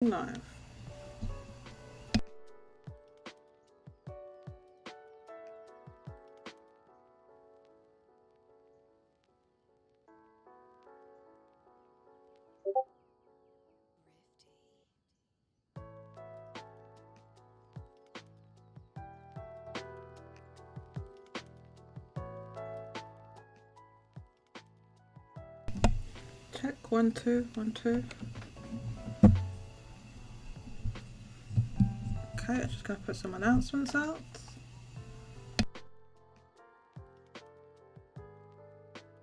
Live. Check 1 2 1 2. Okay, I'm just going to put some announcements out.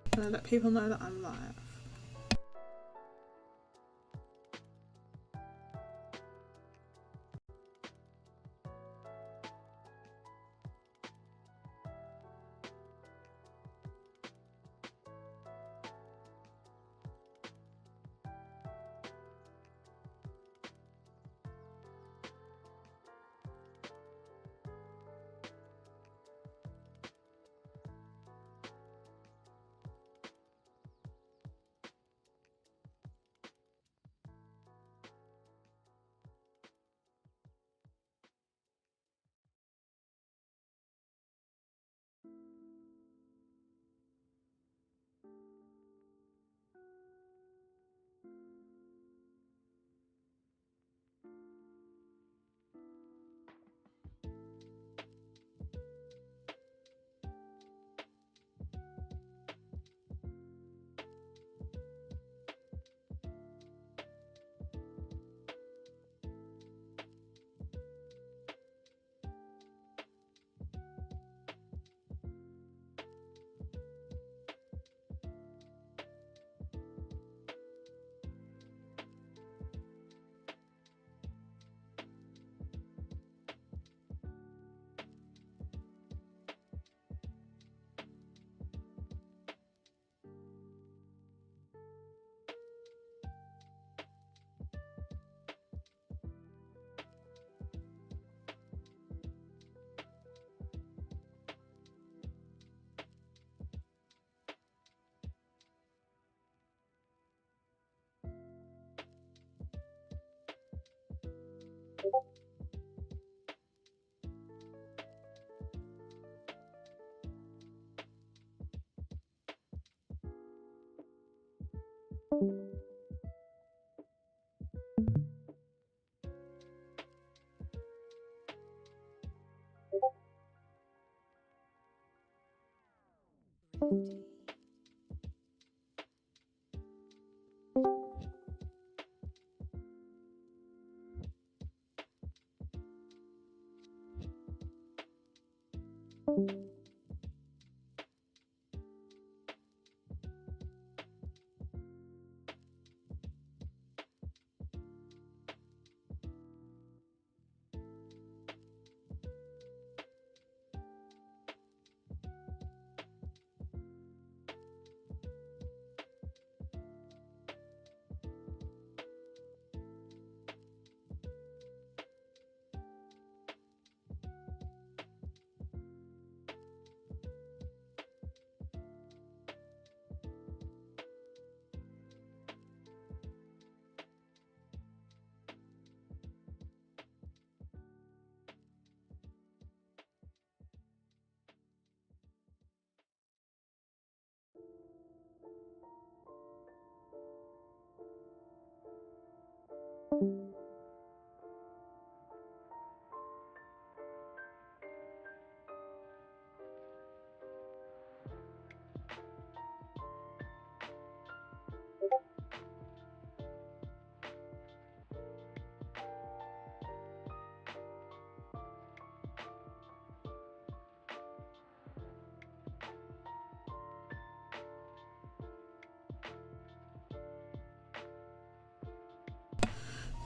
I'm going to let people know that I'm live.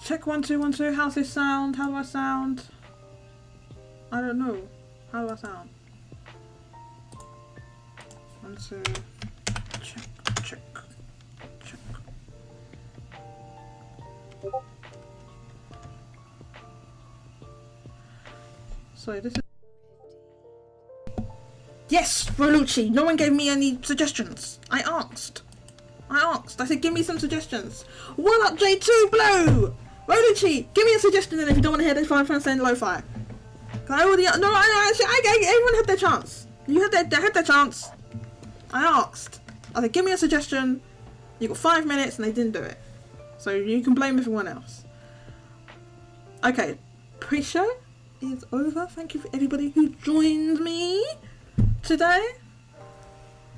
Check 1 2 1 2. How's this sound? How do I sound? I don't know. How do I sound? 1 2. Check, check, check. So this is. Yes, Rolucci. No one gave me any suggestions. I asked. I said, give me some suggestions. What up, J2 Blue? Rolucci, give me a suggestion then if you don't want to hear this Final Fantasy lo-fi. I already everyone had their chance. You had their chance. I asked. I said, give me a suggestion. You got 5 minutes and they didn't do it. So you can blame everyone else. Okay, pre-show is over. Thank you for everybody who joined me today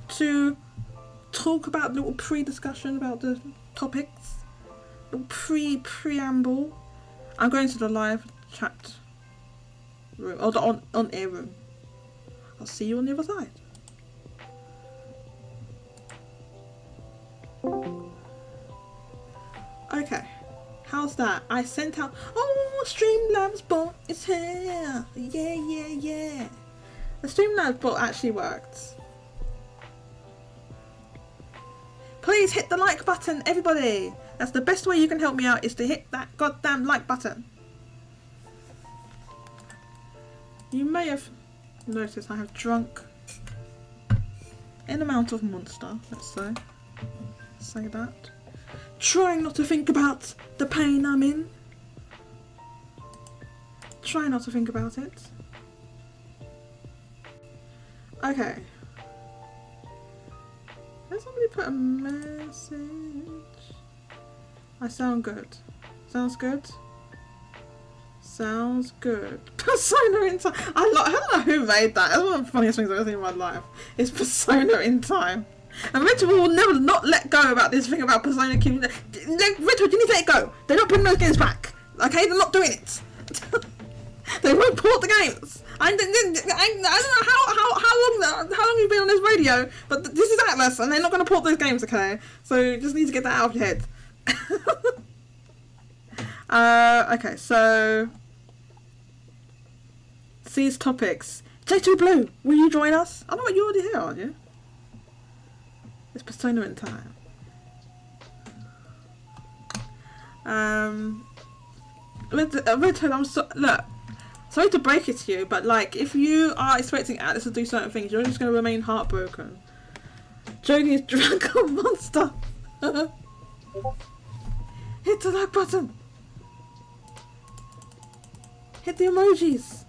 to talk about a little pre-discussion about the topics. A little preamble. I'm going to the live chat room, or the on-air room. I'll see you on the other side. Okay, how's that? I sent out. Oh, Streamlabs bot is here. Yeah. The Streamlabs bot actually worked. Please hit the like button, everybody. That's the best way you can help me out, is to hit that goddamn like button. You may have noticed I have drunk an amount of Monster, let's say that. Trying not to think about the pain I'm in. Try not to think about it. Okay. Did somebody put a message? I sound good. Sounds good? Sounds good. Persona in time. I don't know who made that. That's one of the funniest things I've ever seen in my life. It's Persona in time. And Richard will never not let go about this thing about Persona Q. Richard, you need to let it go. They're not bringing those games back. Okay, they're not doing it. They won't port the games. I don't know how long you've been on this radio, but this is Atlas, and they're not going to port those games. Okay, so you just need to get that out of your head. Okay, so these topics. J2 Blue, will you join us? I know you're already here, aren't you? It's Persona in time. Richard, look, sorry to break it to you, but like, if you are expecting Atlas to do certain things, you're just going to remain heartbroken. Jodie is drunk on Monster. Hit the like button. Hit the emojis.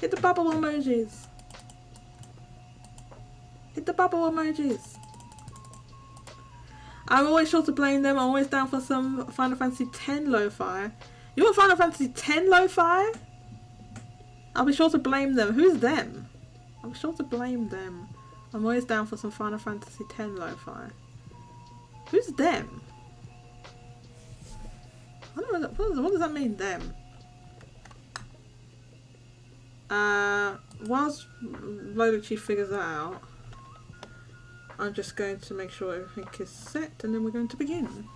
Hit the bubble emojis. Hit the bubble emojis. I'm always sure to blame them. I'm always down for some Final Fantasy X lo-fi. You want Final Fantasy X lo-fi? I'll be sure to blame them. Who's them? I'll be sure to blame them. I'm always down for some Final Fantasy X lo-fi. Who's them? I don't know, what does that mean, them? Whilst Rolucci figures that out, I'm just going to make sure everything is set, and then we're going to begin.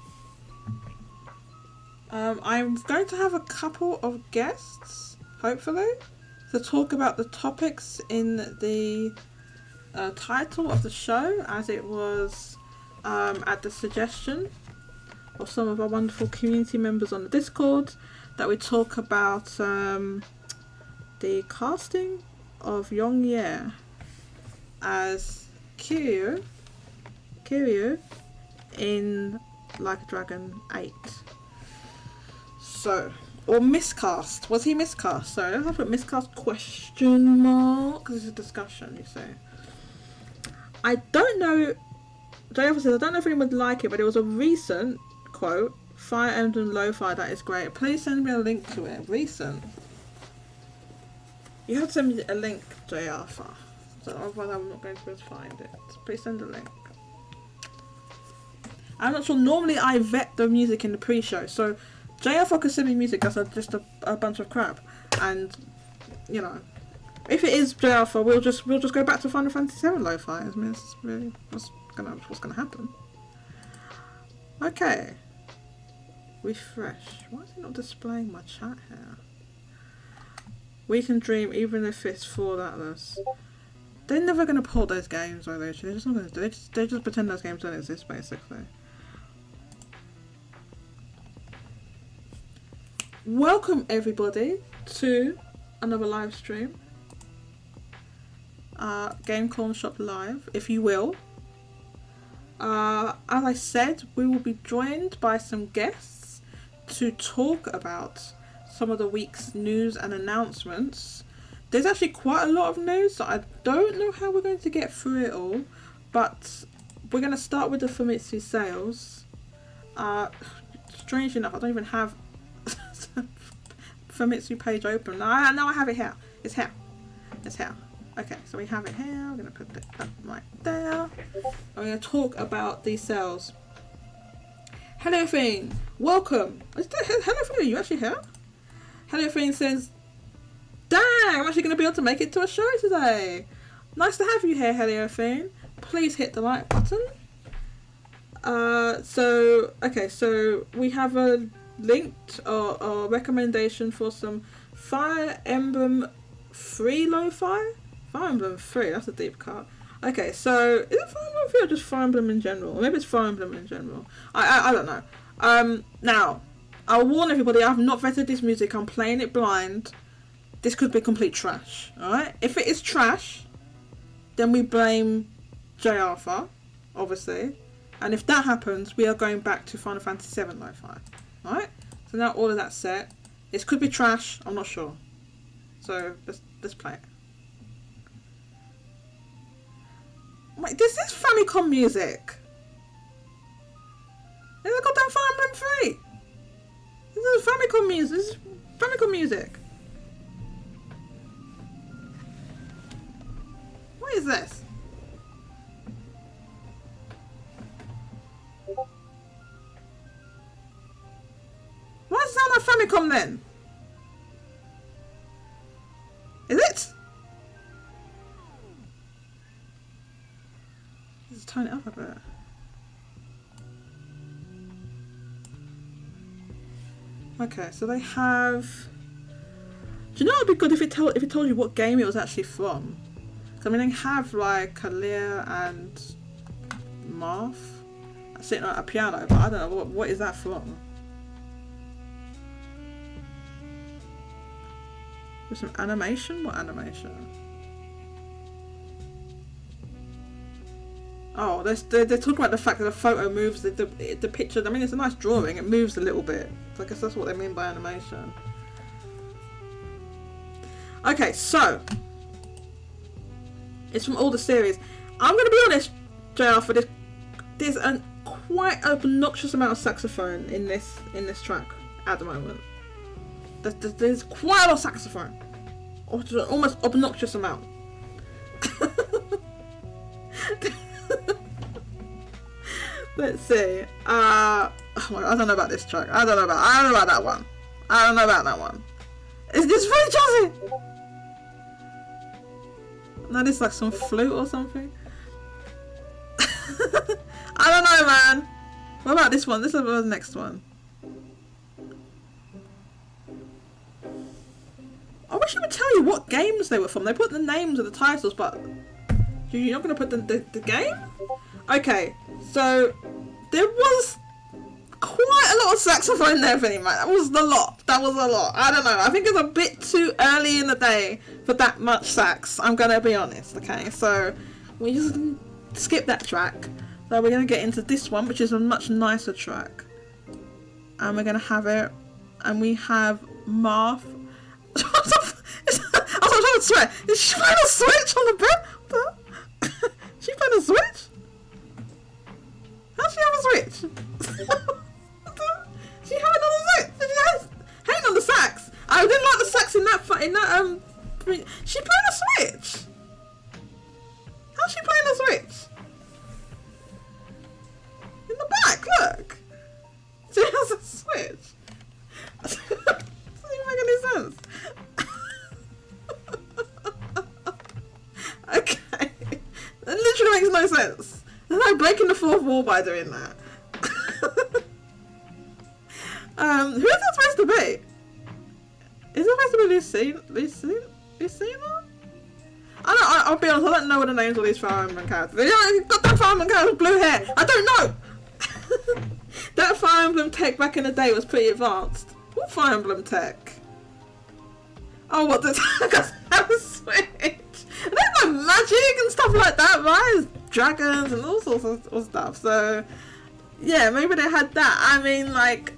I'm going to have a couple of guests, hopefully, to talk about the topics in the title of the show, as it was at the suggestion of some of our wonderful community members on the Discord, that we talk about the casting of Yong as Kiryu in Like a Dragon 8. So, or miscast. Was he miscast? Sorry, I don't have to put miscast question mark, because it's a discussion, you see. I don't know, JF says, I don't know if anyone would like it, but it was a recent quote, Fire Emblem Lo-Fi, that is great. Please send me a link to it. Recent. You have to send me a link, JR. So otherwise I'm not going to be able to find it. Please send a link. I'm not sure. Normally I vet the music in the pre-show, so JR could send me music that's just a bunch of crap, and you know, if it is JR, we'll just go back to Final Fantasy VII Lo-Fi. I mean, it's really what's gonna happen. Okay. Refresh. Why is it not displaying my chat here? We Can Dream, even if it's for Atlas. They're never going to port those games, are they? They're just not going to do it. They just pretend those games don't exist, basically. Welcome, everybody, to another live stream. Game Corner Shop Live, if you will. As I said, we will be joined by some guests to talk about some of the week's news and announcements. There's actually quite a lot of news, so I don't know how we're going to get through it all, but we're going to start with the Famitsu sales. Strange enough, I don't even have Famitsu page open. No, I have it here. It's here. It's here. Okay, so we have it here. I'm going to put it up right there. I'm going to talk about these sales. Hello Fiend, welcome. Hello Fiend, are you actually here? Hello Fiend says, dang, I'm actually going to be able to make it to a show today. Nice to have you here, Hello Fiend. Please hit the like button. So we have a linked or recommendation for some Fire Emblem 3 lo-fi? Fire Emblem 3, that's a deep cut. Okay, so is it Fire Emblem 3 or just Fire Emblem in general? Or maybe it's Fire Emblem in general. I don't know. Now, I'll warn everybody, I've not vetted this music, I'm playing it blind. This could be complete trash, alright? If it is trash, then we blame J. Arthur, obviously. And if that happens, we are going back to Final Fantasy VII lo-fi. Alright? So now all of that's set. This could be trash, I'm not sure. So let's play it. Wait, this is Famicom music. This is goddamn Fire Emblem 3. This is Famicom music. This is Famicom music. What is this? Why does it sound like Famicom then? Is it? Let's turn it up a bit. Okay, so they have. Do you know it'd be good if it told you what game it was actually from? I mean, they have like Kalia and Marth sitting at a piano, but I don't know what is that from. With some animation? What animation? Oh, they're talking about the fact that the photo moves, the picture. I mean, it's a nice drawing. It moves a little bit. So I guess that's what they mean by animation. Okay, so it's from all the series. I'm going to be honest, JR, for this. There's a quite obnoxious amount of saxophone in this track at the moment. There's quite a lot of saxophone. Almost obnoxious amount. Let's see. Oh my God, I don't know about this track. I don't know about that one. I don't know about that one. Is this very jazzy? No, this is like some flute or something. I don't know, man. What about this one? This is the next one. I wish it would tell you what games they were from. They put the names of the titles, but you're not going to put the game? Okay, so there was quite a lot of saxophone there, Vinny, man. That was a lot. I don't know. I think it's a bit too early in the day for that much sax. I'm going to be honest, okay? So we just skip that track. So we're going to get into this one, which is a much nicer track. And we're going to have it. And we have Marth. I was trying to swear. Is she playing a Switch on the bed? What the? She playing a Switch? How does she have a Switch? She had another Switch. Hang on the sax. I didn't like the sax in that. She playing a Switch. How's she playing a Switch? In the back, look. She has a Switch. Doesn't even make any sense. Okay. That literally makes no sense. They're like breaking the fourth wall by doing that. Who is that supposed to be? Is it supposed to be Lucina? I'll be honest, I don't know what the names of these Fire Emblem characters. You've got that Fire Emblem character with blue hair. I don't know. That Fire Emblem tech back in the day was pretty advanced. What Fire Emblem tech? Oh, what the tigers have a Switch? And there's like magic and stuff like that, right? There's dragons and all sorts of stuff. So yeah, maybe they had that. I mean, like,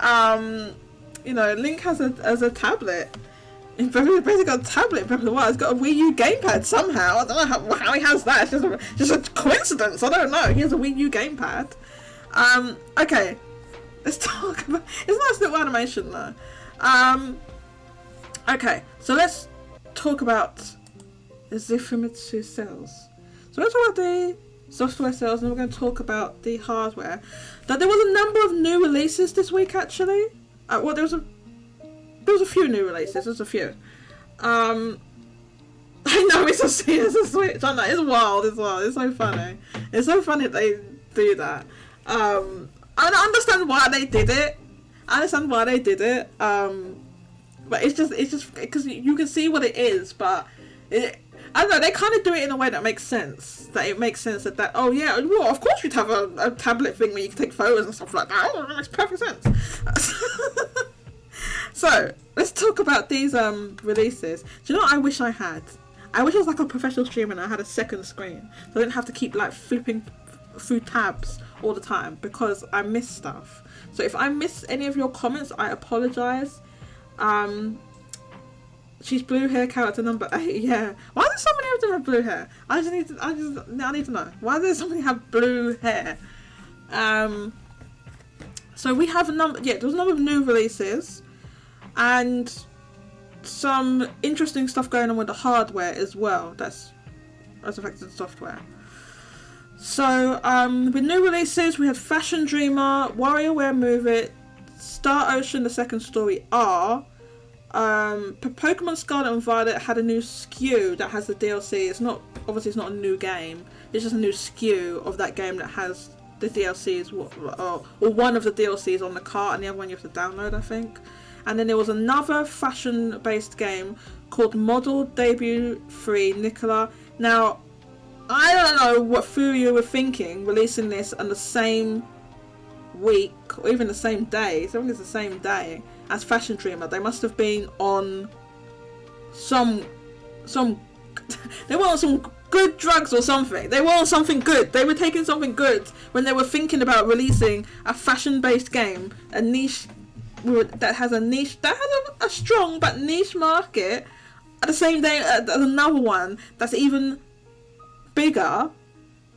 You know, Link has a tablet. He's basically got a tablet. Breath of the Wild. He's got a Wii U gamepad somehow. I don't know how he has that. It's just a coincidence. I don't know. He has a Wii U gamepad. Okay. Let's talk about... It's a nice little animation though. Okay. So let's talk about the Famitsu sales. So let's talk about the software sales, and then we're going to talk about the hardware. Now, there was a number of new releases this week, actually. Well, there was a few new releases. There's a few. I know it's a Switch. I know it's wild. It's wild. It's so funny. It's so funny that they do that. I don't understand why they did it. But it's just because you can see what it is, but I don't know, they kind of do it in a way that makes sense. That it makes sense that oh yeah, well, of course you'd have a tablet thing where you can take photos and stuff like that. Oh, that makes perfect sense. So let's talk about these releases. Do you know what I wish I had? I wish I was like a professional streamer and I had a second screen, so I didn't have to keep like flipping through tabs all the time because I miss stuff. So if I miss any of your comments, I apologise. She's blue hair character number 8. Yeah. Why does so many of them have blue hair? I need to know. Why does somebody have blue hair? So we have a number. Yeah, there's a number of new releases, and some interesting stuff going on with the hardware as well. That's affected the software. So with new releases, we had Fashion Dreamer, WarioWare Move It, Star Ocean: The Second Story R. Pokemon Scarlet and Violet had a new SKU that has the DLC. It's not a new game. It's just a new SKU of that game that has the DLCs, or one of the DLCs on the cart, and the other one you have to download, I think. And then there was another fashion-based game called Model Debut 3 Nicola. Now, I don't know what Kiryu were thinking releasing this on the same week or even the same day. So I think it's the same day as Fashion Dreamer. They must have been on some they were on some good drugs or something. They were on something good. They were taking something good when they were thinking about releasing a fashion-based game, a niche that has a strong but niche market at the same day as another one that's even bigger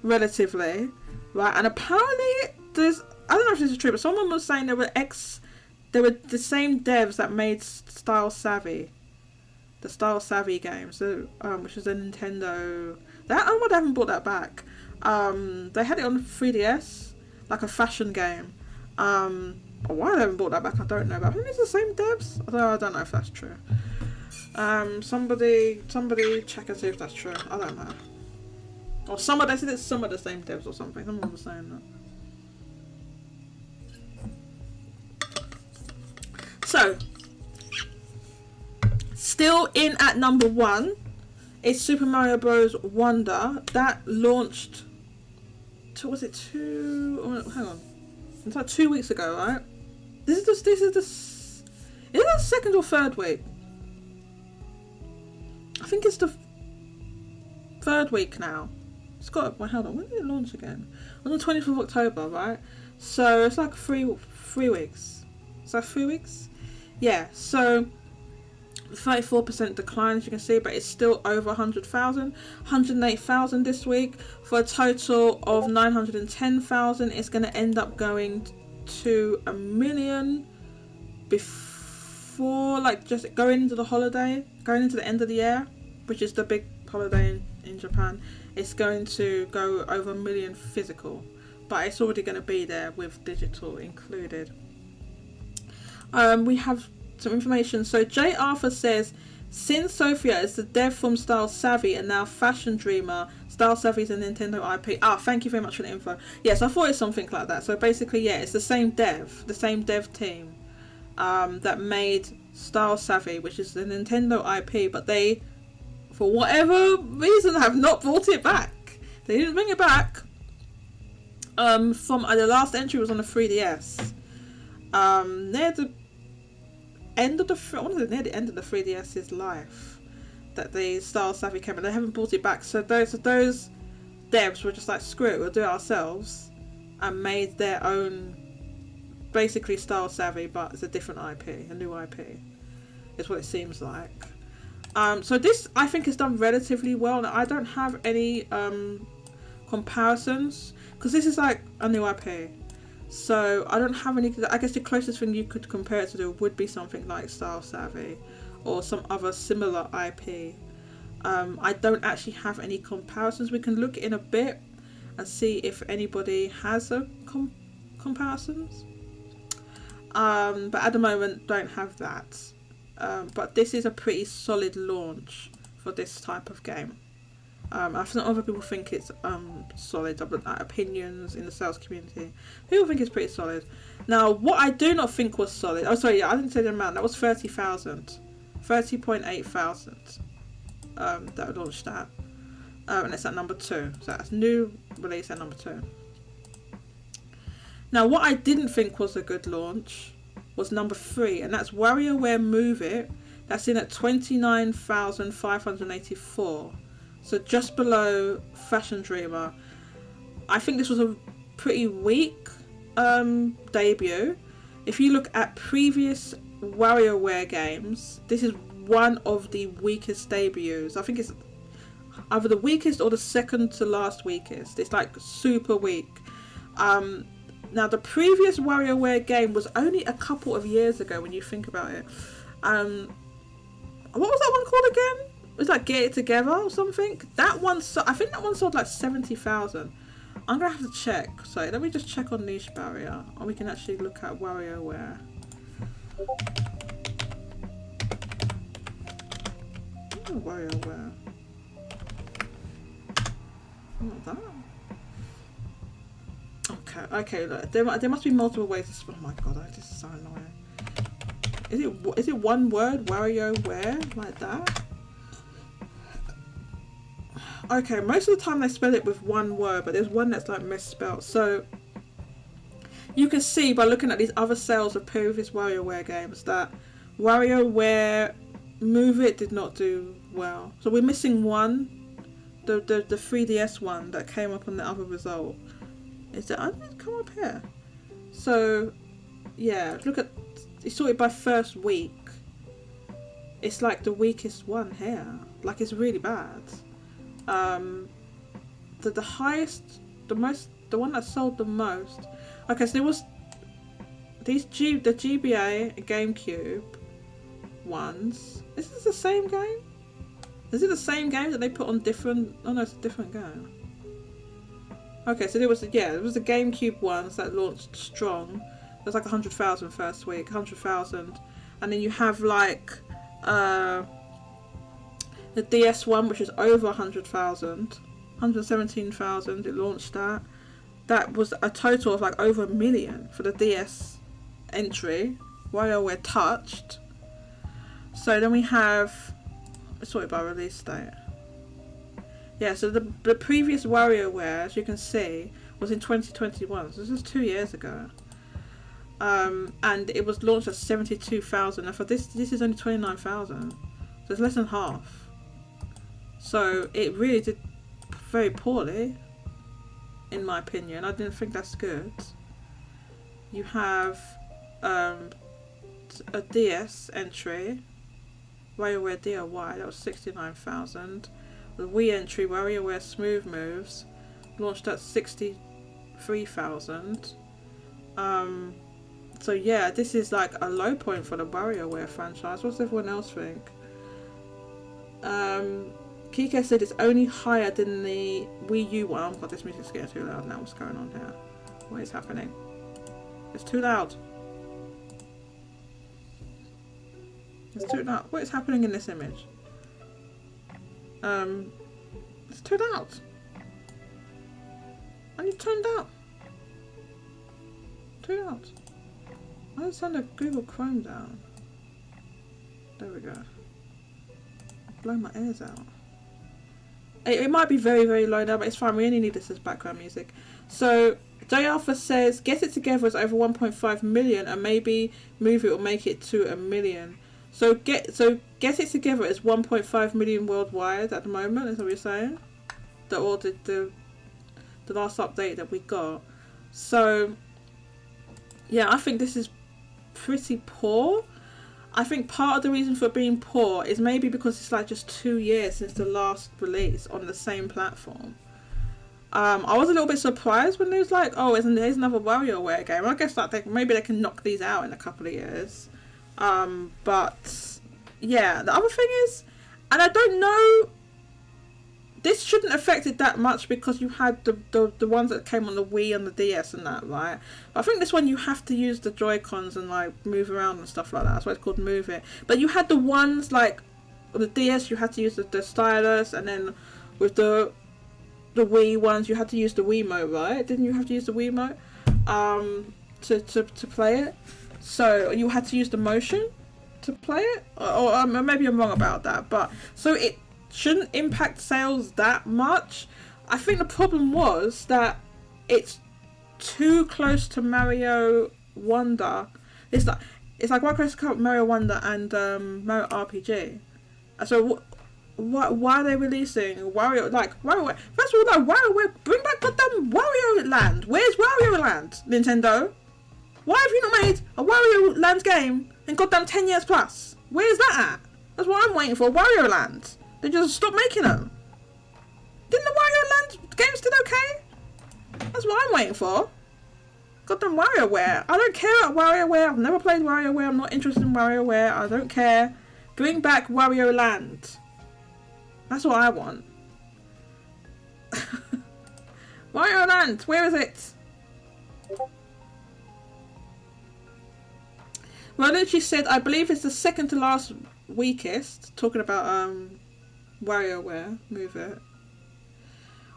relatively, right? And apparently I don't know if this is true, but someone was saying they were the same devs that made Style Savvy, the Style Savvy game, so which is a Nintendo. I don't know why they haven't brought that back. They had it on 3DS, like a fashion game. Why they haven't brought that back, I don't know. But I think it's the same devs. I don't know if that's true. Somebody check and see if that's true. I don't know. Or they said it's some of the same devs or something. Someone was saying that. So, still in at number 1 is Super Mario Bros. Wonder. That launched, hang on, it's like 2 weeks ago, right? Is it the second or third week? I think it's the third week now. It's got, well, hold on, when did it launch again? On the 20th of October, right? So it's like three weeks. Is that 3 weeks? Yeah, so 34% decline, as you can see, but it's still over 100,000. 108,000 this week for a total of 910,000. It's going to end up going to 1 million before, like, just going into the end of the year, which is the big holiday in Japan. It's going to go over 1 million physical, but it's already going to be there with digital included. We have some information. So J. Arthur says, since Sophia is the dev from Style Savvy and now Fashion Dreamer, Style Savvy is a Nintendo IP. Thank you very much for the info. Yes, I thought it's something like that. So basically, yeah, it's the same dev team that made Style Savvy, which is the Nintendo IP, but they, for whatever reason, have not brought it back. They didn't bring it back. From the last entry was on the 3DS. Near the end of the 3DS's life, that the Style Savvy came, and they haven't brought it back. So those devs were just like, screw it, we'll do it ourselves, and made their own basically Style Savvy, but it's a different IP, a new IP. Is what it seems like. So this I think is done relatively well. Now, I don't have any comparisons because this is like a new IP. So I don't have any. I guess the closest thing you could compare it to would be something like Style Savvy or some other similar IP. I don't actually have any comparisons. We can look in a bit and see if anybody has a comparisons. But at the moment, don't have that. But this is a pretty solid launch for this type of game. I think other people think it's solid. Opinions in the sales community, people think it's pretty solid. Now, what I do not think was solid. Oh, sorry, yeah, I didn't say the amount. That was 30,000, 30.8 thousand. That launched that, and it's at number 2. So that's new release at number 2. Now, what I didn't think was a good launch was number 3, and that's WarioWare Move It. That's in at 29,584. So just below Fashion Dreamer. I think this was a pretty weak debut. If you look at previous WarioWare games, this is one of the weakest debuts. I think it's either the weakest or the second to last weakest. It's like super weak. Now the previous WarioWare game was only a couple of years ago when you think about it. What was that one called again? It was like Get It Together or something. That one, I think that one sold like 70,000. I'm gonna have to check. So let me just check on Niche Barrier, and we can actually look at WarioWare. Oh, WarioWare. Not that. Okay. Look, there must be multiple ways to. Oh my god, this is so annoying. Is it one word? WarioWare like that? Okay, most of the time they spell it with one word, but there's one that's like misspelled. So you can see by looking at these other sales of previous WarioWare games that WarioWare Move It did not do well. So we're missing one, the 3DS one that came up on the other result. Is it? I didn't come up here. So yeah, look at, it's sorted by first week. It's like the weakest one here. Like it's really bad. The highest, the one that sold the most. Okay, so there was the GBA and GameCube ones. Is this the same game? Is it the same game that they put on different? Oh no, it's a different game. Okay, so there was the GameCube ones that launched strong. It was like 100,000 first week, 100,000, and then you have like the DS one, which is over 100,000, 117,000. It launched that. That was a total of like over 1 million for the DS entry. WarioWare Touched. So then we have, it's sorted by release date. Yeah, so the previous WarioWare, as you can see, was in 2021. So this is 2 years ago. And it was launched at 72,000. And for this is only 29,000. So it's less than half. So it really did very poorly, in my opinion. I didn't think that's good. You have a DS entry, WarioWare DIY, that was 69,000. The Wii entry, WarioWare Smooth Moves, launched at 63,000. So yeah, this is like a low point for the WarioWare franchise. What's everyone else think? Kike said it's only higher than the Wii U one. Oh god, this music's getting too loud now. What's going on here? What is happening? It's too loud. It's too loud. What is happening in this image? It's too loud. I need to turn down. Too loud. I need to turn the Google Chrome down. There we go. Blow my ears out. It might be very, very low now, but it's fine. We only need this as background music. So, J Alpha says, Get It Together is over 1.5 million, and maybe Move It will make it to 1 million. So Get It Together is 1.5 million worldwide at the moment, is what we're saying? The last update that we got. So, Yeah, I think this is pretty poor. I think part of the reason for being poor is maybe because it's like just 2 years since the last release on the same platform. I was a little bit surprised when they was like, oh, there's another WarioWare game. I guess like maybe they can knock these out in a couple of years. But yeah, the other thing is, and I don't know, this shouldn't affect it that much because you had the ones that came on the Wii and the DS and that, right? But I think this one you have to use the Joy-Cons and like move around and stuff like that. That's why it's called Move It. But you had the ones like the DS, you had to use the stylus, and then with the Wii ones, you had to use the Wiimote, right? Didn't you have to use the Wiimote to play it? So you had to use the motion to play it, or maybe I'm wrong about that. But so it shouldn't impact sales that much. I think the problem was that it's too close to Mario Wonder. It's like Mario Wonder and Mario RPG. So why are they releasing Wario? Like WarioWare. First of all, like WarioWare, bring back goddamn Wario Land. Where's Wario Land, Nintendo? Why have you not made a Wario Land game in goddamn 10 years plus? Where's that at? That's what I'm waiting for. Wario Land. They just stopped making them. Didn't the Wario Land games did okay? That's what I'm waiting for. Goddamn WarioWare. I don't care about WarioWare. I've never played WarioWare. I'm not interested in WarioWare. I don't care. Bring back Wario Land. That's what I want. Wario Land, where is it? Ronucci said, I believe it's the second to last weakest. Talking about WarioWare, Move It.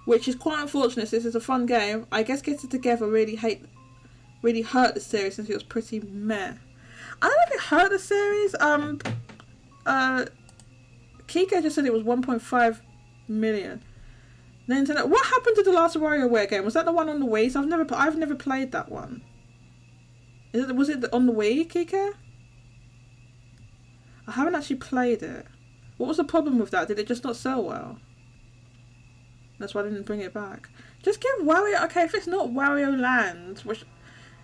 Which is quite unfortunate. This is a fun game. I guess Getting Together really hurt the series since it was pretty meh. I don't know if it hurt the series. Kika just said it was 1.5 million. Nintendo. What happened to the last WarioWare game? Was that the one on the Wii? So I've never played that one. Was it on the Wii, Kika? I haven't actually played it. What was the problem with that? Did it just not sell well? That's why I didn't bring it back. Just give Wario... Okay, if it's not Wario Land, which...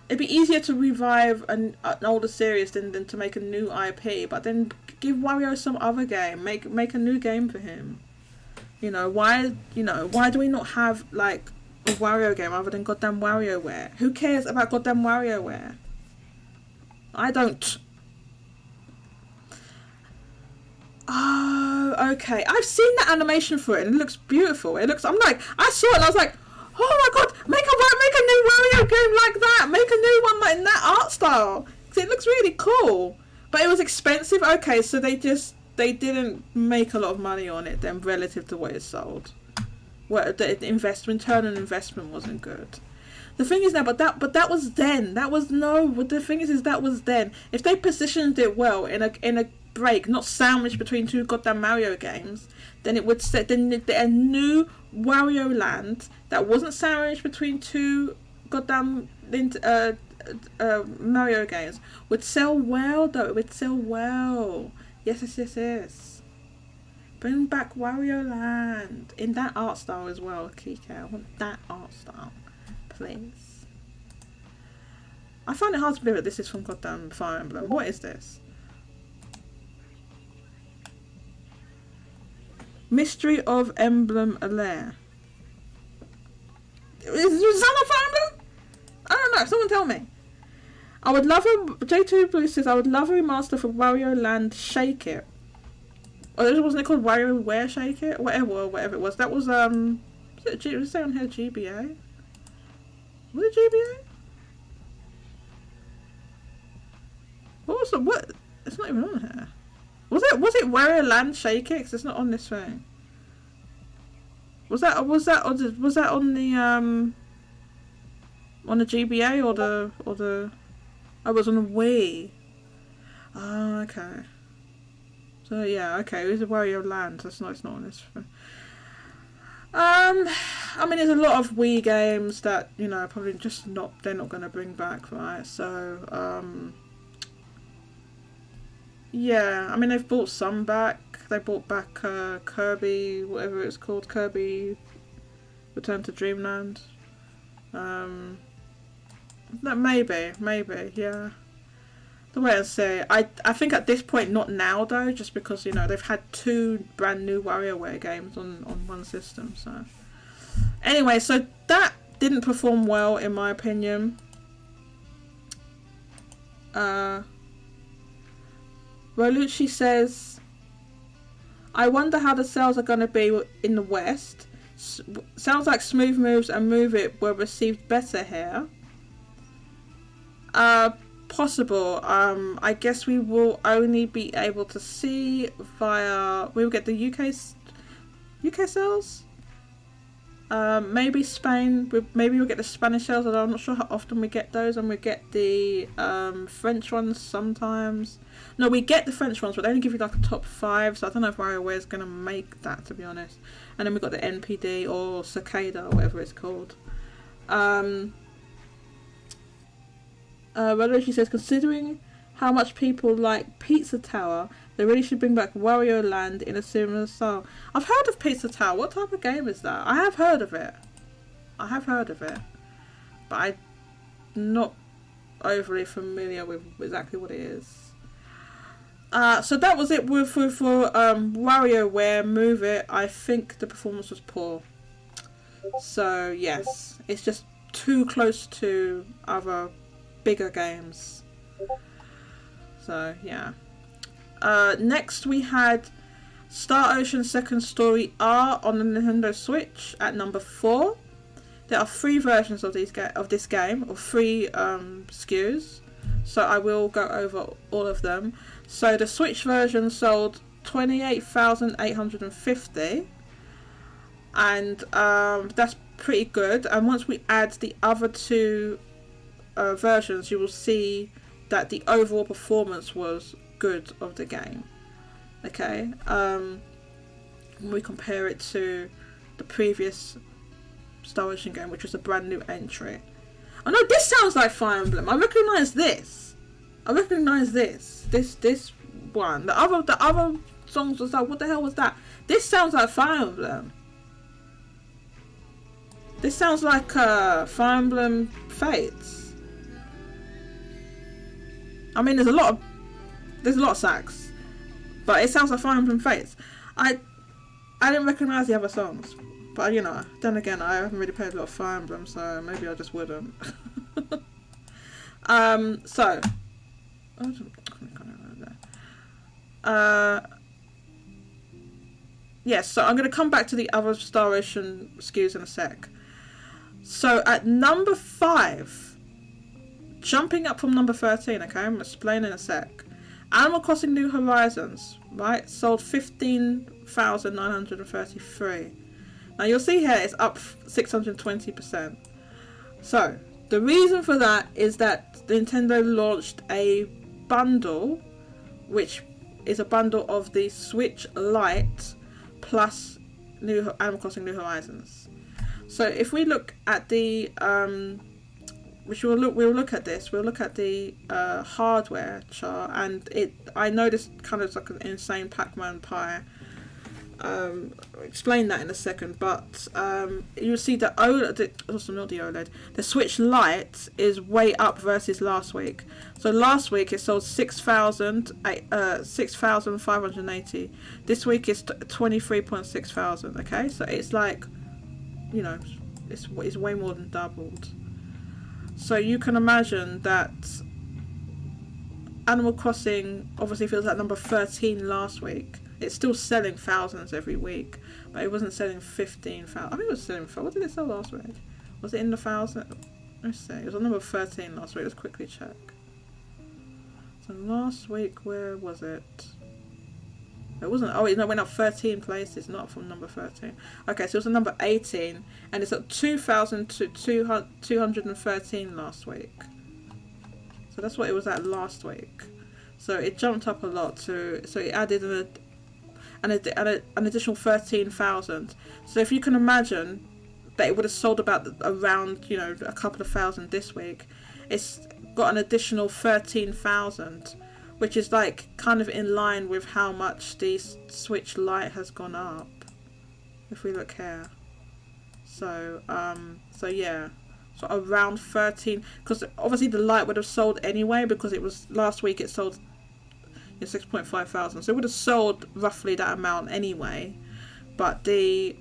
It'd be easier to revive an older series than to make a new IP, but then give Wario some other game. Make a new game for him. Why do we not have like a Wario game other than goddamn WarioWare? Who cares about goddamn WarioWare? I don't. Oh, okay. I've seen the animation for it and it looks beautiful. I saw it and I was like, oh my god, make a new Wario game like that. Make a new one like in that art style. Because it looks really cool. But it was expensive. Okay, so they didn't make a lot of money on it then relative to what it sold. Well, the return on investment wasn't good. The thing is now, but that was then. That was then. If they positioned it well in a break, not sandwiched between two goddamn Mario games, then it would set a new Wario Land that wasn't sandwiched between two goddamn Mario games would sell well though. It would sell well. Yes. Bring back Wario Land in that art style as well, Kika. I want that art style, please. I find it hard to believe that this is from goddamn Fire Emblem. What is this? Mystery of Emblem Alair. Is that Fire Emblem? I don't know. Someone tell me. I would love a... J2 Blue says, I would love a remaster for Wario Land Shake It. Or wasn't it called WarioWare Shake It? Whatever it was. That was, was it say on here GBA? Was it GBA? What? It's not even on here. Was it Wario Land Shake It? Because it's not on this thing. Was that on the GBA or the I was on the Wii. Oh, okay. So yeah, okay, it was a Wario Land. It's not on this thing. I mean, there's a lot of Wii games that probably just they're not going to bring back, right? So yeah, I mean they've brought some back. They brought back Kirby, whatever it's called, Kirby Return to Dreamland. That maybe, yeah. The way I say, I think at this point, not now though, just because, you know, they've had 2 brand new WarioWare games on one system. So anyway, so that didn't perform well in my opinion. Rolucci says, I wonder how the sales are going to be in the West. Sounds like Smooth Moves and Move It were received better here. Possible. I guess we will only be able to see via. We will get the UK sales. Maybe Spain. Maybe we'll get the Spanish sales. Although I'm not sure how often we get those, and we get the French ones sometimes. No, we get the French ones, but they only give you like a top 5. So I don't know if WarioWare is gonna make that, to be honest. And then we got the NPD or Cicada, or whatever it's called. She says, considering how much people like Pizza Tower, they really should bring back Wario Land in a similar style. I've heard of Pizza Tower. What type of game is that? I have heard of it. But I'm not overly familiar with exactly what it is. So that was it for WarioWare Move It. I think the performance was poor. So yes, it's just too close to other bigger games. So yeah. Next we had Star Ocean Second Story R on the Nintendo Switch at number 4. There are 3 versions of this game, or 3 SKUs. So I will go over all of them. So the Switch version sold 28,850, and that's pretty good. And once we add the other 2 versions, you will see that the overall performance was good of the game. Okay, when we compare it to the previous Star Ocean game, which was a brand new entry. I know this sounds like Fire Emblem. I recognise this. This one. The other songs was like, what the hell was that? This sounds like Fire Emblem. This sounds like Fire Emblem Fates. I mean, there's a lot of sax, but it sounds like Fire Emblem Fates. I didn't recognise the other songs, but you know, then again, I haven't really played a lot of Fire Emblem, so maybe I just wouldn't. So, yes, so I'm going to come back to the other Star Ocean SKUs in a sec. So at number 5, jumping up from number 13, okay, I'm going to explain in a sec. Animal Crossing New Horizons, right, sold 15,933. Now you'll see here it's up 620%. So the reason for that is that Nintendo launched a bundle, which is a bundle of the Switch Lite plus new Animal Crossing New Horizons. So if we look at the we'll look at the hardware chart, and I noticed kind of like an insane Pac-Man pie. Explain that in a second, but you'll see the OLED, the Switch Lite is way up versus last week. So last week it sold 6,580. This week it's 23.6 thousand. Okay, so it's like, you know, it's way more than doubled. So you can imagine that Animal Crossing obviously feels like number 13 last week. It's still selling thousands every week, but it wasn't selling 15,000. I think it was selling. What did it sell last week? Was it in the 1,000? Let's see. It was on number 13 last week. Let's quickly check. So last week, where was it? It wasn't. Oh, it went up 13 places, not from number 13. Okay, so it was on number 18, and it's at 2,213 last week. So that's what it was at last week. So it jumped up a lot. So it added an additional 13,000. So if you can imagine that it would have sold around, you know, a couple of thousand this week, it's got an additional 13,000, which is like kind of in line with how much the Switch Lite has gone up. If we look here, so yeah, So around 13, because obviously the Lite would have sold anyway, because it was last week it sold 6.5 thousand, so it would have sold roughly that amount anyway, but the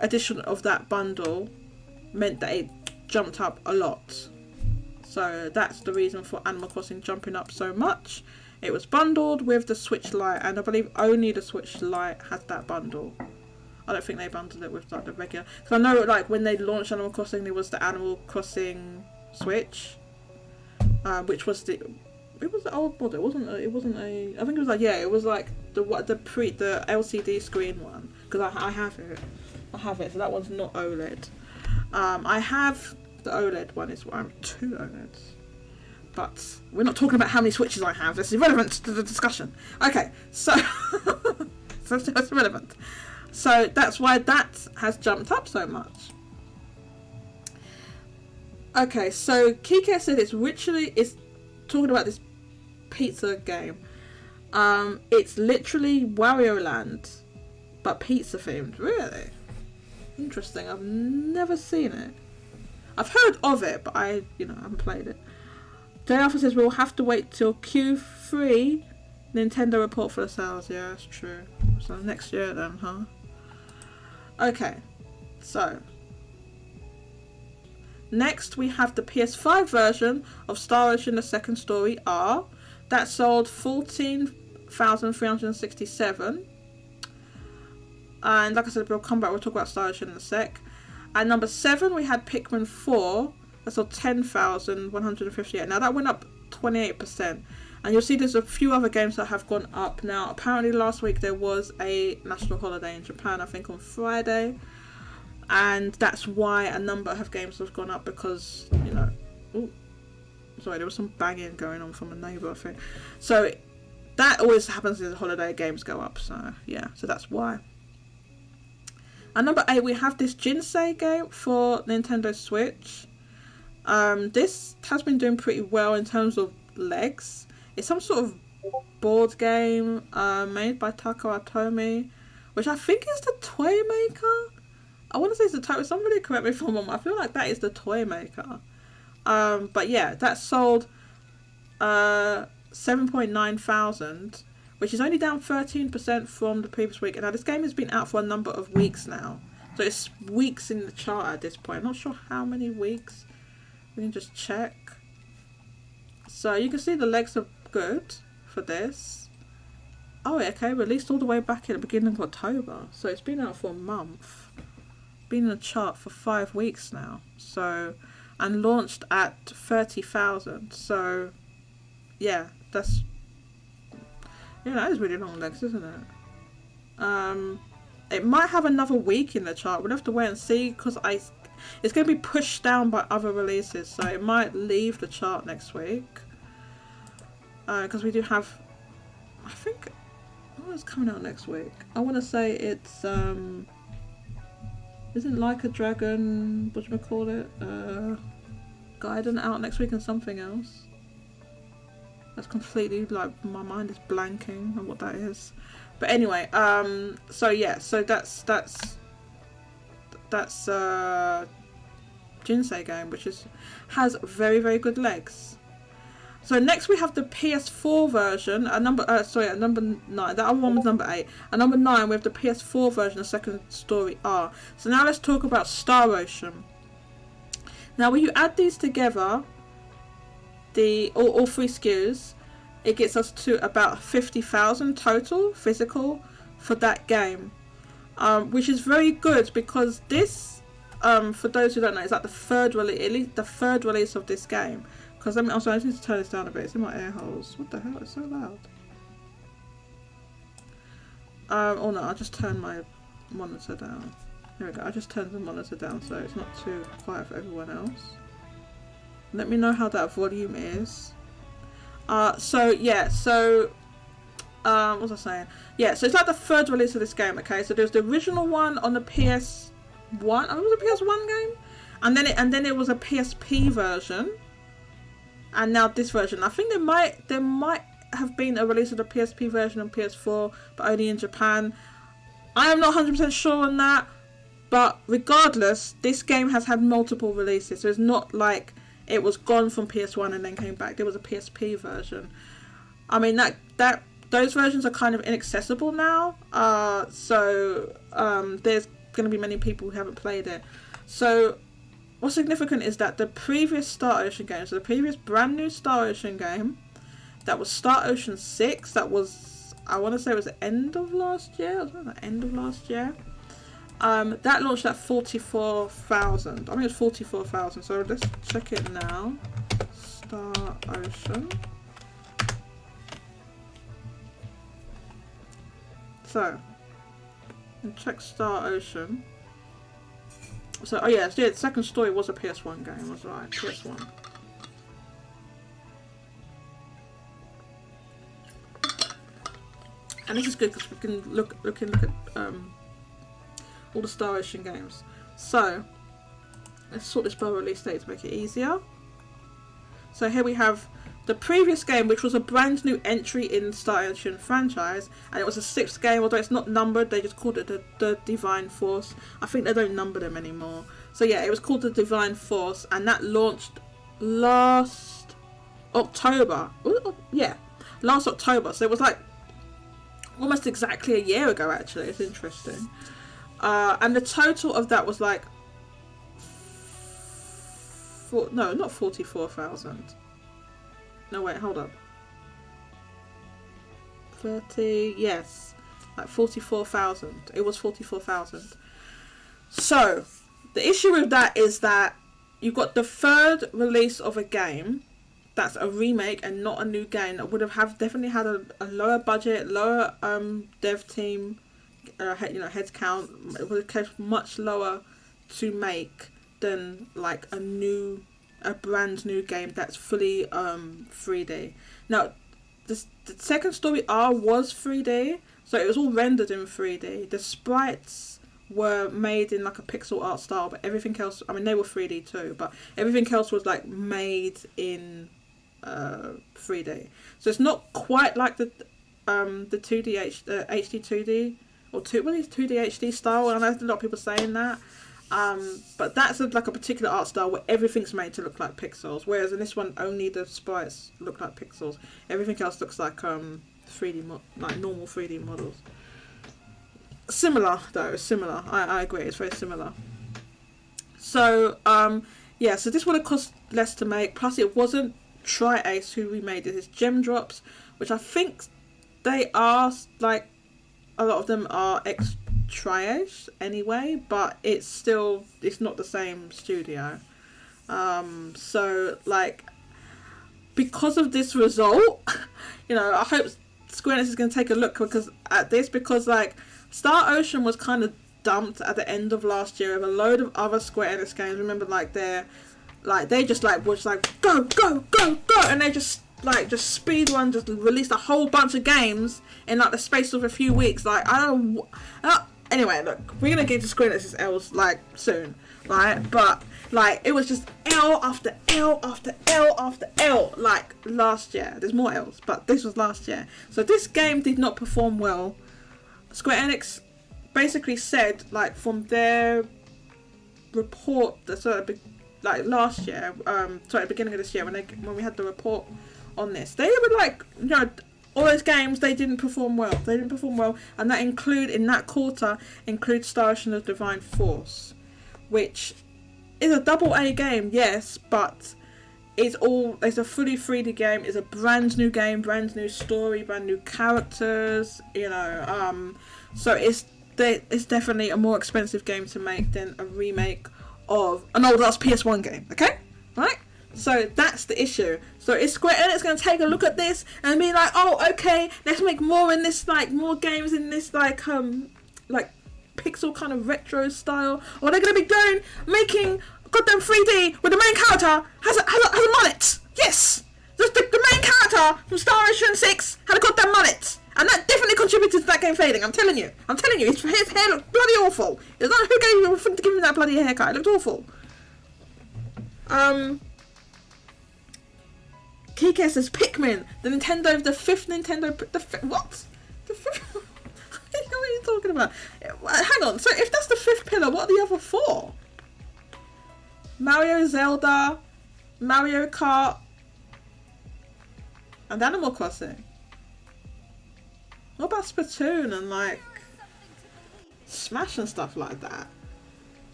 addition of that bundle meant that it jumped up a lot. So that's the reason for Animal Crossing jumping up so much. It was bundled with the Switch Lite, and I believe only the Switch Lite has that bundle. I don't think they bundled it with like the regular, because I know like when they launched Animal Crossing, there was the Animal Crossing Switch, which was the old model. It wasn't a I think it was like, yeah, it was like the LCD screen one, because I have it, so that one's not OLED. I have the OLED one, is where I have 2 OLEDs, but we're not talking about how many Switches I have. It's irrelevant to the discussion. Okay, so so it's irrelevant. So that's why that has jumped up so much. Okay, so Kike said it's talking about this pizza game. It's literally Wario Land, but pizza themed. Really? Interesting. I've never seen it. I've heard of it, but I haven't played it. Jay Alpha says we'll have to wait till Q3 Nintendo report for the sales. Yeah, that's true. So next year then, huh? Okay, so next we have the PS5 version of Star Ocean: The Second Story R. That sold 14,367. And like I said, we'll come back, we'll talk about Star Ocean in a sec. At number 7 we had Pikmin 4. That sold 10,158. Now that went up 28%. And you'll see there's a few other games that have gone up. Now, apparently last week there was a national holiday in Japan, I think on Friday. And that's why a number of games have gone up, because, ooh, sorry, there was some banging going on from a neighbour, I think. So that always happens as holiday games go up. So, yeah, so that's why. At number 8, we have this Jinsei game for Nintendo Switch. This has been doing pretty well in terms of legs. It's some sort of board game made by Takara Tomy, which I think is the toy maker. I want to say it's the toy. Somebody correct me if I'm wrong. I feel like that is the toy maker. But yeah, that sold 7.9 thousand, which is only down 13% from the previous week. And now this game has been out for a number of weeks now, so it's weeks in the chart at this point. I'm not sure how many weeks. We can just check. So you can see the legs are good for this. Oh, okay, released all the way back in the beginning of October, so it's been out for a month. Been in the chart for 5 weeks now. So, and launched at 30,000. So, yeah, that is really long legs, isn't it? It might have another week in the chart. We'll have to wait and see, because it's going to be pushed down by other releases, so it might leave the chart next week. Because we do have, I think, what is coming out next week? I want to say it's isn't Like a Dragon, whatchamacallit, Gaiden out next week, and something else. That's completely, like, my mind is blanking on what that is. But anyway, so yeah, so that's Jinsei game, which has very, very good legs. So next we have the PS4 version, at number 9. That other one was number 8. At number 9 we have the PS4 version of Second Story R. So now let's talk about Star Ocean. Now when you add these together, all 3 SKUs, it gets us to about 50,000 total physical for that game, which is very good, because this, for those who don't know, is like the third release of this game. Because I'm sorry, I just need to turn this down a bit. It's in my air holes. What the hell? It's so loud. Oh no, I just turned my monitor down. Here we go. I just turned the monitor down so it's not too quiet for everyone else. Let me know how that volume is. So yeah, so what was I saying? Yeah, so it's like the third release of this game. Okay, so there's the original one on the PS1. Oh, it was a PS1 game, and then it was a PSP version. And now this version. I think there might have been a release of the PSP version on PS4, but only in Japan. I am not 100% sure on that, But regardless, this game has had multiple releases, so it's not like it was gone from PS1 and then came back. There was a PSP version. I mean, those versions are kind of inaccessible now, so there's going to be many people who haven't played it. So what's significant is that the previous Star Ocean game, so the previous brand new Star Ocean game, that was Star Ocean 6, that was, I want to say it was the end of last year, that launched at 44,000. I think it's 44,000, so let's check it now. Star Ocean. So, check Star Ocean. So, oh yeah, the second story was a PS1 game, was right, PS1. And this is good because we can look at all the Star Ocean games. So, let's sort this by release date to make it easier. So here we have the previous game, which was a brand new entry in Star Ocean franchise, and it was a 6th game, although it's not numbered, they just called it the Divine Force. I think they don't number them anymore. So yeah, it was called the Divine Force, and that launched last October. Yeah, last October. So it was like almost exactly a year ago, actually. It's interesting. And the total of that was like, no, not 44,000. No, wait, hold up. 30, yes, like 44,000. It was 44,000. So, the issue with that is that you've got the third release of a game that's a remake and not a new game that would have definitely had a lower budget, lower dev team, head count. It would have cost much lower to make than like a brand new game that's fully 3D. Now, the second story was 3D, so it was all rendered in 3D. The sprites were made in like a pixel art style, but everything else, I mean, they were 3D too, but everything else was like made in 3D. So it's not quite like the 2D HD 2D or 2D HD style. I know a lot of people saying that. But that's like a particular art style where everything's made to look like pixels, whereas in this one only the sprites look like pixels. Everything else looks like 3D like normal 3D models. Similar though, similar. I agree, it's very similar. So yeah, so this would have cost less to make. Plus, it wasn't Tri-Ace who remade it. It's Gem Drops, which I think they are like a lot of them are ex Tri-Ace anyway, but it's not the same studio. So like, because of this result, I hope Square Enix is going to take a look at this, because like Star Ocean was kind of dumped at the end of last year with a load of other Square Enix games. Remember, they just was like go, and they just speed run, just released a whole bunch of games in like the space of a few weeks. Like anyway, look, we're gonna get to Square Enix's L's like soon, right? But like it was just L after L after L after L like last year. There's more L's, but this was last year. So this game did not perform well. Square Enix basically said, like, from their report, like last year, beginning of this year, when we had the report on this, they were like, all those games, they didn't perform well. And that in that quarter includes Star Ocean: The Divine Force, which is a AA game, yes, but it's a fully 3D game. It's a brand new game, brand new story, brand new characters, so it's definitely a more expensive game to make than a remake of an old ass PS1 game, okay? Right? So that's the issue. So is Square Enix going to take a look at this and be like, oh, okay, let's make more in this, like, more games in this, like pixel kind of retro style? Or they're going to be making goddamn 3D with the main character has a mullet. Yes! The main character from Star Ocean 6 had a goddamn mullet. And that definitely contributed to that game fading. I'm telling you, his hair looked bloody awful. It's not who gave you to give him that bloody haircut. It looked awful. Kike says Pikmin, the fifth Nintendo. What? The fifth? I don't know what you're talking about? Hang on. So if that's the 5th pillar, what are the other 4? Mario, Zelda, Mario Kart, and Animal Crossing. What about Splatoon and like Smash and stuff like that?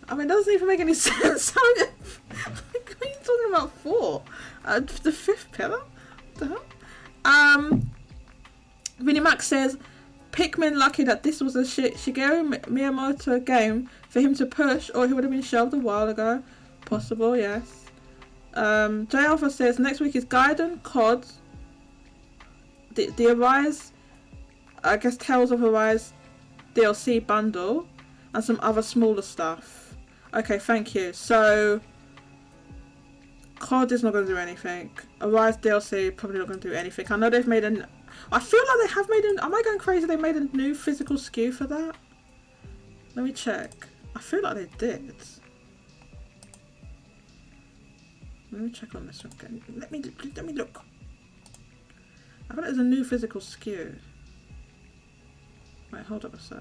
I mean, it doesn't even make any sense. What are you talking about 4? The 5th pillar? What the hell? Vinnie Mac says, Pikmin lucky that this was a Shigeru Miyamoto game for him to push, or he would have been shelved a while ago. Possible, yes. J Alpha says, next week is Gaiden, COD, the Arise, I guess Tales of Arise DLC bundle, and some other smaller stuff. Okay, thank you. So, COD is not going to do anything. Arise DLC probably not going to do anything. I know they've made an... I feel like they have made an... Am I going crazy? They made a new physical SKU for that? Let me check. I feel like they did. Let me check on this one again. Let me look. I thought it was a new physical SKU. Wait, hold up a sec.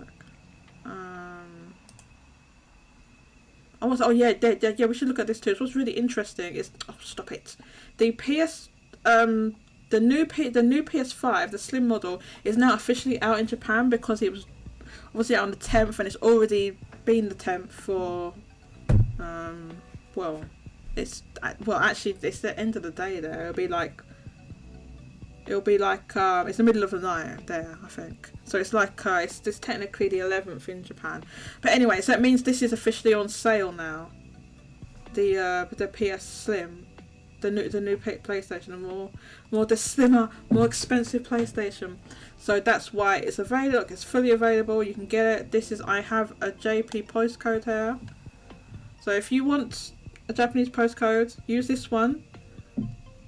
Oh yeah, we should look at this too. So what's really interesting is, oh stop it, the new PS5, the slim model, is now officially out in Japan because it was obviously out on the 10th, and it's already been the 10th for actually it's the end of the day there. It'll be like it's the middle of the night there, I think. So it's like it's technically the 11th in Japan. But anyway, so that means this is officially on sale now. The PS Slim, the new PlayStation, the slimmer, more expensive PlayStation. So that's why it's available. Look, it's fully available. You can get it. I have a JP postcode here. So if you want a Japanese postcode, use this one.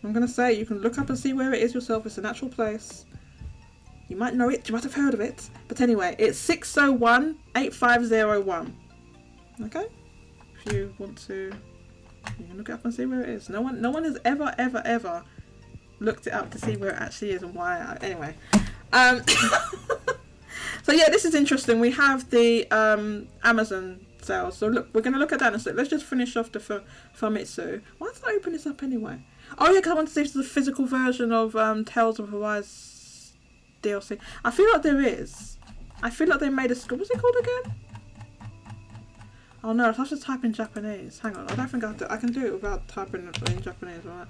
I'm going to say you can look up and see where it is yourself. It's an actual place. You might know it. You might have heard of it. But anyway, it's 601-8501. Okay? If you want to, you can look it up and see where it is. No one has ever looked it up to see where it actually is and why. Anyway. So yeah, this is interesting. We have the Amazon sales. So look, we're going to look at that in a sec. Let's just finish off the Famitsu. Why did I open this up anyway? Oh yeah, because I want to see if there's a physical version of Tales of Arise DLC. I feel like there is. I feel like they made a... What's it called again? Oh no, I have to type in Japanese. Hang on, I don't think I can do it without typing in Japanese, right?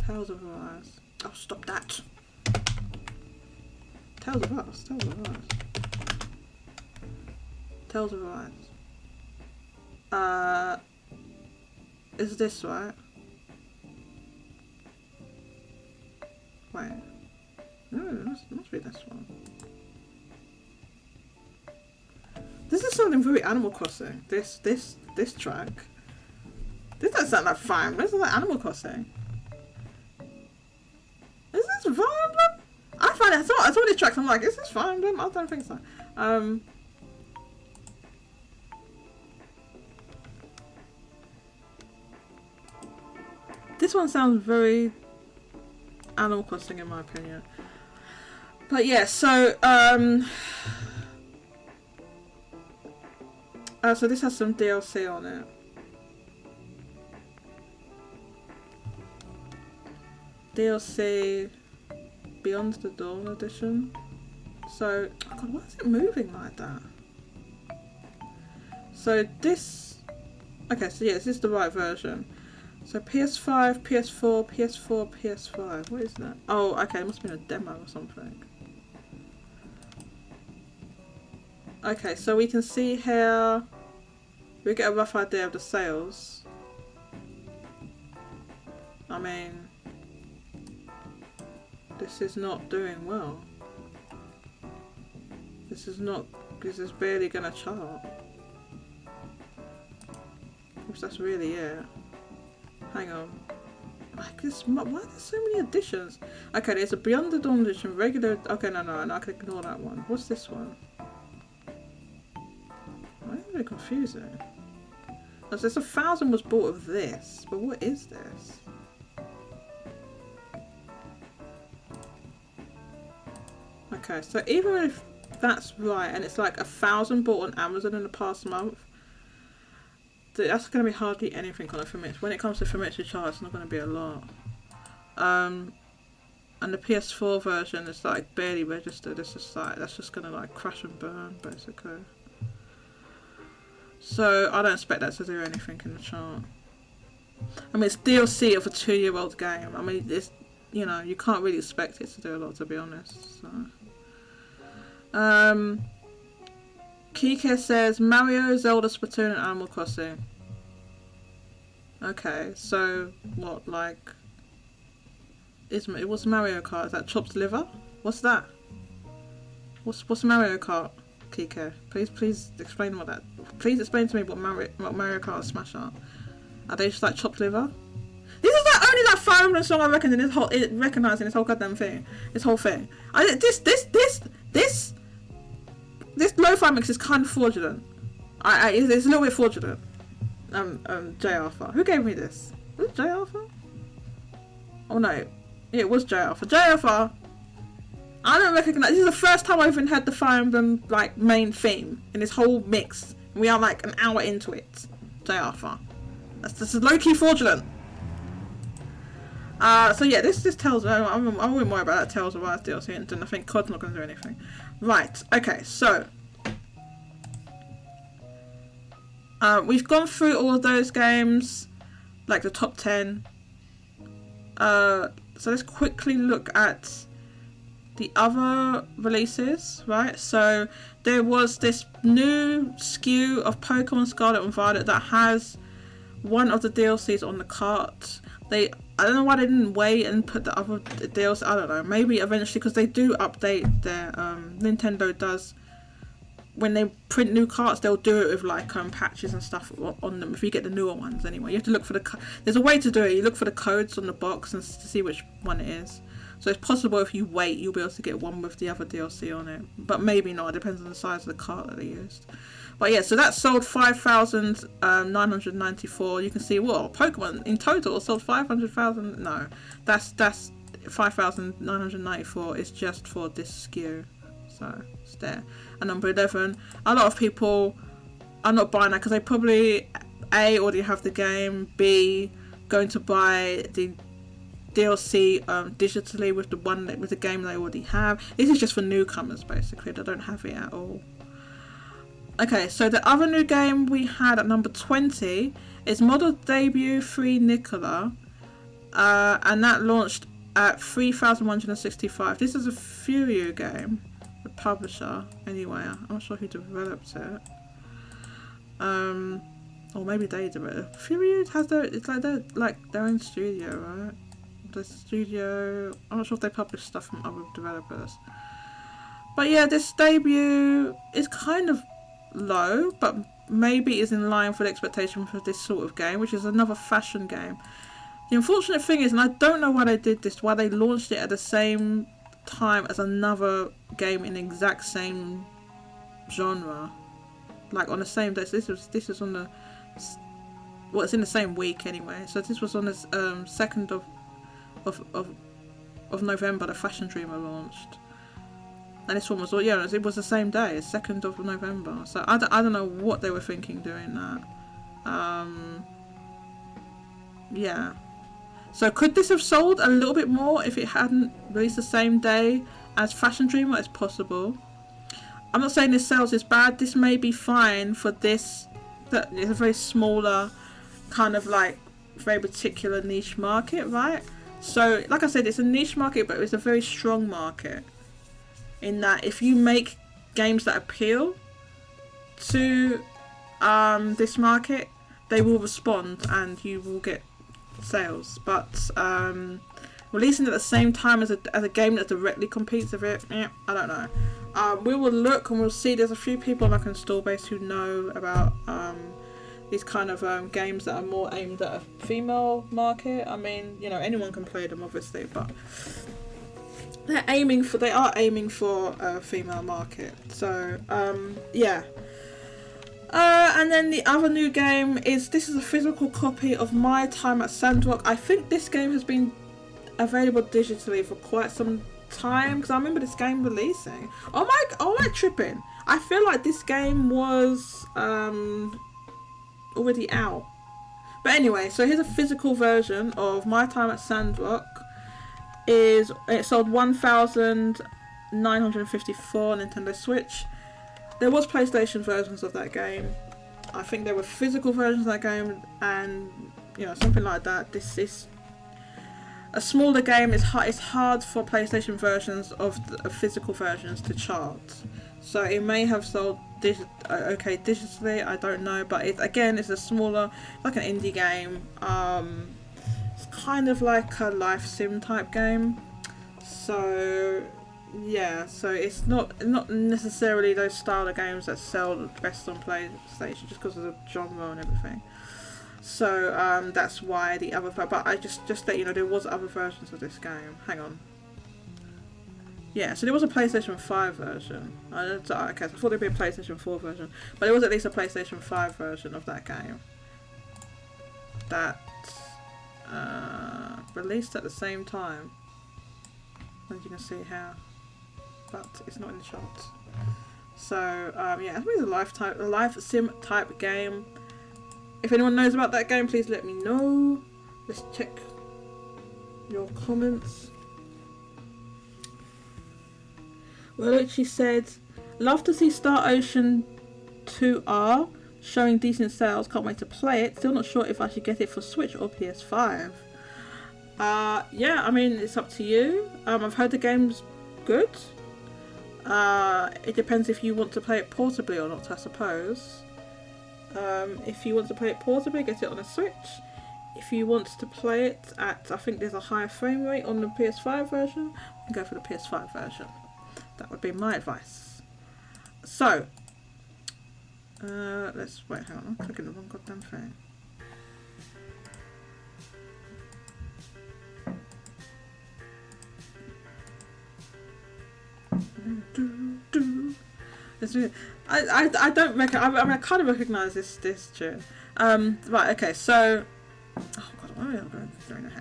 Tales of Arise. Oh, stop that. Tales of Arise. Tales of Arise. Is this right? Wait. No, it must be this one. This is something very Animal Crossing. This track. This doesn't sound like Fire Emblem. This is like Animal Crossing. Is this Fire Emblem? I find it. I saw these tracks. I'm like, is this Fire Emblem? I don't think so. This one sounds very Animal Crossing in my opinion. But yeah, so so this has some DLC on it. DLC Beyond the Dawn edition. So, oh God, why is it moving like that? So this, okay, so yeah, this is the right version. So PS5, PS4, PS4, PS5. What is that? Oh, okay, it must have been a demo or something. Okay, so we can see here, we get a rough idea of the sales. I mean, this is not doing well. This is barely gonna chart. Oops, that's really it. Hang on. Why are there so many editions? Okay, there's a Beyond the Dawn edition, regular. Okay, no, I can ignore that one. What's this one? Why is it really confusing? Oh, so there's 1,000 was bought of this, but what is this? Okay, so even if that's right, and it's like 1,000 bought on Amazon in the past month, that's going to be hardly anything on a Famitsu. When it comes to Famitsu chart, it's not going to be a lot. And the PS4 version is like barely registered. It's just like, that's just going to like crash and burn, basically. So I don't expect that to do anything in the chart. I mean, it's DLC of a 2-year-old game. I mean, it's, you know, you can't really expect it to do a lot, to be honest. So. Kike says Mario, Zelda, Splatoon, and Animal Crossing. Okay, so what, like, what's Mario Kart? Is that chopped liver? What's that? What's Mario Kart, Kike? Please explain what that. Please explain to me what Mario Kart Smash are they just like chopped liver? This is like only like 500 song I reckon in recognizing this whole goddamn thing, this whole thing. This lo-fi mix is kind of fraudulent. It's a little bit fraudulent. J Alpha. Who gave me this? Was it J Alpha? Oh no, it was J Alpha. J Alpha. I don't recognize. This is the first time I've even heard the Fire Emblem like main theme in this whole mix. We are like an hour into it. J Alpha. This is low key fraudulent. So yeah, this tells. I wouldn't worry about that Tales of Rise DLC, and I think COD's not going to do anything. Right. Okay. So we've gone through all of those games, like the top 10. So let's quickly look at the other releases. Right. So there was this new SKU of Pokemon Scarlet and Violet that has one of the DLCs on the cart. I don't know why they didn't wait and put the other DLC. I don't know. Maybe eventually, because they do update their Nintendo does. When they print new carts, they'll do it with like patches and stuff on them. If you get the newer ones, anyway, you have to look for there's a way to do it. You look for the codes on the box and to see which one it is. So it's possible if you wait, you'll be able to get one with the other DLC on it. But maybe not. It depends on the size of the cart that they used. But yeah, so that sold 5,994. You can see, well, Pokemon in total sold 500,000. No, that's 5,994 is just for this SKU. So it's there. And number 11, a lot of people are not buying that because they probably A, already have the game, B, going to buy the DLC digitally with the game they already have. This is just for newcomers, basically. They don't have it at all. Okay, so the other new game we had at number 20 is Model Debut 3 Nicola, and that launched at 3,165. This is a Kiryu game, the publisher. Anyway, I'm not sure who developed it. Or maybe they developed it. Kiryu has their own studio, right? The studio. I'm not sure if they publish stuff from other developers. But yeah, this debut is kind of low, but maybe is in line for the expectation for this sort of game, which is another fashion game. The unfortunate thing is, and I don't know why they did this, why they launched it at the same time as another game in the exact same genre, like on the same day. So this was on the, well, it's in the same week anyway. So this was on the 2nd of November. The Fashion Dreamer launched. And this one was, it was the same day, 2nd of November. So I don't know what they were thinking doing that. Yeah. So could this have sold a little bit more if it hadn't released the same day as Fashion Dreamer? It's possible. I'm not saying this sales is bad. This may be fine for this. That it's a very smaller, kind of like very particular niche market, right? So, like I said, it's a niche market, but it's a very strong market. In that, if you make games that appeal to this market, they will respond and you will get sales. But releasing it at the same time as a game that directly competes with it, I don't know. We will look and we'll see. There's a few people on my install base who know about these kind of games that are more aimed at a female market. I mean, anyone can play them, obviously, but they are aiming for a female market. So yeah. And then the other new game is a physical copy of My Time at Sandrock. I think this game has been available digitally for quite some time, because I remember this game releasing. Oh my tripping. I feel like this game was already out. But anyway, so here's a physical version of My Time at Sandrock. It sold 1,954 on Nintendo Switch. There was PlayStation versions of that game. I think there were physical versions of that game, and you know, something like that. This is a smaller game. It's hard for PlayStation versions of physical versions to chart. So it may have sold digitally. I don't know, but it's a smaller, like an indie game. It's kind of like a life sim type game. So yeah, so it's not necessarily those style of games that sell the best on PlayStation, just because of the genre and everything. So that's why the other, but I just let you know, there was other versions of this game. Hang on. Yeah, so there was a PlayStation 5 version. Okay, so I thought there'd be a PlayStation 4 version, but there was at least a PlayStation 5 version of that game that released at the same time. As you can see here, but it's not in the charts. So yeah, it's a life sim type game. If anyone knows about that game, please let me know. Let's check your comments. Well, she said, love to see Star Ocean 2R showing decent sales. Can't wait to play it. Still not sure if I should get it for Switch or PS5. Yeah, I mean, it's up to you. I've heard the game's good. It depends if you want to play it portably or not, I suppose. If you want to play it portably, get it on a Switch. If you want to play it at, I think there's a higher frame rate on the PS5 version, go for the PS5 version. That would be my advice. So, let's wait. Hang on, I'm clicking the wrong goddamn thing. I don't reckon. I mean, I kind of recognise this tune. Right. Okay. So, oh god, why am I going to how?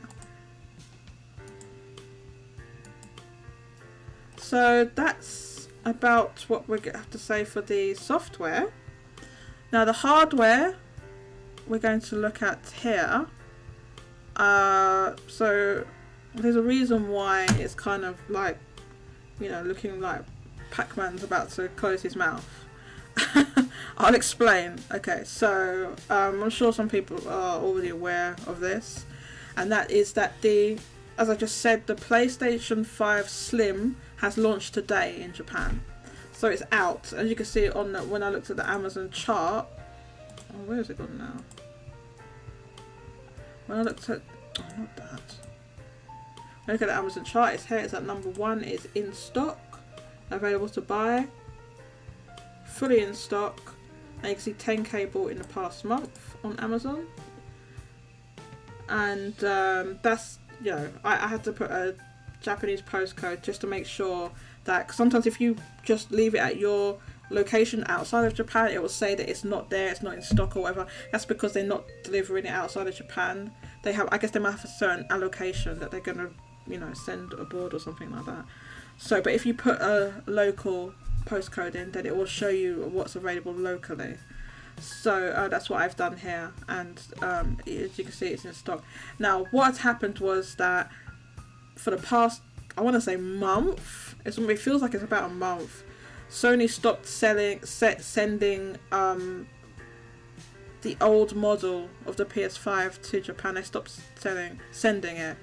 So that's about what we have to say for the software. Now the hardware we're going to look at here. So there's a reason why it's kind of like, you know, looking like Pac-Man's about to close his mouth. I'll explain. Okay, so I'm sure some people are already aware of this, and that is that as I just said, the PlayStation 5 Slim has launched today in Japan. So it's out. As you can see on when I looked at the Amazon chart. Oh, where is it gone now? When I looked at, oh, not that. When I look at the Amazon chart, it's here. It's at number 1. It's in stock, available to buy, fully in stock, and you can see 10k bought in the past month on Amazon. And that's, you know, I had to put a Japanese postcode just to make sure that, 'cause sometimes if you just leave it at your location outside of Japan, it will say that it's not there, it's not in stock or whatever. That's because they're not delivering it outside of Japan. They have, I guess they might have a certain allocation that they're going to, you know, send aboard or something like that. So, but if you put a local postcode in, then it will show you what's available locally. So that's what I've done here, and as you can see, it's in stock. Now, what happened was that for the past, I want to say month, it feels like it's about a month, Sony stopped sending the old model of the PS5 to Japan. They stopped sending it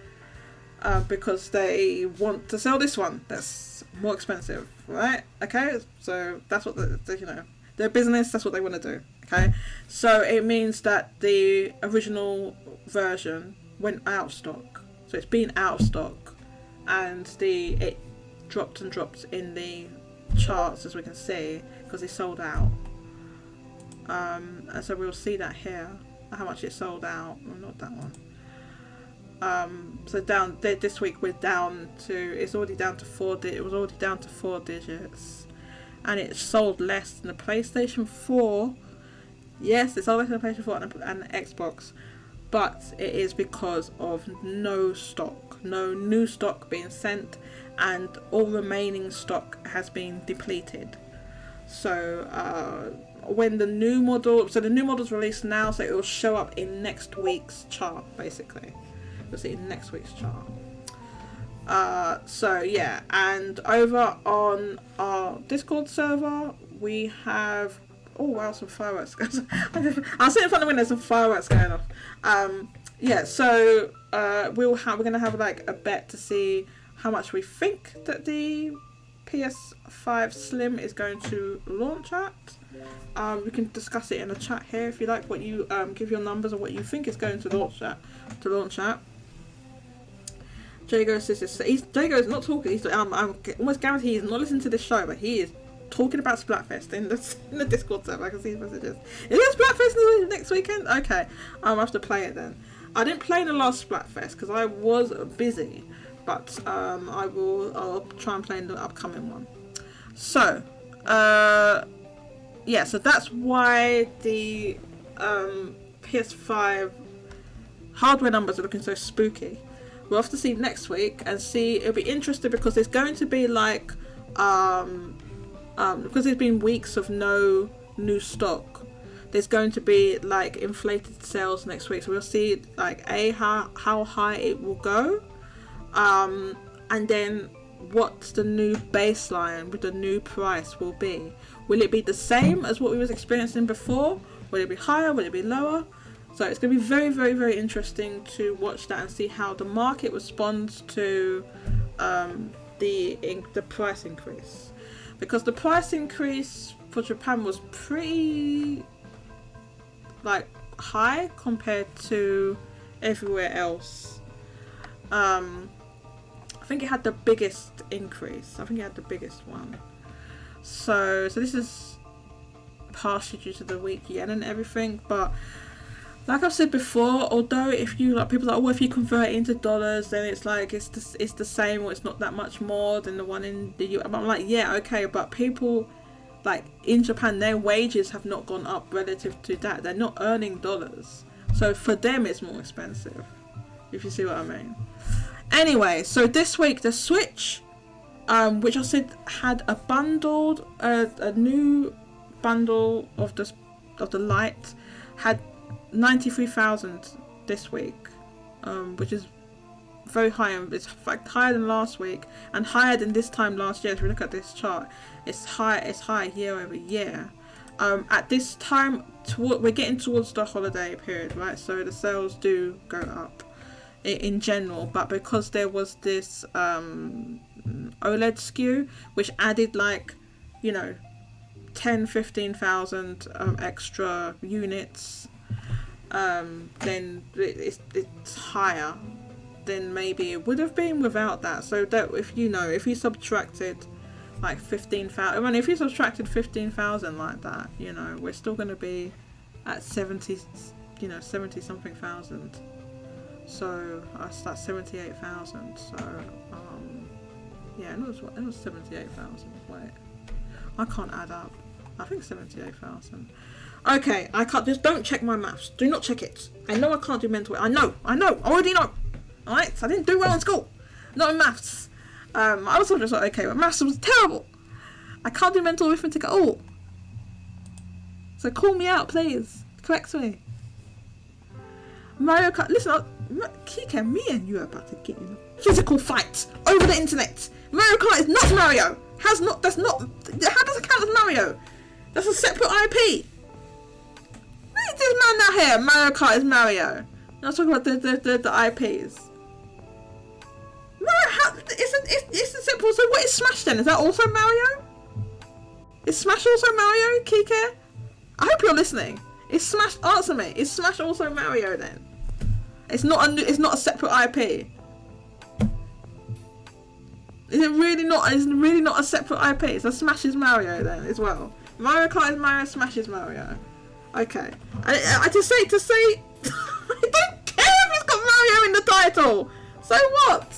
because they want to sell this one that's more expensive, right? Okay, so that's what you know, their business, that's what they want to do. Okay, so it means that the original version went out of stock, so it's been out of stock, and it dropped and dropped in the charts, as we can see, because it sold out. And so we'll see that here, how much it sold out. Well, not that one. So down this week we're down to, it's already down to it was already down to 4 digits, and it sold less than the PlayStation 4. Yes, it's sold less than the PlayStation 4 and the Xbox, but it is because of no new stock being sent, and all remaining stock has been depleted. So when the new model, so the new model's released now, so it will show up in next week's chart, basically. You'll see it in next week's chart. So yeah, and over on our Discord server we have, oh wow, some fireworks. I was sitting in front of the window, some fireworks going off. Yeah, so we're gonna have like a bet to see how much we think that the PS5 Slim is going to launch at. We can discuss it in the chat here if you like. What you give your numbers on what you think is going to launch at. Jago says this. Jago's not talking. I'm almost guaranteed he's not listening to this show, but he is talking about Splatfest in the Discord server. I can see his messages. Is there Splatfest next weekend? Okay, I'll have to play it then. I didn't play the last Splatfest because I was busy, but I'll try and play in the upcoming one. So, yeah, so that's why the PS5 hardware numbers are looking so spooky. We'll have to see next week and see. It'll be interesting because there's going to be like because there's been weeks of no new stock, there's going to be like inflated sales next week, so we'll see like how high it will go, and then what the new baseline with the new price will be. Will it be the same as what we was experiencing before? Will it be higher? Will it be lower? So it's going to be very, very, very interesting to watch that and see how the market responds to the price increase. Because the price increase for Japan was pretty like high compared to everywhere else. I think it had the biggest increase. I think it had the biggest one. So this is partially due to the weak yen and everything, but like I've said before, although if you like people are like, oh, if you convert it into dollars, then it's like it's the same, or it's not that much more than the one in the US. I'm like, yeah, okay, but people like in Japan, their wages have not gone up relative to that. They're not earning dollars, so for them it's more expensive. If you see what I mean. Anyway, so this week the Switch, which I said had a bundled, a new bundle of the Lite, had 93,000 this week, which is very high, and it's higher than last week and higher than this time last year. If you look at this chart, it's high year over year. At this time, we're getting towards the holiday period, right? So the sales do go up in general, but because there was this OLED SKU which added like 10,000-15,000 extra units, then it's higher than maybe it would have been without that. So that if you subtracted like 15,000, I mean, if you subtracted 15,000 like that, we're still going to be at 70 something thousand. So that's 78,000. So yeah, it was 78,000. Wait, I can't add up. I think 78,000. Okay, I can't. Just don't check my maths. Do not check it. I know I can't do mental. I know. I already know. All right. So I didn't do well in school. Not in maths. I was just like, okay, but maths was terrible. I can't do mental arithmetic at all. So call me out, please. Correct me. Mario Kart. Listen, Kike, me and you are about to get in a physical fight over the internet. Mario Kart is not Mario. How does it count as Mario? That's a separate IP. What is this man out here? Mario Kart is Mario. I'm talking about the IPs. No, it's a separate. So what is Smash then? Is that also Mario? Is Smash also Mario, Kike? I hope you're listening. Is Smash, answer me, is Smash also Mario then? It's not a separate IP. Is it really not? Is it really not a separate IP? So Smash is Mario then as well. Mario Kart is Mario. Smash is Mario. Okay. I just say I don't care if it's got Mario in the title. So what?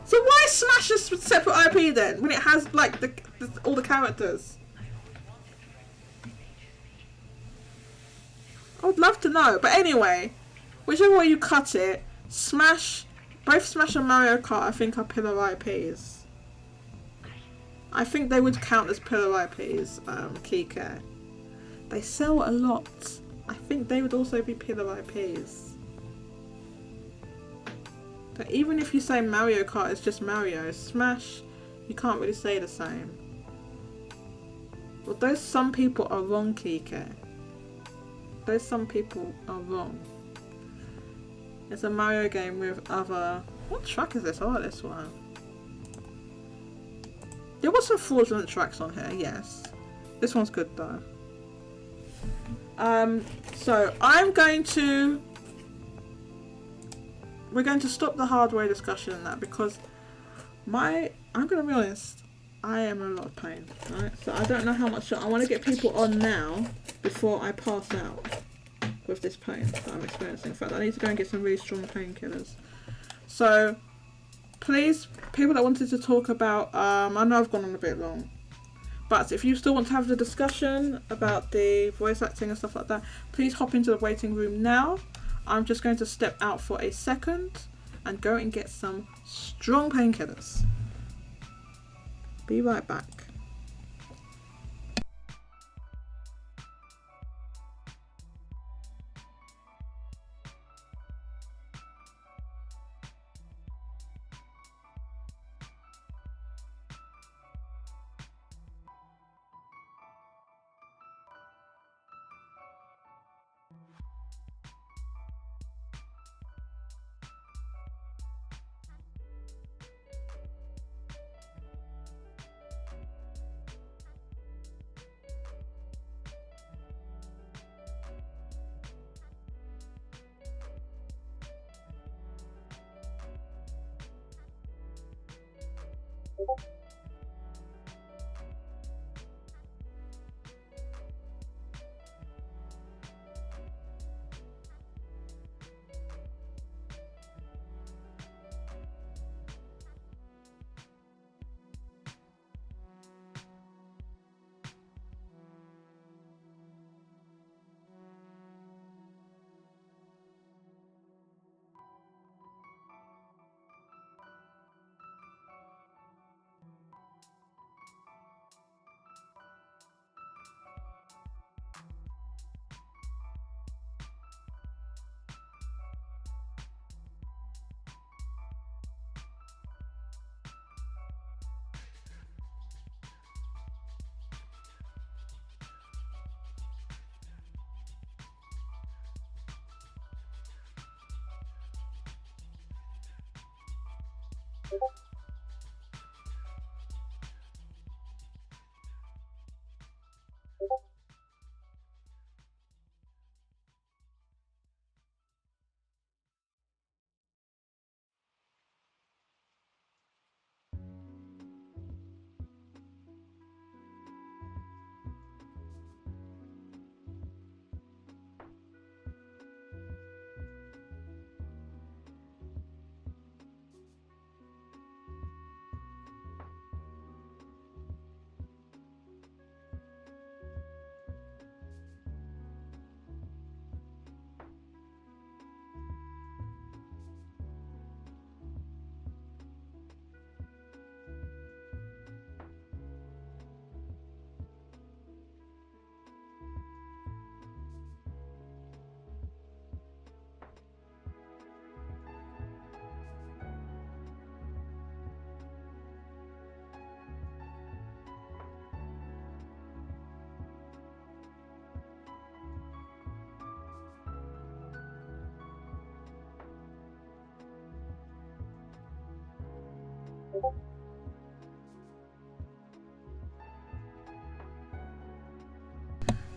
So why is Smash a separate IP then when it has like all the characters? I would love to know. But anyway, whichever way you cut it, both Smash and Mario Kart I think are pillar IPs. I think they would count as pillar IPs, Keycare. They sell a lot. I think they would also be pillar IPs. But even if you say Mario Kart is just Mario, Smash, you can't really say the same. Although some people are wrong, Kike. Though some people are wrong. It's a Mario game with other... What track is this? I like this one. There was some fraudulent tracks on here, yes. This one's good though. So I'm going to... We're going to stop the hardware discussion and that because I'm going to be honest, I am in a lot of pain, right? So I don't know how much I want to get people on now before I pass out with this pain that I'm experiencing. In fact, I need to go and get some really strong painkillers. So please, people that wanted to talk about, I know I've gone on a bit long, but if you still want to have the discussion about the voice acting and stuff like that, please hop into the waiting room now. I'm just going to step out for a second and go and get some strong painkillers. Be right back.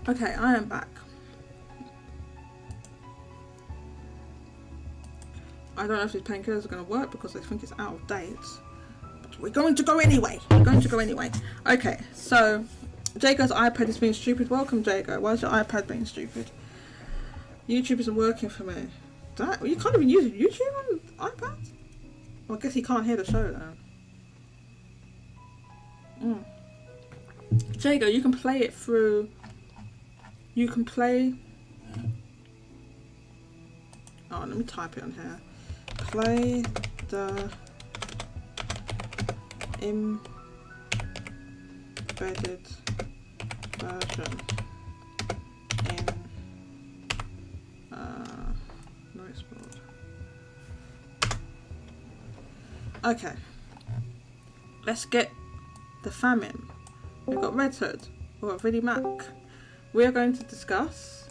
Okay, I am back. I don't know if these painkillers are going to work because I think it's out of date. But we're going to go anyway. Okay, so Jago's iPad is being stupid. Welcome, Jago. Why is your iPad being stupid? YouTube isn't working for me. You can't even use YouTube on iPad? Well, I guess he can't hear the show then. Jago, you can play it through... You can play... Oh, let me type it on here. Play the embedded version in Noiseboard. Okay, let's get the famine. We've got Red Hood, we've got Vinnie Mac. We are going to discuss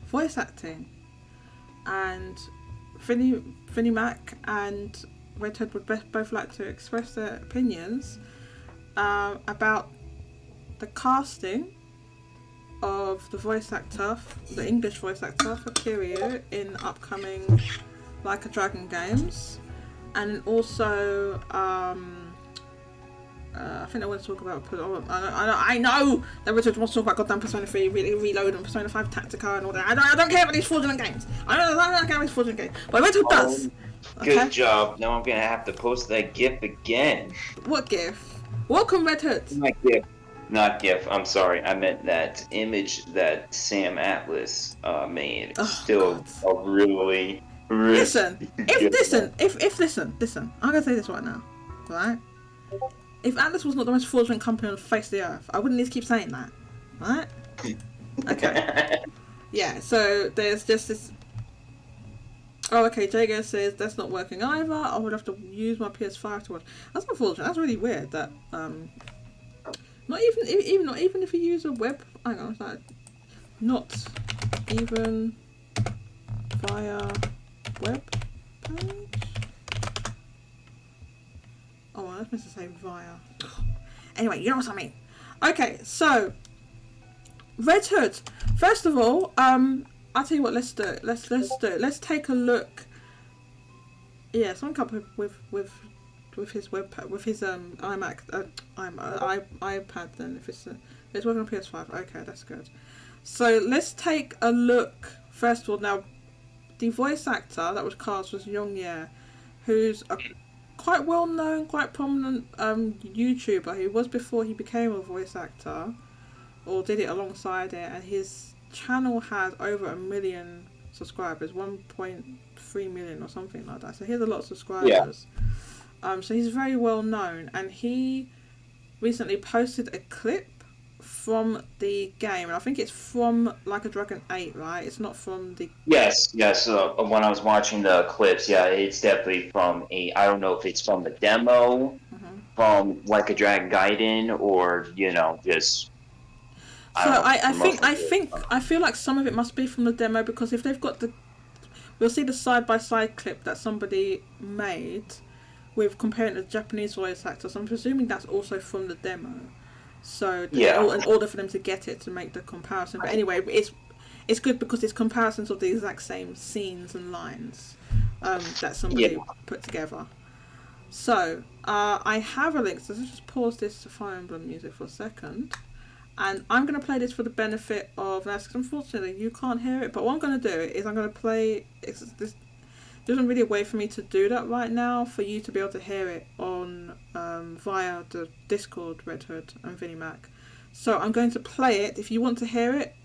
voice acting, and Vinnie Mac and Red Hood would both like to express their opinions about the casting of the voice actor, the English voice actor for Kiryu in upcoming Like a Dragon games, and also I think I want to talk about. I know that Richard wants to talk about goddamn Persona 3 Reload and Persona 5 Tactica and all that. I don't care about these fraudulent games. I don't care about these fraudulent games. But Richard does. Okay? Good job. Now I'm gonna have to post that GIF again. What GIF? Welcome, Red Hood. Not GIF. Not GIF. I'm sorry. I meant that image that Sam Atlas made. Still a really. Listen. Listen. I'm gonna say this right now, right? If Atlas was not the most fraudulent company on the face of the earth, I wouldn't need to keep saying that, right? Okay. Yeah, so there's just this... Oh, okay, Jago says that's not working either. I would have to use my PS5 to watch. That's not fraudulent. That's really weird that... Not even if you use a web... Hang on, sorry. Not even via web page? Oh, I was meant to say via. Anyway, you know what I mean. Okay, so Red Hood. First of all, I'll tell you what. Let's do it. Let's do it. Let's take a look. Yeah, someone come up with his webpad, with his iMac, iPad. Then if it's working on PS5. Okay, that's good. So let's take a look. First of all, now the voice actor that was cast was Yong, who's a quite well known, quite prominent YouTuber who was before he became a voice actor, or did it alongside it, and his channel has over 1 million subscribers, 1.3 million or something like that. So he has a lot of subscribers. Yeah. So he's very well known, and he recently posted a clip from the game, and I think it's from Like a Dragon 8, right? It's not from the... Yes. When I was watching the clips, yeah, it's definitely from I don't know if it's from the demo, from Like a Dragon Gaiden, or, just... I feel like some of it must be from the demo, because if they've got we'll see the side-by-side clip that somebody made with comparing the Japanese voice actor, so I'm presuming that's also from the demo. So in order for them to get it, to make the comparison. But anyway, it's good because it's comparisons of the exact same scenes and lines that somebody put together. So I have a link. So let's just pause this to Fire Emblem music for a second, and I'm going to play this for the benefit of... Now, unfortunately, you can't hear it, but what I'm going to do is I'm going to play... There isn't really a way for me to do that right now for you to be able to hear it on via the Discord, Red Hood and Vinnie Mac. So I'm going to play it. If you want to hear it,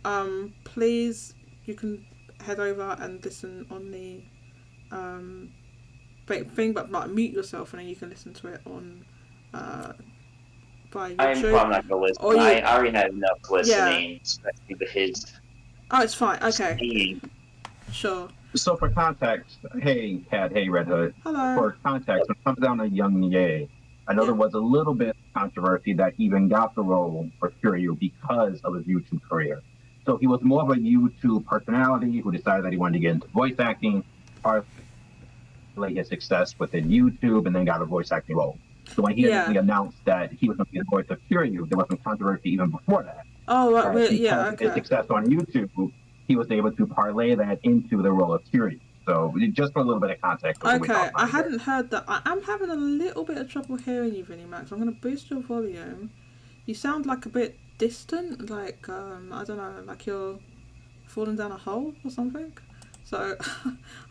please, you can head over and listen on the thing, but like, mute yourself, and then you can listen to it on via YouTube. I'm probably not going to listen. I already had enough listening, especially with his... Oh, it's fine. Okay. Sure. So for context, hey Kat, hey Red Hood. Hello. For context, when it comes down to Young Ye, I know there was a little bit of controversy that he even got the role for Kiryu because of his YouTube career. So he was more of a YouTube personality who decided that he wanted to get into voice acting, parlay his success within YouTube, and then got a voice acting role. So when he announced that he was going to be the voice of Kiryu, there was some controversy even before that. Oh, right. Okay. His success on YouTube, he was able to parlay that into the role of Kiryu. So just for a little bit of context. Okay, I hadn't heard that. I'm having a little bit of trouble hearing you, Vinnie Max. I'm going to boost your volume. You sound like a bit distant, like, I don't know, like you're falling down a hole or something. So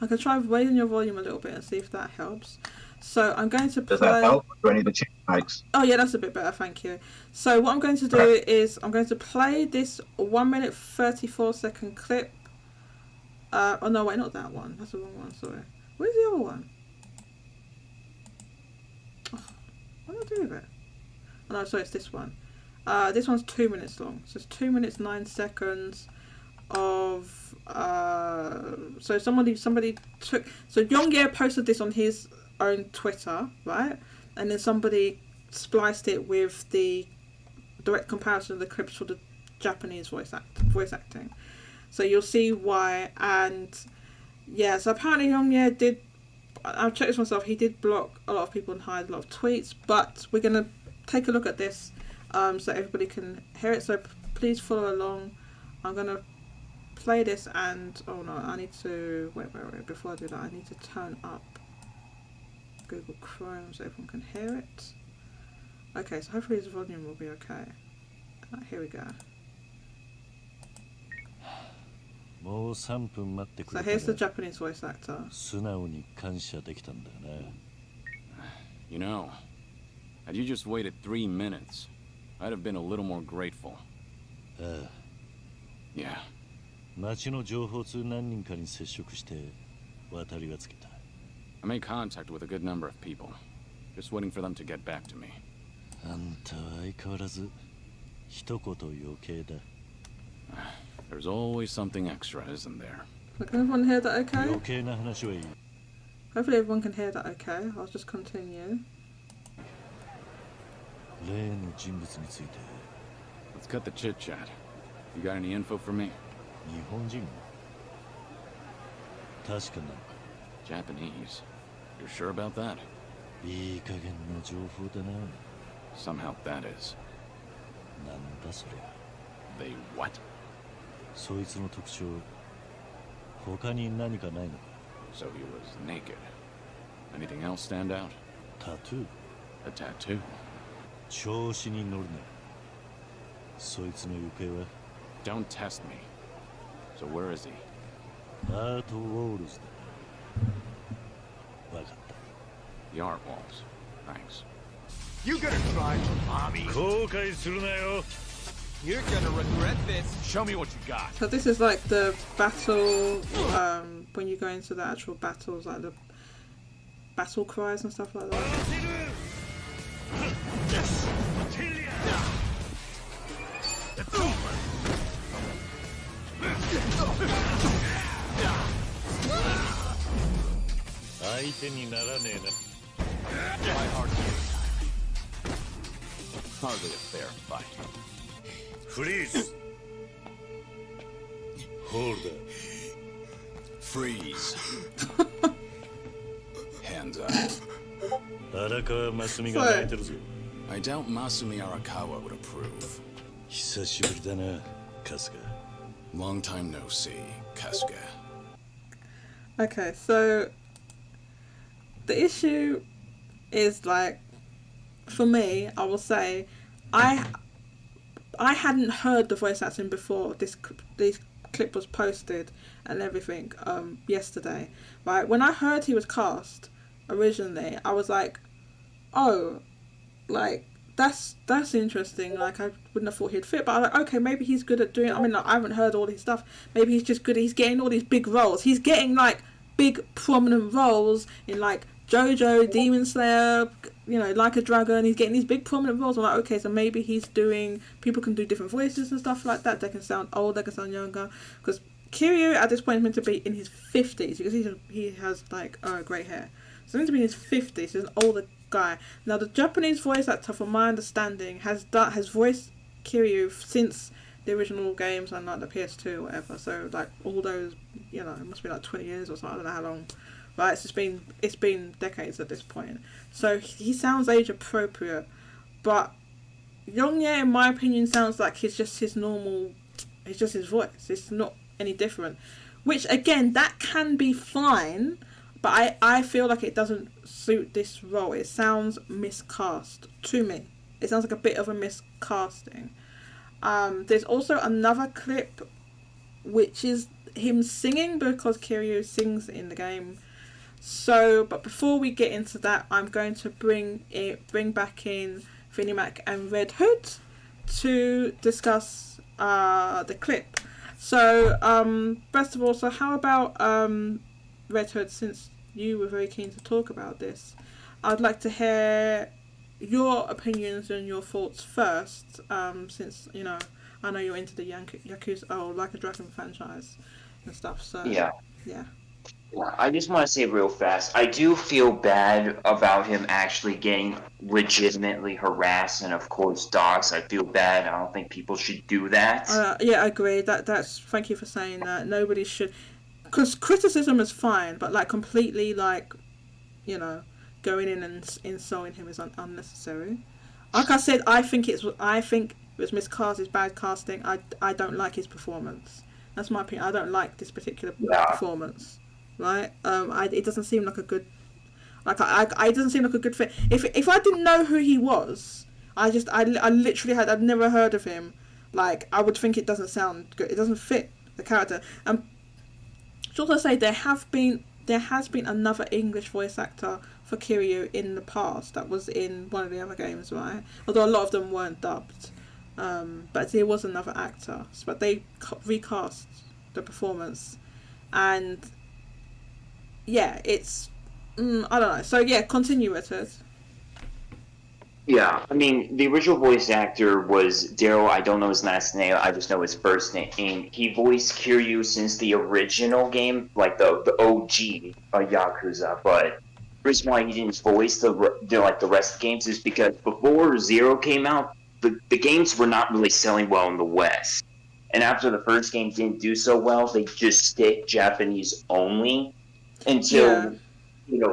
I can try raising your volume a little bit and see if that helps. So I'm going to play... Does that help? Do I need to change mics? Oh yeah, that's a bit better, thank you. So what I'm going to do is I'm going to play this 1 minute 34 second clip. Oh no, wait, not that one. That's the wrong one, sorry. Where's the other one? Oh, what do I do with it? No, sorry, it's this one. This one's 2 minutes long. So it's 2 minutes 9 seconds of so somebody took, so Yong posted this on his own Twitter, right? And then somebody spliced it with the direct comparison of the clips for the Japanese voice acting. So you'll see why. And yeah, so apparently Yong did, I've checked this myself, he did block a lot of people and hide a lot of tweets, but we're gonna take a look at this so everybody can hear it. So please follow along. I'm gonna play this, and oh no, I need to wait before I do that I need to turn up Google Chrome so everyone can hear it. Okay, so hopefully his volume will be okay. Here we go. So here's the Japanese voice actor. You know, had you just waited 3 minutes, I'd have been a little more grateful. Yeah. I made contact with a good number of people. Just waiting for them to get back to me. There's always something extra, isn't there? Can everyone hear that okay? Hopefully everyone can hear that okay. I'll just continue. Let's cut the chit-chat. You got any info for me? Japanese? You're sure about that? Somehow that is. They what? So he was naked. Anything else stand out? Tattoo. A tattoo? Don't test me. So where is he? The art walls. Thanks. You gonna cry for mommy? You're gonna regret this. Show me what you got. So this is like the battle, when you go into the actual battles, like the battle cries and stuff like that. My heart. Hardly a fair fight. Freeze! Hold up. Freeze. Hands up. Arakawa Masumi ga naiteru zo. I doubt Masumi Arakawa would approve. Hisashiburi da na, Kasuga. Long time no see, Kasuga. Okay, so the issue is, like, for me, I will say, I hadn't heard the voice acting before this clip was posted and everything yesterday, right? When I heard he was cast originally, I was like, oh, like, that's interesting. Like, I wouldn't have thought he'd fit, but I was like, okay, maybe he's good at doing, I mean, like, I haven't heard all his stuff. Maybe he's just good at, he's getting all these big roles. He's getting, like, big prominent roles in, like, JoJo, Demon Slayer, you know, Like a Dragon. He's getting these big prominent roles. I'm like, okay, so maybe he's doing, people can do different voices and stuff like that. They can sound old, they can sound younger. Because Kiryu at this point is meant to be in his 50s because he has like grey hair. So he's meant to be in his 50s. He's an older guy. Now the Japanese voice actor, from my understanding, has voiced Kiryu since the original games and like the PS2 or whatever. So like all those, you know, it must be like 20 years or something. I don't know how long. Right, it's been decades at this point. So he sounds age appropriate, but Yong, in my opinion, sounds like it's just his normal. It's just his voice. It's not any different. Which again, that can be fine, but I feel like it doesn't suit this role. It sounds miscast to me. It sounds like a bit of a miscasting. There's also another clip, which is him singing because Kiryu sings in the game. So, but before we get into that, I'm going to bring back in Finimac and Red Hood to discuss the clip. So, first of all, so how about Red Hood, since you were very keen to talk about this, I'd like to hear your opinions and your thoughts first, since I know you're into the Yakuza, Like a Dragon franchise and stuff. So Yeah. yeah. I just want to say real fast, I do feel bad about him actually getting legitimately harassed, and of course dogs. I feel bad. I don't think people should do that. Yeah, I agree. That's thank you for saying that. Nobody should, because criticism is fine, but like completely like, going in and insulting him is unnecessary. Like I said, I think it was miscast. It's bad casting. I don't like his performance. That's my opinion. I don't like this particular performance. Right? It doesn't seem like a good, it doesn't seem like a good fit. If I didn't know who he was, I literally I'd never heard of him. Like, I would think it doesn't sound good. It doesn't fit the character. Should I say there has been another English voice actor for Kiryu in the past that was in one of the other games, right? Although a lot of them weren't dubbed, but there was another actor. But they recast the performance, and yeah, it's I don't know. So yeah, continue, Richard. Yeah, I mean, the original voice actor was Daryl. I don't know his last name. I just know his first name. And he voiced Kiryu since the original game, like the OG Yakuza. But the reason why he didn't voice the rest of the games is because before Zero came out, the games were not really selling well in the West. And after the first game didn't do so well, they just stick Japanese only until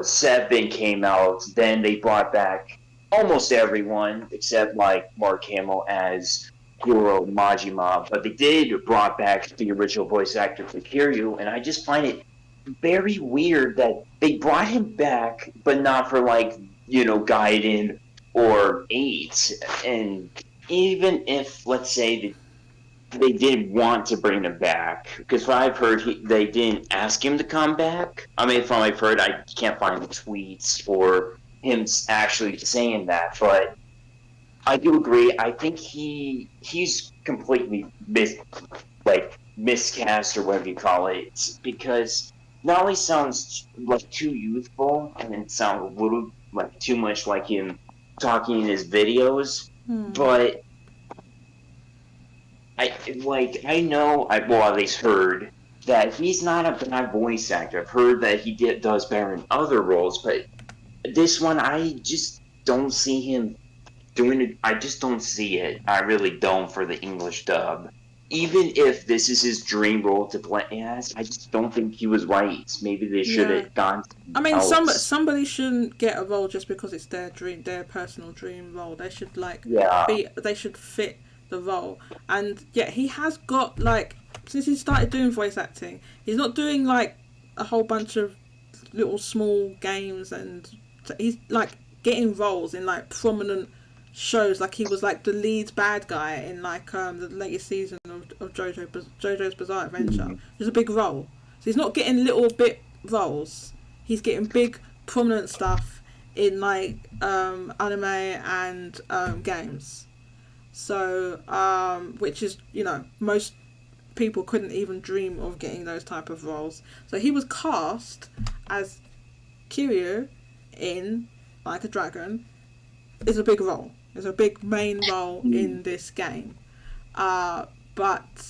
7 came out. Then they brought back almost everyone except like Mark Hamill as Hiro Majima, but they did brought back the original voice actor for Kiryu, and I just find it very weird that they brought him back, but not for Gaiden or 8. And even if, let's say, they did want to bring him back, because what I've heard, they didn't ask him to come back. I mean, from what I've heard, I can't find the tweets or him actually saying that, but I do agree. I think he's completely miscast or whatever you call it, because not only sounds like too youthful and it sounds a little like too much like him talking in his videos, but I've at least heard that he's not a bad voice actor. I've heard that he does better in other roles, but this one, I just don't see him doing it. I just don't see it. I really don't for the English dub. Even if this is his dream role to play as, I just don't think he was right. Maybe they should have gone. I mean, somebody shouldn't get a role just because it's their personal dream role. They should they should fit the role. And yeah, he has got since he started doing voice acting, he's not doing a whole bunch of little small games, and he's getting roles in prominent shows. He was the lead bad guy in the latest season of JoJo's Bizarre Adventure, which is a big role. So he's not getting little bit roles. He's getting big prominent stuff in anime and games. So which is most people couldn't even dream of getting those type of roles. So he was cast as Kiryu in Like a Dragon. Is a big role. It's a big main role in this game. But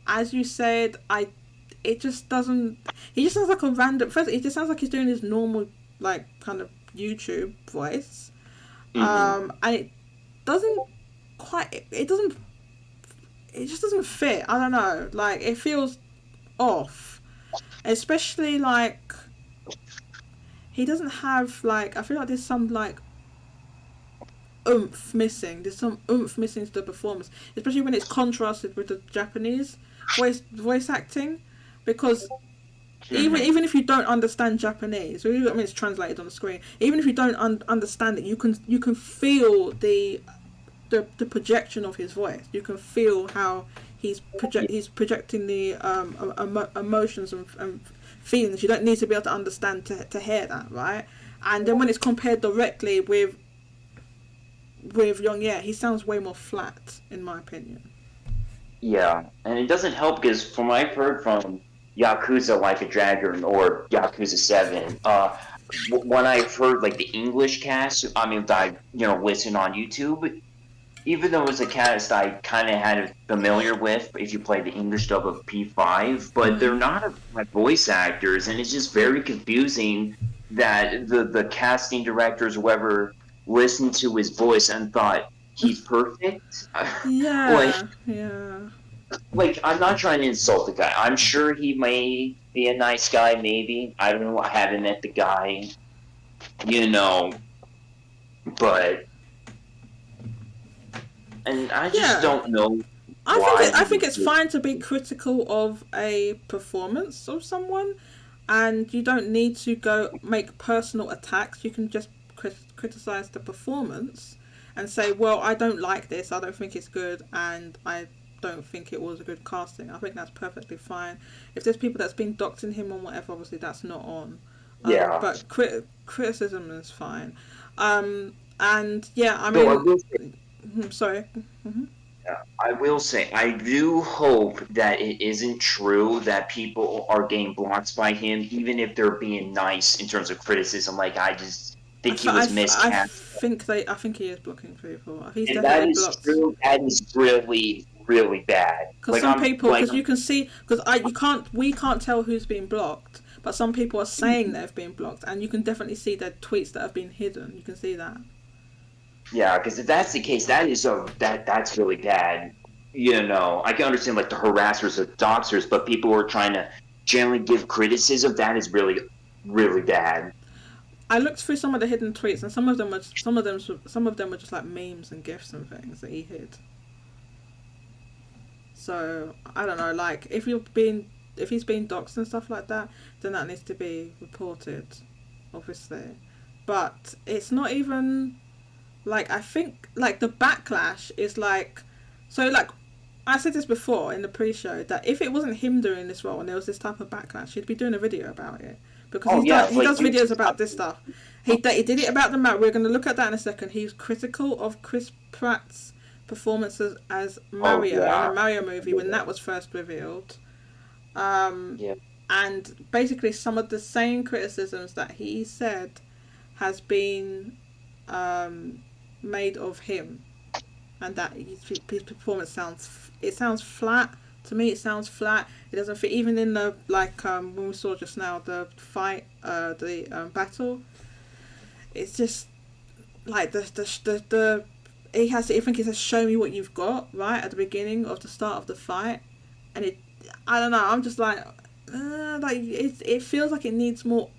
as you said, it just doesn't. He just sounds like a random. First, it just sounds like he's doing his normal kind of YouTube voice, and it doesn't quite. It doesn't. It just doesn't fit. I don't know. It feels off, especially he doesn't have I feel like there's some oomph missing. There's some oomph missing to the performance, especially when it's contrasted with the Japanese voice acting, because even if you don't understand Japanese, it's translated on the screen. Even if you don't understand it, you can feel the projection of his voice. You can feel how he's projecting the emotions and feelings. You don't need to be able to understand to hear that, right? And then when it's compared directly with Yong, he sounds way more flat, in my opinion. Yeah, and it doesn't help because from what I've heard from Yakuza Like a Dragon or Yakuza 7, when I've heard like the English cast, I mean, that I listen on YouTube. Even though it was a cast I kind of had familiar with, if you play the English dub of P5, but they're not like voice actors, and it's just very confusing that the casting directors, whoever listened to his voice and thought he's perfect. Yeah, like I'm not trying to insult the guy. I'm sure he may be a nice guy, maybe. I don't know. I haven't met the guy, but. And I just don't know. I think it's fine to be critical of a performance of someone, and you don't need to go make personal attacks. You can just criticize the performance and say, well, I don't like this, I don't think it's good, and I don't think it was a good casting. I think that's perfectly fine. If there's people that's been doxing him or whatever, obviously that's not on. But criticism is fine. And yeah, I mean... Sorry. Mm-hmm. I will say, I do hope that it isn't true that people are getting blocked by him, even if they're being nice in terms of criticism. Like, I just think he was miscast. I think he is blocking people. He's and definitely that is blocked. true. That is really, really bad. Because some people, because you can see, we can't tell who's being blocked, but some people are saying they've been blocked, and you can definitely see their tweets that have been hidden. You can see that. Yeah, because if that's the case, that's really bad. I can understand like the harassers or doxers, but people who are trying to generally give criticism, that is really, really bad. I looked through some of the hidden tweets, and some of them were just like memes and gifs and things that he hid. So I don't know, like if he's being doxed and stuff like that, then that needs to be reported, obviously. But it's not even. Like, I think, like, the backlash is, like... So, like, I said this before in the pre-show, that if it wasn't him doing this role and there was this type of backlash, he'd be doing a video about it. Because he does videos about this stuff. He did it about the Mario. We're going to look at that in a second. He was critical of Chris Pratt's performances as Mario in the Mario movie when that was first revealed. And basically some of the same criticisms that he said has been... made of him, and that his performance sounds flat to me. It sounds flat. It doesn't fit even in the when we saw just now the fight, the battle. It's just like the he has to, I think he says show me what you've got right at the beginning of the start of the fight, and I don't know. I'm just like it feels like it needs more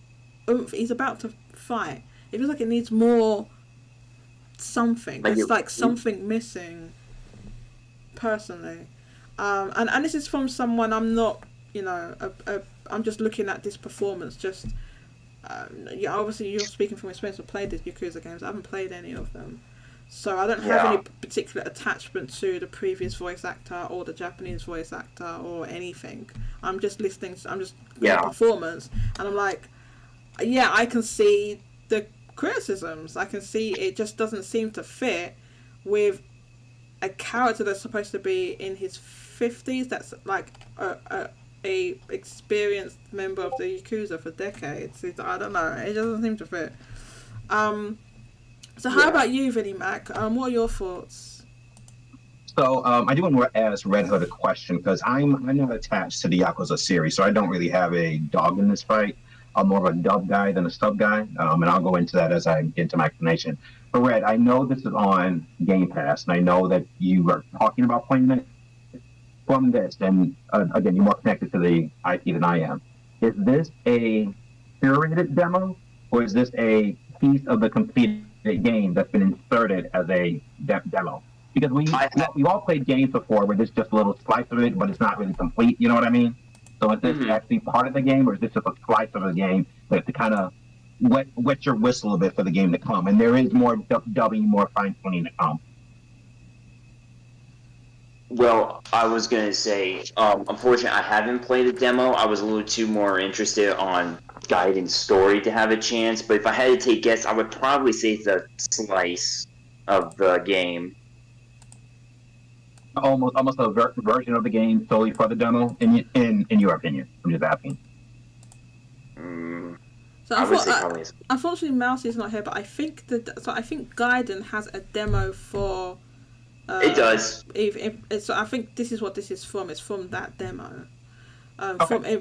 oomph. He's about to fight. It feels like it needs more. Something. It's like something missing. Personally, and this is from someone I'm not. I'm just looking at this performance. Just obviously you're speaking from experience. I've played these Yakuza games. I haven't played any of them, so I don't have any particular attachment to the previous voice actor or the Japanese voice actor or anything. I'm just listening. I'm just performance, and I'm like, I can see the criticisms. I can see it just doesn't seem to fit with a character that's supposed to be in his 50s, that's like a experienced member of the Yakuza for decades. I don't know, it doesn't seem to fit. So how about you, Vinnie Mac? What are your thoughts? So I do want to ask Red Hood a question, because I'm not attached to the Yakuza series, so I don't really have a dog in this fight. I'm more of a dub guy than a sub guy, and I'll go into that as I get into my explanation. But Red, I know this is on Game Pass, and I know that you are talking about playing it from this, and again, you're more connected to the IP than I am. Is this a curated demo, or is this a piece of the completed game that's been inserted as a demo? Because we've all played games before where there's just a little slice of it, but it's not really complete, you know what I mean? So is this actually part of the game, or is this just a slice of the game that to kind of wet your whistle a bit for the game to come? And there is more dubbing, more fine-tuning to come. Well, I was going to say, unfortunately, I haven't played the demo. I was a little too more interested on guide and story to have a chance. But if I had to take a guess, I would probably say it's a slice of the game. Almost a version of the game solely for the demo, in your opinion. I'm just asking. So I would say probably. unfortunately, Mousie's not here, but I think I think Gaiden has a demo for. It does. So I think this is what this is from. It's from that demo. Okay.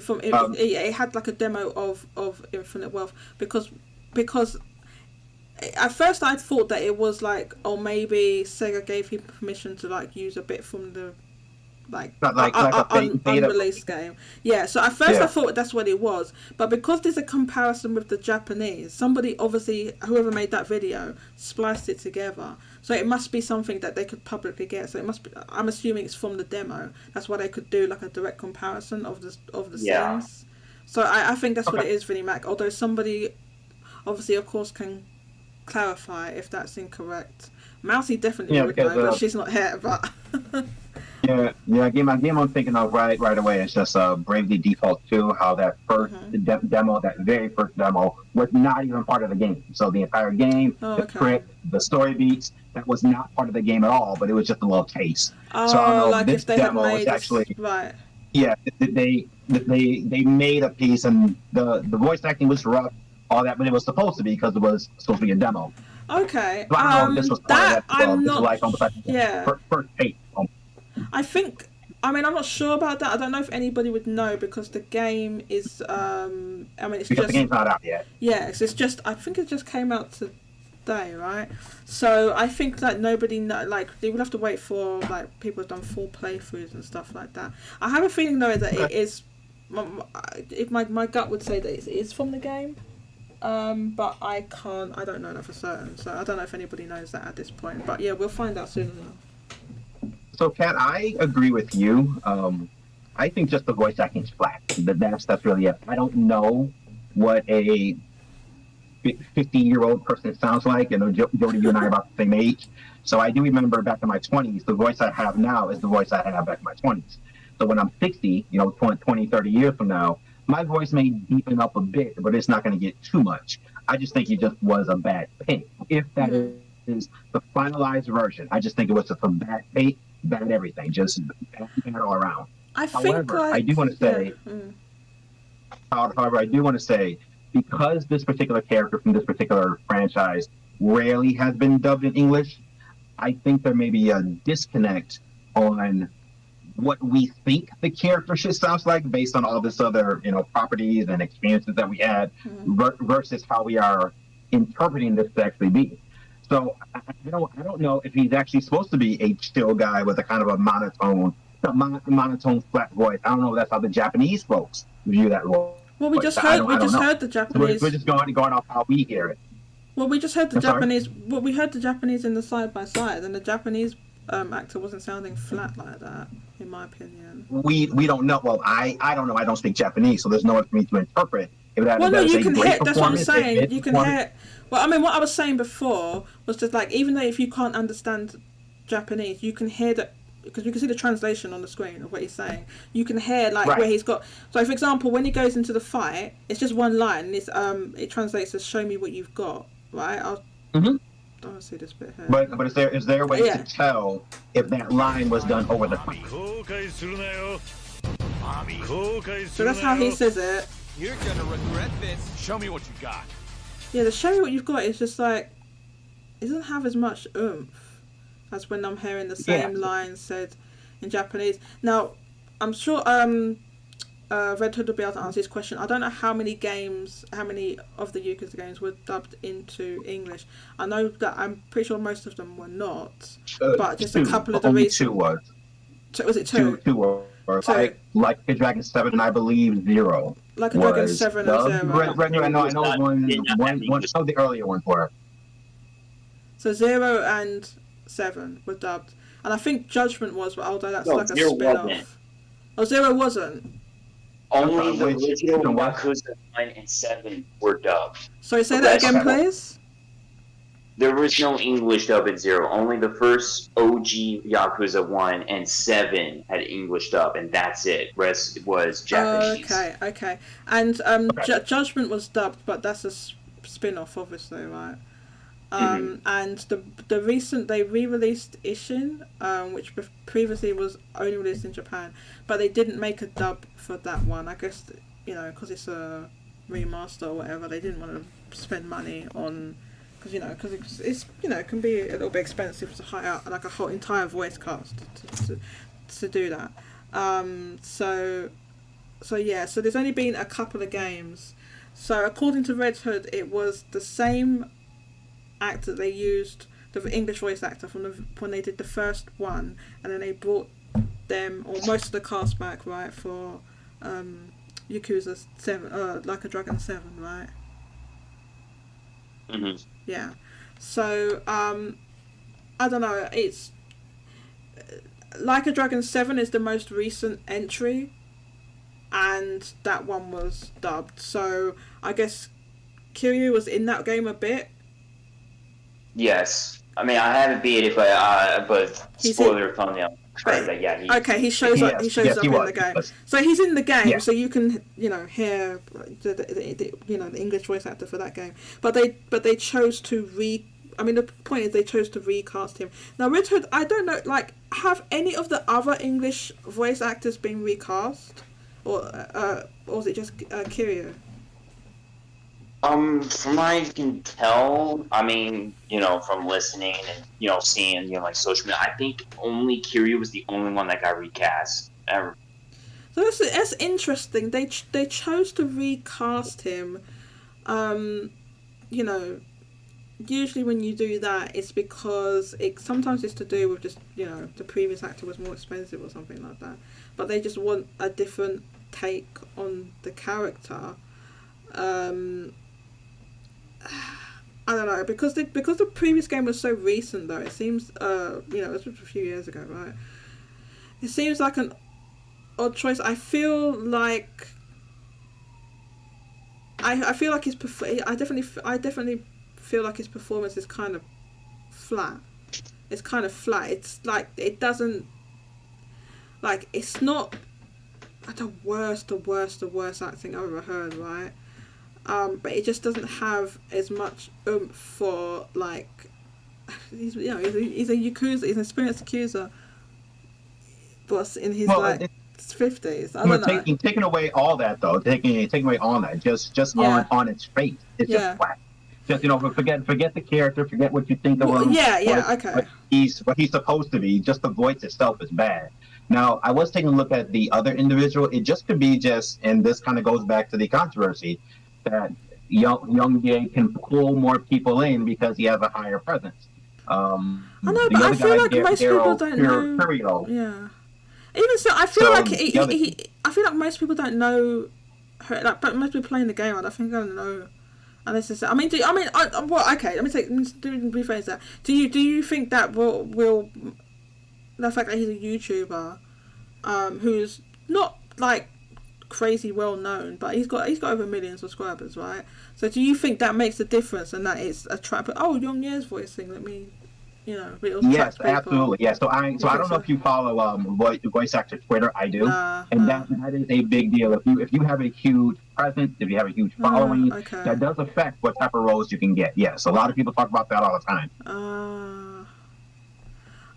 It had like a demo of Infinite Wealth because at first I thought that it was like, oh, maybe Sega gave him permission to like use a bit from the like unreleased game. Yeah, so at first I thought that's what it was, but because there's a comparison with the Japanese, somebody obviously, whoever made that video, spliced it together. So it must be something that they could publicly get. So it must be. I'm assuming it's from the demo. That's why they could do like a direct comparison of the scenes. So I think that's what it is, really, Mac. Although somebody, obviously, of course, can clarify if that's incorrect. Mousy definitely would know, but she's not here. But game I'm thinking of right away is just Bravely Default 2. How that first demo, that very first demo, was not even part of the game. So the entire game, the script, the story beats, that was not part of the game at all. But it was just a little taste. Oh, so I don't know, like this if they demo had made is actually right. Yeah, they made a piece, and the voice acting was rough, all that, but it was supposed to be because it was supposed to be a demo. Okay. So I don't know if this was part of that. I'm not. Like almost like first take. I think. I mean, I'm not sure about that. I don't know if anybody would know because the game is. I mean, it's because just the game's not out yet. Yeah, it's just. I think it just came out today, right? So I think that nobody know. Like, they would have to wait for like people who've done full playthroughs and stuff like that. I have a feeling though that it is. If my gut would say that it is from the game. But I don't know that for certain, so I don't know if anybody knows that at this point. But yeah, we'll find out soon enough. So, Kat, I agree with you. I think just the voice acting's flat. That's really it. I don't know what a 50-year-old person sounds like, and Jody, you and I are about the same age. So I do remember back in my 20s, the voice I have now is the voice I had back in my 20s. So when I'm 60, 20, 30 years from now, my voice may deepen up a bit, but it's not going to get too much. I just think it just was a bad pick. If that is the finalized version, I just think it was just a bad pick, bad everything, just bad all around. However, I do want to say, because this particular character from this particular franchise rarely has been dubbed in English, I think there may be a disconnect on what we think the character should sound like based on all this other, properties and experiences that we had versus how we are interpreting this to actually be. So I don't know if he's actually supposed to be a chill guy with a kind of a monotone flat voice. I don't know if that's how the Japanese folks view that role. Well, we just heard the Japanese. So we're just going off how we hear it. Well, we just heard the Japanese. Well, we heard the Japanese in the side by side, and the Japanese actor wasn't sounding flat like that, in my opinion. We don't know. Well, I don't know. I don't speak Japanese, so there's no way for me to interpret. You can hear. That's what I'm saying. You can hear. Well, I mean, what I was saying before was just like, even though if you can't understand Japanese, you can hear that because you can see the translation on the screen of what he's saying. You can hear where he's got. So, for example, when he goes into the fight, it's just one line. And it translates as "Show me what you've got." Right? I don't want to see this bit here. But is there a way to tell if that line was done over the phone? So that's how he says it. You're gonna regret this. Show me what you got. Yeah, the show me what you've got is just like, it doesn't have as much oomph as when I'm hearing the same line said in Japanese. Now, I'm sure Red Hood will be able to answer this question. I don't know how many of the Yakuza games were dubbed into English. I know that I'm pretty sure most of them were not, but just a couple of the recent. Two was. Was it two? Two were. Like a Dragon 7, I believe 0. Like a Dragon 7 or 0. I know one of the earlier ones were. So 0 and 7 were dubbed. And I think Judgment was, but although that's like a spin-off. Oh, 0 wasn't? Only the original Yakuza 9 and 7 were dubbed. Sorry, say that again, please? There was no English dub in 0. Only the first OG Yakuza 1 and 7 had English dub, and that's it. Rest was Japanese. Okay. And Judgment was dubbed, but that's a spin-off, obviously, right? And the recent, they re-released Ishin, which previously was only released in Japan, but they didn't make a dub for that one. I guess, because it's a remaster or whatever. They didn't want to spend money on, because it's it can be a little bit expensive to hire like a whole entire voice cast to do that. So there's only been a couple of games. So according to Red Hood, it was the same actor they used, the English voice actor when they did the first one, and then they brought them or most of the cast back, right, for Yakuza 7, Like a Dragon 7, right? Mm-hmm. Yeah. So I don't know. It's Like a Dragon 7 is the most recent entry, and that one was dubbed. So I guess Kiryu was in that game a bit. Yes. I mean, I haven't beat it, but spoiler thumbnail. He shows up. He shows up in the game. So he's in the game, Yeah. so you can hear the English voice actor for that game. But they chose to the point is they chose to recast him. Now, Red Hood, I don't know. Like, have any of the other English voice actors been recast, or was it just Kiryu? From what I can tell, I mean, from listening and seeing like social media, I think only Kiryu was the only one that got recast ever. So that's interesting. They chose to recast him. Usually when you do that, it's because sometimes it's to do with just the previous actor was more expensive or something like that. But they just want a different take on the character. I don't know, because the previous game was so recent though. It seems it was just a few years ago, right? It seems like an odd choice. I feel like I feel like I definitely feel like his performance is kind of flat. It's kind of flat. It's like it doesn't, like, it's not the worst acting I've ever heard, right? But it just doesn't have as much oomph for, like, he's a Yakuza, he's an experienced Yakuza, but in his 50s. I don't know. Taking away all that though, taking away all that, just on its face, it's just flat. Just forget the character, forget what you think of him. Okay. What he's supposed to be. Just the voice itself is bad. Now, I was taking a look at the other individual. It just could be and this kind of goes back to the controversy, that Yong can pull more people in because he has a higher presence. I know, but I feel like most people don't know. Kiryu. Yeah. Even so, I feel like I feel like most people don't know her. Like, but most people playing the game, I don't think I don't know. Unless it's, okay. Let me rephrase that. Do you think that will the fact that he's a YouTuber, who's not like crazy well known, but he's got over 1 million subscribers, right? So do you think that makes a difference, and that it's a trap? Oh, Yong Ye's voicing. Let me, yes, absolutely. Yeah. So I don't know if you follow voice actor Twitter. I do, and that is a big deal. If you have a huge presence, if you have a huge following, that does affect what type of roles you can get. Yes, a lot of people talk about that all the time.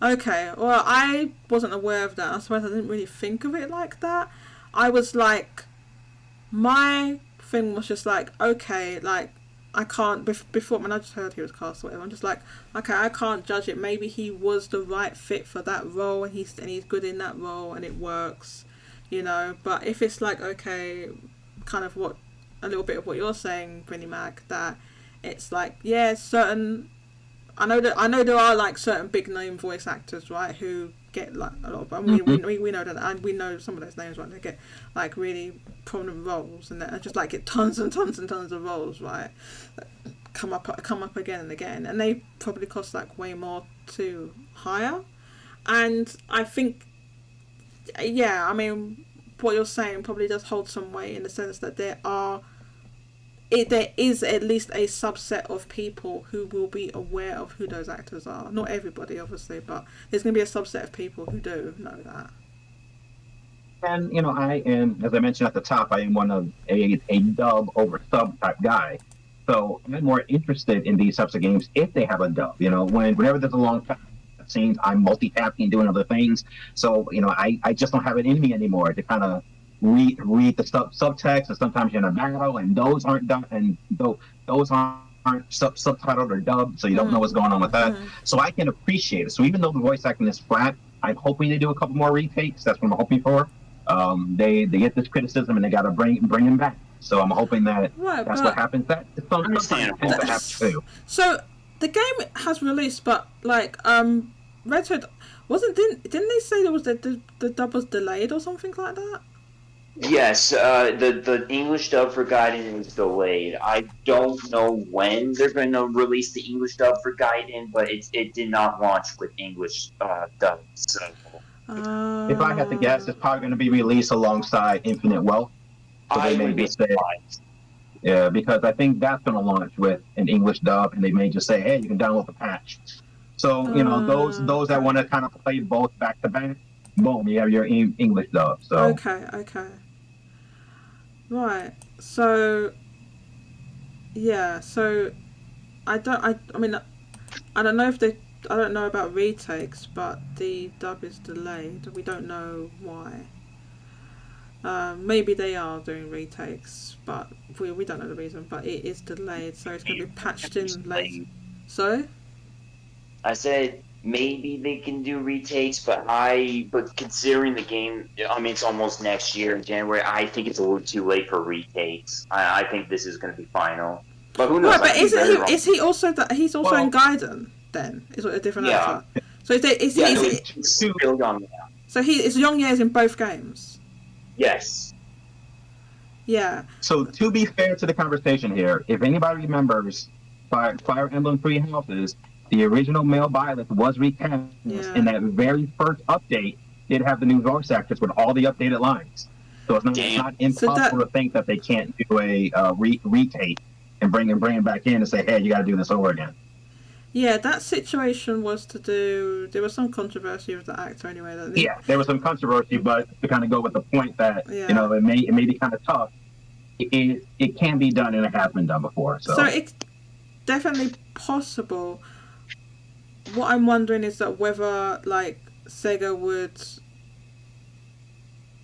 Okay. Well, I wasn't aware of that. I suppose I didn't really think of it like that. I was like, my thing was just like, okay, like, I can't, before, when I just heard he was cast or whatever, I'm just like, okay, I can't judge it. Maybe he was the right fit for that role, and he's good in that role, and it works, but if it's like, okay, kind of a little bit of what you're saying, Brinny Mac, that it's like, certain, I know there are like certain big name voice actors, right, who get like a lot of, we know that, and we know some of those names, right, they get like really prominent roles, and they just like get tons and tons and tons of roles, right, that come up again and again, and they probably cost like way more to hire. And I think, I mean, what you're saying probably does hold some weight, in the sense that there is at least a subset of people who will be aware of who those actors are. Not everybody, obviously, but there's going to be a subset of people who do know that. And, I am, as I mentioned at the top, I am one of a dub over sub type guy. So I'm more interested in these types of games if they have a dub. Whenever there's a long scenes, I'm multitasking, doing other things. So, I just don't have it in me anymore to kind of read the subtext, and sometimes you're in a battle, and those aren't done, and those aren't subtitled or dubbed, so you don't know what's going on with that. So I can appreciate it. So even though the voice acting is flat, I'm hoping they do a couple more retakes. That's what I'm hoping for. They get this criticism, and they got to bring him back. So I'm hoping that that's what happens. That Understandable. happens too. So the game has released, but like Red Hood didn't they say there was the dub was delayed or something like that? Yes, the English dub for Gaiden is delayed. I don't know when they're going to release the English dub for Gaiden, but it did not launch with English dub. So. If I had to guess, it's probably going to be released alongside Infinite Wealth. So they may just say, yeah, because I think that's going to launch with an English dub, and they may just say, hey, you can download the patch. So those that want to kind of play both back to back, boom, you have your English dub. So okay. Right, so yeah, so I mean I don't know about retakes, but the dub is delayed. We don't know why. Maybe they are doing retakes, but we don't know the reason. But it is delayed, so it's going to be patched in late. Sorry? I said maybe they can do retakes, but considering the game, I mean, it's almost next year in January. I think it's a little too late for retakes. I think this is going to be final, but who knows? Right, but is he also he's also in Gaiden? Then is a different actor. So is Yong is in both games. Yes. Yeah. So to be fair to the conversation here, if anybody remembers Fire Emblem Three Houses, the original male Violet was recast in that very first update. Did have the new voice actors with all the updated lines. So it's not impossible to think that they can't do a retake and bring him back in and say, hey, you got to do this over again. Yeah, that situation was there was some controversy with the actor anyway. Yeah, there was some controversy, but to kind of go with the point that, it may be kind of tough, it can be done and it has been done before. So it's definitely possible. What I'm wondering is that whether, like, Sega would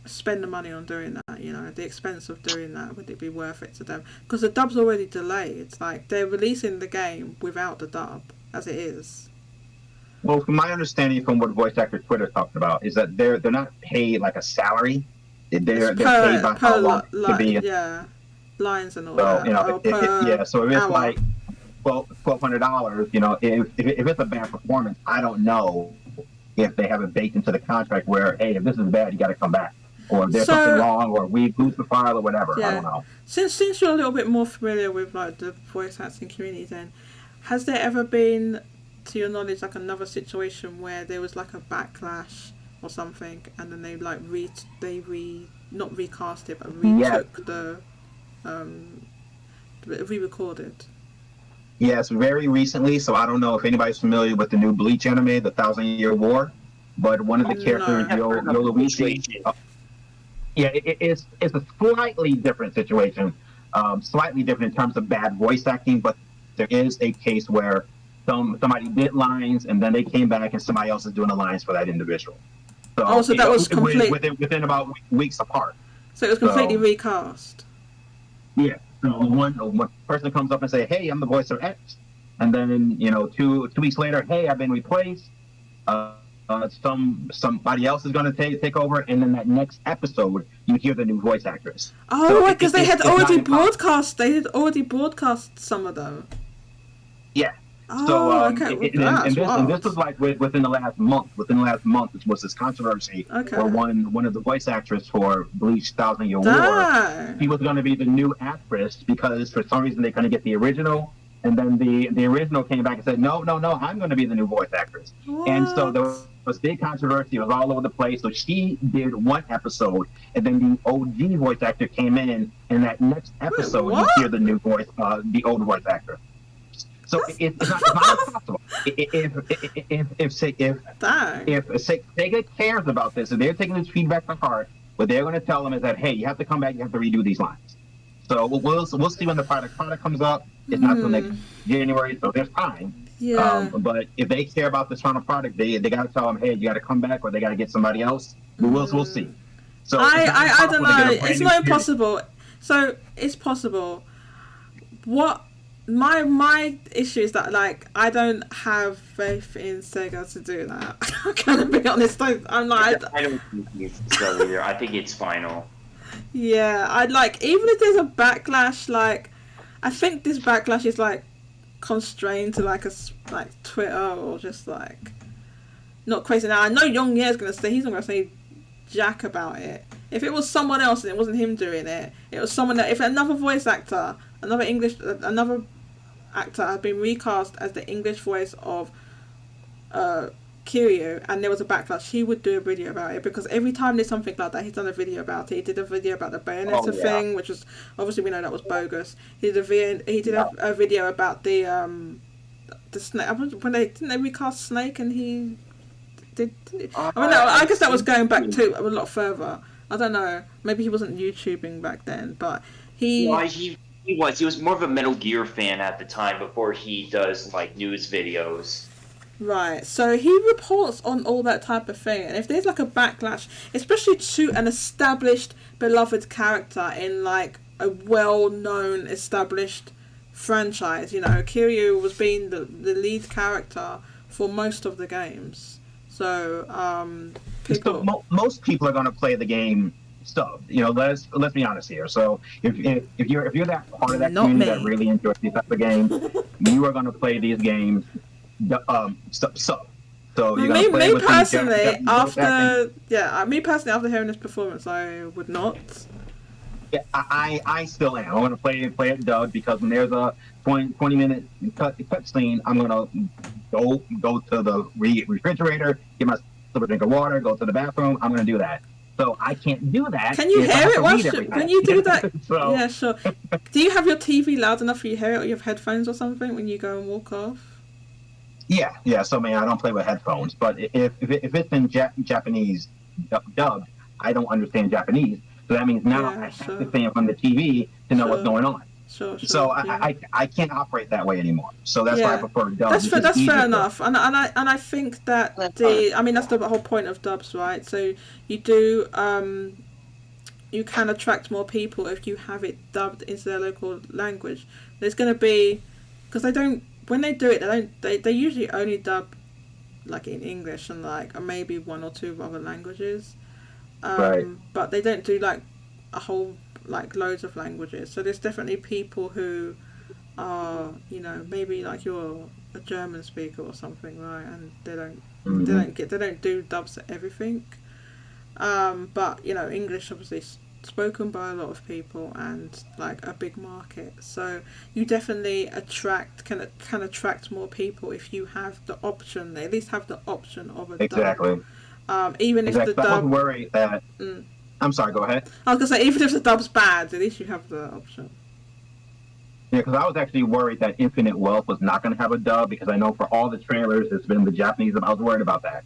spend the money on doing that, the expense of doing that, would it be worth it to them? Because the dub's already delayed. It's like they're releasing the game without the dub, as it is. Well, from my understanding from what voice actor Twitter talked about, is that they're not paid like a salary. They're paid by how long to be. Yeah, lines and all so, that. So if it's like $1,200, if it's a bad performance, I don't know if they have it baked into the contract where, hey, if this is bad, you got to come back, or if there's something wrong, or we lose the file or whatever. I don't know. Since you're a little bit more familiar with like the voice acting community, then has there ever been, to your knowledge, like another situation where there was like a backlash or something, and then they like not recast it, but retook the re-recorded? Yes, very recently. So I don't know if anybody's familiar with the new Bleach anime, the 1,000-Year War, but one of the characters, Yoruichi, it's a slightly different situation, slightly different in terms of bad voice acting, but there is a case where somebody did lines and then they came back and somebody else is doing the lines for that individual. So that was complete within about weeks apart. So it was completely recast. Yeah. So one person comes up and say, "Hey, I'm the voice of X," and then 2 weeks later, "Hey, I've been replaced. Somebody else is going to take over," and then that next episode, you hear the new voice actress. Oh, because they had already broadcast. They had already broadcast some of them. Yeah. Oh, so, okay. And this was like within the last month. Within the last month, it was this controversy where one of the voice actors for Bleach 1,000-Year War, he was going to be the new actress because for some reason they couldn't get the original, and then the original came back and said, no, I'm going to be the new voice actress. What? And so there was big controversy. It was all over the place. So she did one episode, and then the OG voice actor came in, and that next episode you hear the new voice, the old voice actor. So it's not impossible. If Sega cares about this, and they're taking this feedback to heart, what they're going to tell them is that, hey, you have to come back, you have to redo these lines. So we'll see when the product comes up. It's not until next January, so there's time. Yeah. But if they care about this final product, they got to tell them, hey, you got to come back, or they got to get somebody else. We'll see. So I don't know. It's not impossible. impossible. So it's possible. What my issue is that like I don't have faith in Sega to do that. I'm gonna be honest. I'm like I don't think it's so either. I think it's final. yeah. I'd like even if there's a backlash. Like I think this backlash is like constrained to like like Twitter or just like not crazy. Now I know Yong is gonna say he's not gonna say jack about it. If it was someone else and it wasn't him doing it, it was someone that if another voice actor, another actor had been recast as the English voice of Kiryu and there was a backlash, he would do a video about it because every time there's something like that, he's done a video about it. He did a video about the Bayonetta thing, which was obviously we know that was bogus. He did a video about the snake. When didn't they recast Snake and he did? I guess that was going back to a lot further. I don't know. Maybe he wasn't YouTubing back then, but he was more of a Metal Gear fan at the time before he does like news videos. Right, so he reports on all that type of thing, and if there's like a backlash, especially to an established, beloved character in like a well-known, established franchise, you know, Kiryu was being the lead character for most of the games. So, most people are going to play the game stubbed. You know, let's be honest here. So if you're that part of that community that really enjoys these type of games, you are going to play these games sub. So you're going to play with personally, after hearing this performance, I would not. Yeah, I still am. I'm going to play it dubbed because when there's a 20-minute cut scene, I'm going to go to the refrigerator, get myself a drink of water, go to the bathroom. I'm going to do that. So I can't do that. Can you hear it when you do that? So, yeah, sure. Do you have your TV loud enough for you to hear it, or you have headphones or something when you go and walk off? Yeah. So I don't play with headphones, but if it's in Japanese dubbed, I don't understand Japanese. So that means now I have to stay on the TV to know what's going on. Sure. So I can't operate that way anymore. So that's why I prefer dubs. That's fair enough. And I think that that's the whole point of dubs, right? So you do you can attract more people if you have it dubbed into their local language. There's going to be because when they do it they usually only dub like in English and like maybe one or two other languages. Right. But they don't do like a whole like loads of languages. So there's definitely people who are, you know, maybe like you're a German speaker or something, right? And they don't do dubs at everything. But you know, English obviously spoken by a lot of people and like a big market. So you definitely can attract more people if you have the option. They at least have the option of a dub. Even if the dub. I was worried that. I'm sorry. Go ahead. I was gonna say even if the dub's bad, at least you have the option. Yeah, because I was actually worried that Infinite Wealth was not going to have a dub because I know for all the trailers it's been the Japanese. I was worried about that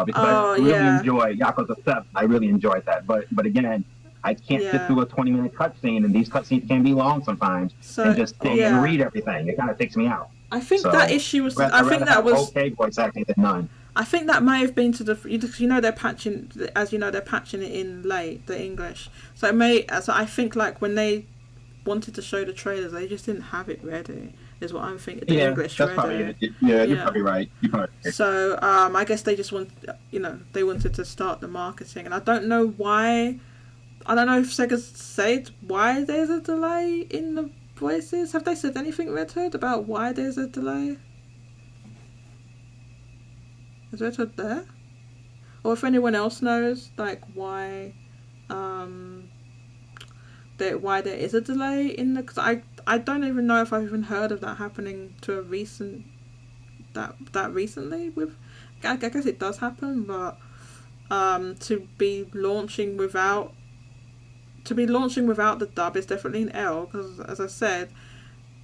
because I really enjoy Yakuza 7. I really enjoyed that, but again, I can't sit through a 20-minute cutscene, and these cutscenes can be long sometimes, and just sit and read everything. It kind of takes me out. I think that issue was. I think that was okay voice acting than none. I think that may have been to they're patching it in late, the English. So I think like when they wanted to show the trailers, they just didn't have it ready. Is what I'm thinking. The English that's ready. You're probably right. So I guess they just they wanted to start the marketing, and I don't know why. I don't know if Sega said why there's a delay in the voices. Have they said anything, Red Hood, about why there's a delay? Is Red Hood there? Or if anyone else knows, like why there is a delay in the... Because I don't even know if I've even heard of that happening to a recent... That recently with... I guess it does happen, but to be launching without the dub is definitely an L, because as I said,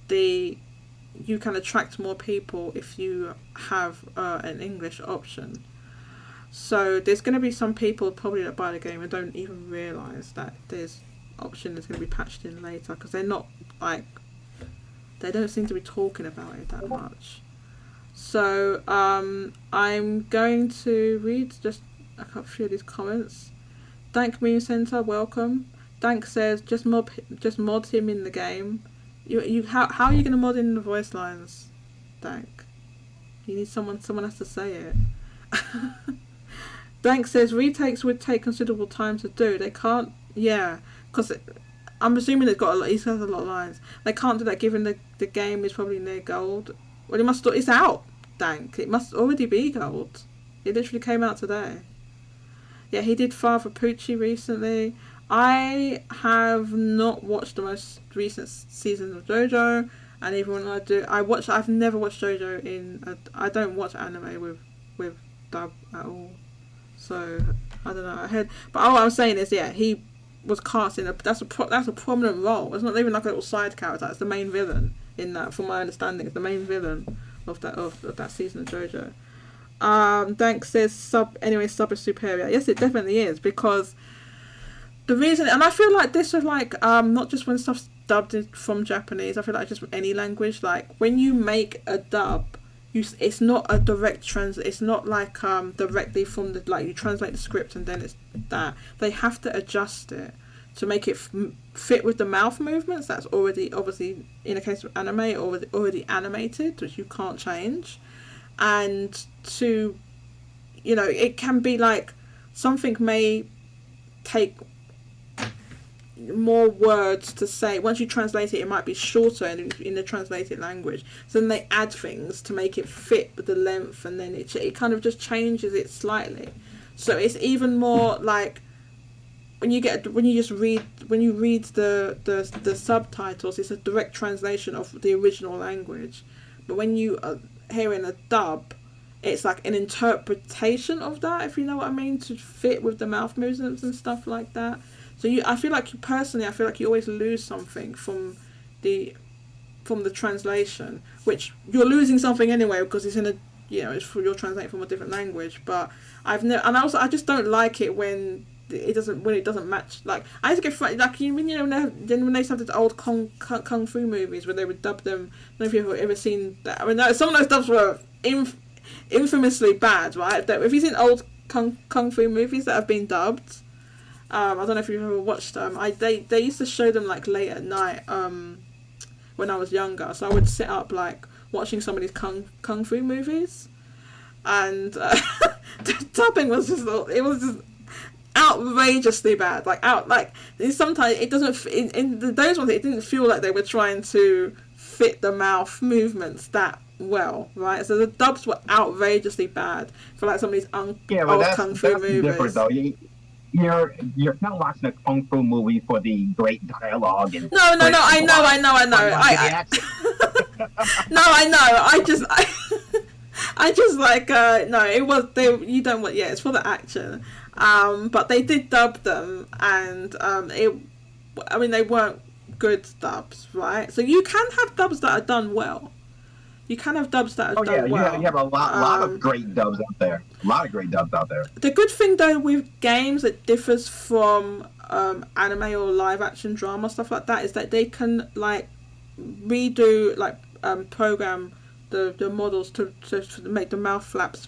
you can attract more people if you have an English option. So there's going to be some people probably that buy the game and don't even realise that there's option that's going to be patched in later, because they're not like, they don't seem to be talking about it that much. So I'm going to read just a few of these comments. Dank Meme Center, welcome. Dank says just mod him in the game. How are you gonna mod in the voice lines, Dank? You need someone has to say it. Dank says retakes would take considerable time to do. They can't, yeah, because I'm assuming he's got a lot of lines. They can't do that given the game is probably near gold. Well, it's out, Dank. It must already be gold. It literally came out today. Yeah, he did Father Pucci recently. I have not watched the most recent season of JoJo, and even when I've never watched JoJo I don't watch anime with dub at all. So I don't know. But all I'm saying is, yeah, he was cast in that's a prominent role. It's not even like a little side character. It's the main villain in that. From my understanding, it's the main villain of that season of JoJo. Dank says sub is superior. Yes, it definitely is, because the reason, and I feel like this is like not just when stuff's dubbed from Japanese. I feel like just from any language. Like when you make a dub, it's not a direct it's not like directly from you translate the script and then it's that. They have to adjust it to make it fit with the mouth movements that's already, obviously in a case of anime, already animated, which you can't change. And to, it can be like something may take more words to say. Once you translate it, it might be shorter in the translated language, so then they add things to make it fit with the length, and then it kind of just changes it slightly. So it's even more like when you read the subtitles, it's a direct translation of the original language. But when you are hearing a dub, it's like an interpretation of that, if you know what I mean, to fit with the mouth movements and stuff like that. So I feel like you always lose something from the translation, which you're losing something anyway because it's you're translating from a different language. But I just don't like it when it doesn't match. Like I used to get like when they used to have the old kung fu movies where they would dub them. I don't know if you've ever seen that. I mean, some of those dubs were infamously bad, right? If you've seen old kung fu movies that have been dubbed. I don't know if you've ever watched them. They used to show them like late at night when I was younger. So I would sit up like watching some of these kung fu movies, and the dubbing was just outrageously bad. Sometimes it doesn't in those ones. It didn't feel like they were trying to fit the mouth movements that well, right? So the dubs were outrageously bad for like some of these old kung fu movies. Different, though. You're not watching a kung fu movie for the great dialogue and no. I know. No, I know. I just like no. It was you don't want. Yeah, it's for the action. But they did dub them, and they weren't good dubs, right? So you can have dubs that are done well. You can have dubs that are done well. You have a lot of great dubs out there. A lot of great dubs out there. The good thing, though, with games that differs from anime or live action drama, stuff like that, is that they can, like, redo, like, program the models to make the mouth flaps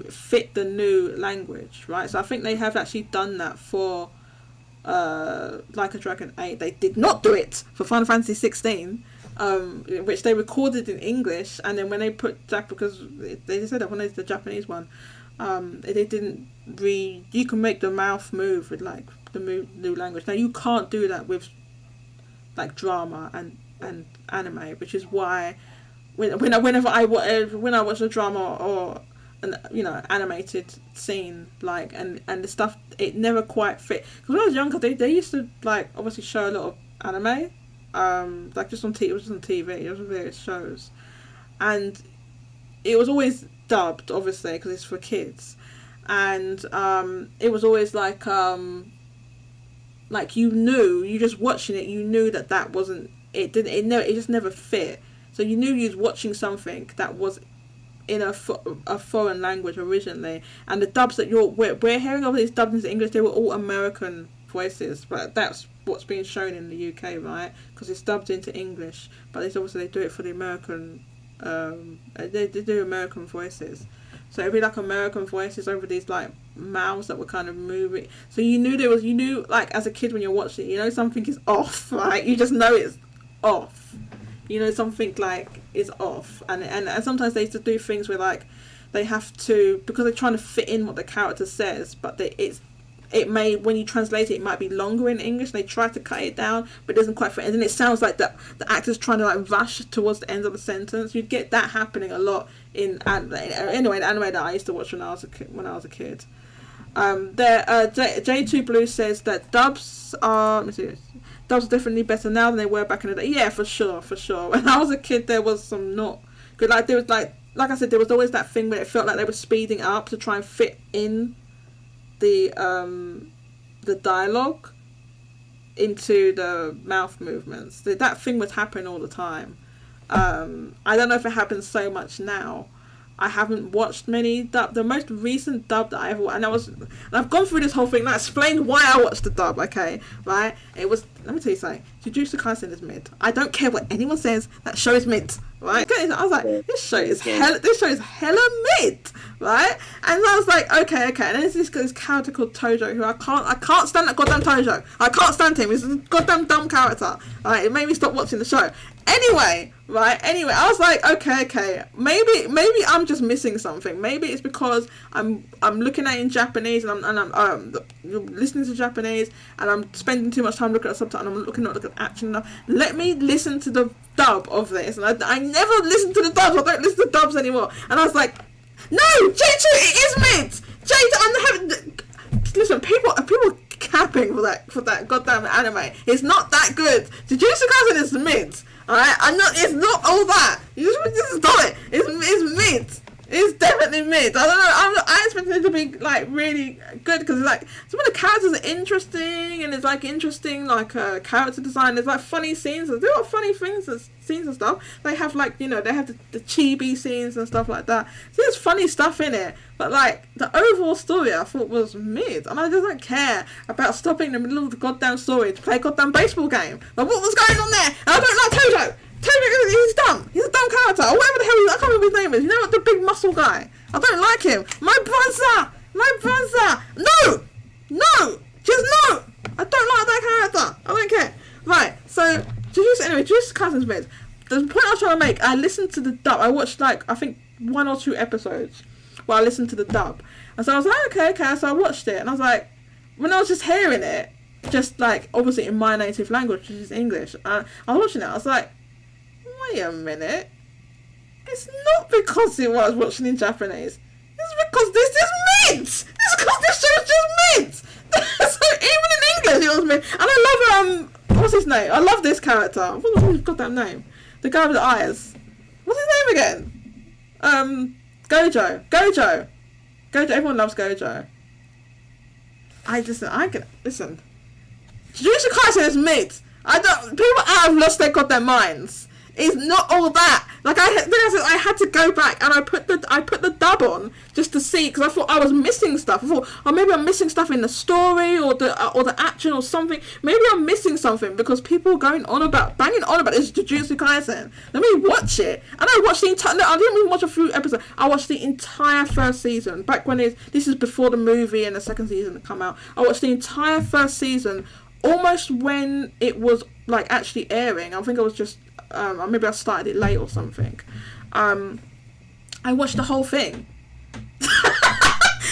fit the new language, right? So I think they have actually done that for Like a Dragon 8. They did not do it for Final Fantasy 16. Which they recorded in English, and then when they put because they said that when it's the Japanese one, they didn't you can make the mouth move with like the new language. Now you can't do that with like drama and anime, which is why whenever I watch a drama or an animated scene like and the stuff, it never quite fit. Because when I was younger, they used to like obviously show a lot of anime. Like just on TV, it was on TV, it was on various shows, and it was always dubbed, obviously, because it's for kids, and it was always like you just watching it, you knew that wasn't it. It just never fit. So you knew you was watching something that was in a foreign language originally, and the dubs that we're hearing over these dubbed into English, they were all American voices, but that's what's being shown in the UK, right? Because it's dubbed into English, but they do it for the American. They do American voices, so it'd be like American voices over these like mouths that were kind of moving. So you knew like as a kid when you're watching it, you know something is off, right? You just know it's off. You know something like is off, and sometimes they used to do things where like they have to, because they're trying to fit in what the character says, but it may, when you translate it might be longer in English. They try to cut it down, but it doesn't quite fit. And then it sounds like the actor's trying to like rush towards the end of the sentence. You'd get that happening a lot in anyway, the anime that I used to watch when I was a kid. J2 Blue says that dubs are, let me see, dubs are definitely better now than they were back in the day. Yeah, for sure. When I was a kid, there was some not good. Like there was like I said, there was always that thing where it felt like they were speeding up to try and fit in the dialogue into the mouth movements. That thing was happening all the time. I don't know if it happens so much now. I haven't watched many dub. The most recent dub that I ever watched, and I've gone through this whole thing, and I explained why I watched the dub, okay, right? It was, let me tell you something, Jujutsu Kaisen is mid. I don't care what anyone says, that show is mid, right? I was like, this show is hella mid, right? And I was like, okay, and then there's this character called Tojo, who I can't stand that goddamn Tojo. I can't stand him, he's a goddamn dumb character, right? It made me stop watching the show. Anyway, I was like, okay, maybe I'm just missing something. Maybe it's because I'm looking at it in Japanese and I'm listening to Japanese and I'm spending too much time looking at subtitles and I'm looking at action enough. Let me listen to the dub of this. And I never listen to the dubs. I don't listen to dubs anymore. And I was like, no, J2, it is mid. Listen, people capping for that goddamn anime. It's not that good. Jujutsu Kaisen is mid. Alright, it's not all that. You just stop it. It's mid. It's definitely mid. I don't know. I expected it to be like really good because like some of the characters are interesting and it's like interesting like character design. There's like funny scenes. There are funny scenes and stuff. They have like, you know, they have the chibi scenes and stuff like that. So there's funny stuff in it. But like the overall story I thought was mid, and I just don't care about stopping in the middle of the goddamn story to play a goddamn baseball game. Like what was going on there? And I don't like Tojo. Tojo, he's dumb. He's a dumb character. Or whatever the hell I can't remember his name is. You know what, the big muscle guy. I don't like him. My brother. No, just no. I don't like that character. I don't care. Right. So Jujutsu Kaisen's mid. The point I was trying to make, I listened to the dub. I watched like I think 1 or 2 episodes. Well, I listened to the dub. And so I was like, okay. So I watched it. And I was like, when I was just hearing it, just like, obviously in my native language, which is English, I was watching it. I was like, wait a minute. It's not because I was watching in Japanese. It's because this is mid. It's because this show is just mid. So even in English, it was mid. And I love, what's his name? I love this character. I forgot his goddamn name. The guy with the eyes. What's his name again? Gojo. Everyone loves Gojo. Listen. Jujutsu Kaisen is mid. People have lost their goddamn minds. It's not all that. Like I had to go back and I put the dub on just to see because I thought I was missing stuff. I thought, oh, maybe I'm missing stuff in the story or the action or something. Maybe I'm missing something because people are banging on about this Jujutsu Kaisen. Let me watch it. And I watched the entire. I didn't even watch a few episodes. I watched the entire first season back when this is before the movie and the second season had come out. I watched the entire first season almost when it was like actually airing. I think I was just. Maybe I started it late or something. I watched the whole thing.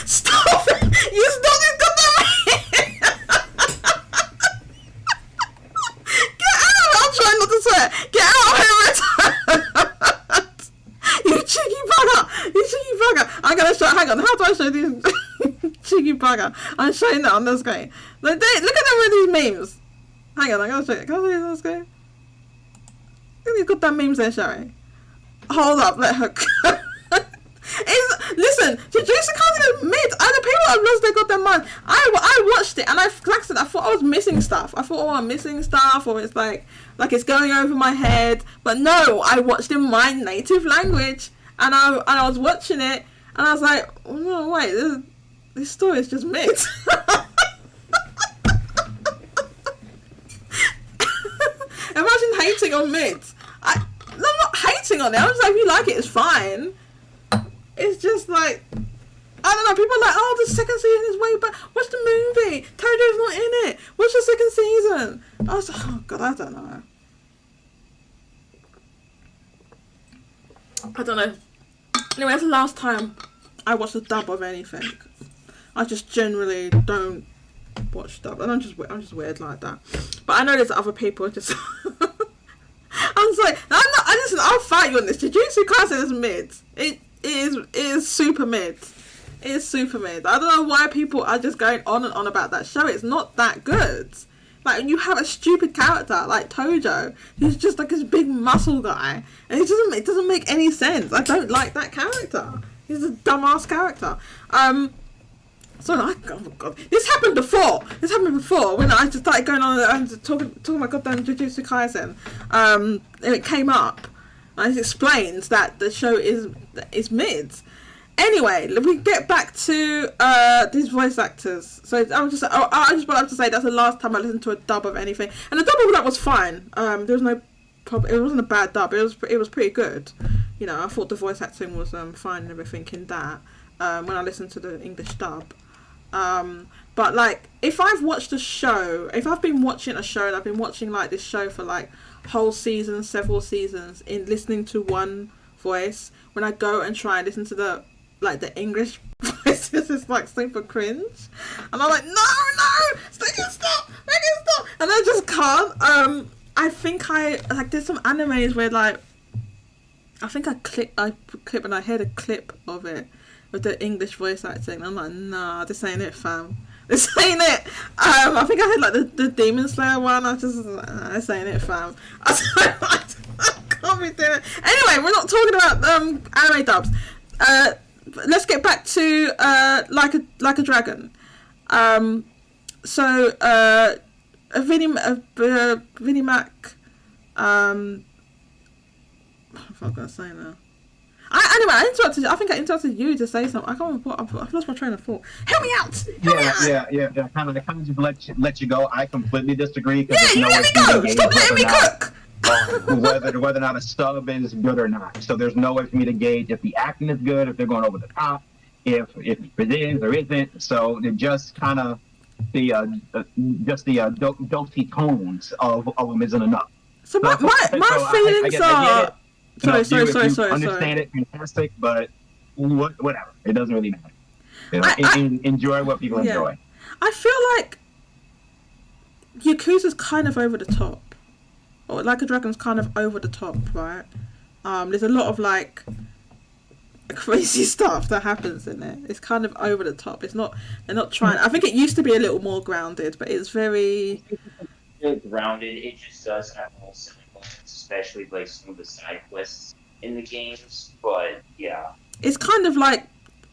Stop it! You stop it! Get out! I'm trying not to swear. Get out of here! You cheeky bugger! I'm gonna show. Hang on. How do I show these cheeky bugger? I'm showing that on the screen. Look at them with these memes. Hang on. I'm gonna show you. Can I show you on the screen? You've got that memes there, Sherry. Hold up, let her go. Listen, Jujutsu Kaisen is mid. Other people have lost their goddamn mind. I watched it and I thought I was missing stuff. I thought, I'm missing stuff, or it's like it's going over my head. But no, I watched in my native language, and I was watching it, and I was like, oh, no, wait, this story is just mid. Imagine hating on mid. I'm not hating on it. I'm just like, if you like it, it's fine. It's just like, I don't don't know. People are like, oh, the second season is way back. Watch the movie. Tojo's not in it. Watch the second season. I was like, oh god, I don't know. I don't know. Anyway, that's the last time I watched a dub of anything. I just generally don't watch dub, and I'm just weird like that. But I know there's other people just. I'm like, listen, I'll fight you on this. Jujutsu Kaisen is mid. It is super mid. It is super mid. I don't know why people are just going on and on about that show. It's not that good. Like, you have a stupid character like Tojo, who's just like this big muscle guy, and it doesn't make any sense. I don't like that character. He's a dumbass character. So oh my god, this happened before. When I just started going on and talking about goddamn Jujutsu Kaisen. And it came up, and it explains that the show is mid. Anyway, we get back to these voice actors. So I just want to say that's the last time I listened to a dub of anything, and the dub of that was fine. There was no problem. It wasn't a bad dub. It was pretty good. You know, I thought the voice acting was fine and everything in that. When I listened to the English dub. But like, if I've watched a show, if I've been watching a show and I've been watching like this show for like whole seasons, several seasons, in listening to one voice, when I go and try and listen to the English voices, it's like super cringe, and I'm like, no, stop, and I just can't. I think there's some animes where like, I think I clip and I heard a clip of it with the English voice acting. I'm like, nah, this ain't it, fam. This ain't it. I think I had like the Demon Slayer one. I just, nah, this ain't it, fam. I can't be doing it. Anyway, we're not talking about anime dubs. Let's get back to like a Dragon. So Vinnie Mac. What am I gonna say now? I interrupted you. I think I interrupted you to say something. I can't remember I've lost my train of thought. Help me out! Yeah. Kind of just let you go. I completely disagree. Yeah, you let me go! Stop letting me cook! Whether or not a sub is good or not. So there's no way for me to gauge if the acting is good, if they're going over the top, if it is or isn't. So it just kind of the dopey tones of them isn't enough. So my feelings are. Sorry. Understand it, fantastic, but whatever. It doesn't really matter. You know, enjoy what people enjoy. I feel like Yakuza's kind of over the top, or Like a Dragon's kind of over the top, right? There's a lot of like crazy stuff that happens in it. It's kind of over the top. They're not trying. I think it used to be a little more grounded, but it's very grounded. It just does have a whole silly moments, especially like some of the side quests in the games. But yeah, it's kind of like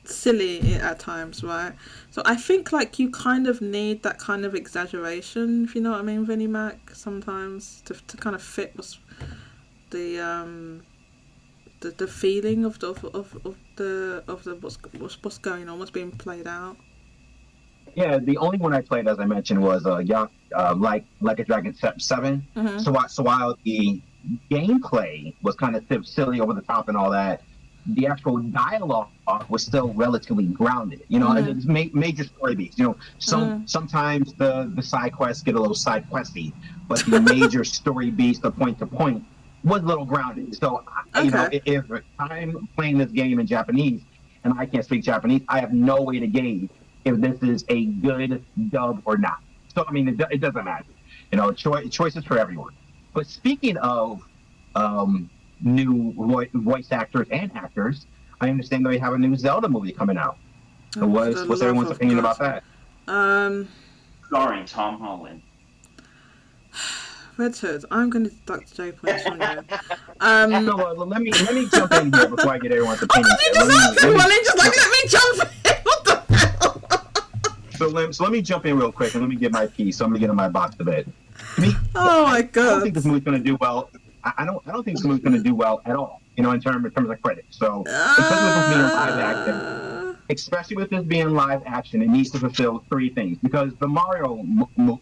silly at times, right? So I think like you kind of need that kind of exaggeration, if you know what I mean, Vinnie Mac, sometimes to kind of fit what's the feeling of what's going on, what's being played out. Yeah, the only one I played, as I mentioned, was like a Dragon 7. Mm-hmm. So while the gameplay was kind of silly, over the top, and all that, the actual dialogue was still relatively grounded. You know, it's major story beats. You know, sometimes the side quests get a little side questy, but the major story beats, the point to point, was a little grounded. So you know, if I'm playing this game in Japanese and I can't speak Japanese, I have no way to gauge if this is a good dub or not. So I mean, it doesn't matter. You know, choices for everyone. But speaking of new voice actors and actors, I understand that we have a new Zelda movie coming out. What's everyone's opinion about that? Starring Tom Holland. Red Hood, I'm going to deduct J points from you. So let me jump in here before I get everyone's opinion. Let me jump in. What the hell? So let me jump in real quick and let me get my piece. So I'm going to get in my box a bit. Oh my god! I don't think this movie's going to do well. I don't think this movie's going to do well at all. You know, in terms of critics. So especially with this being live action, it needs to fulfill three things. Because the Mario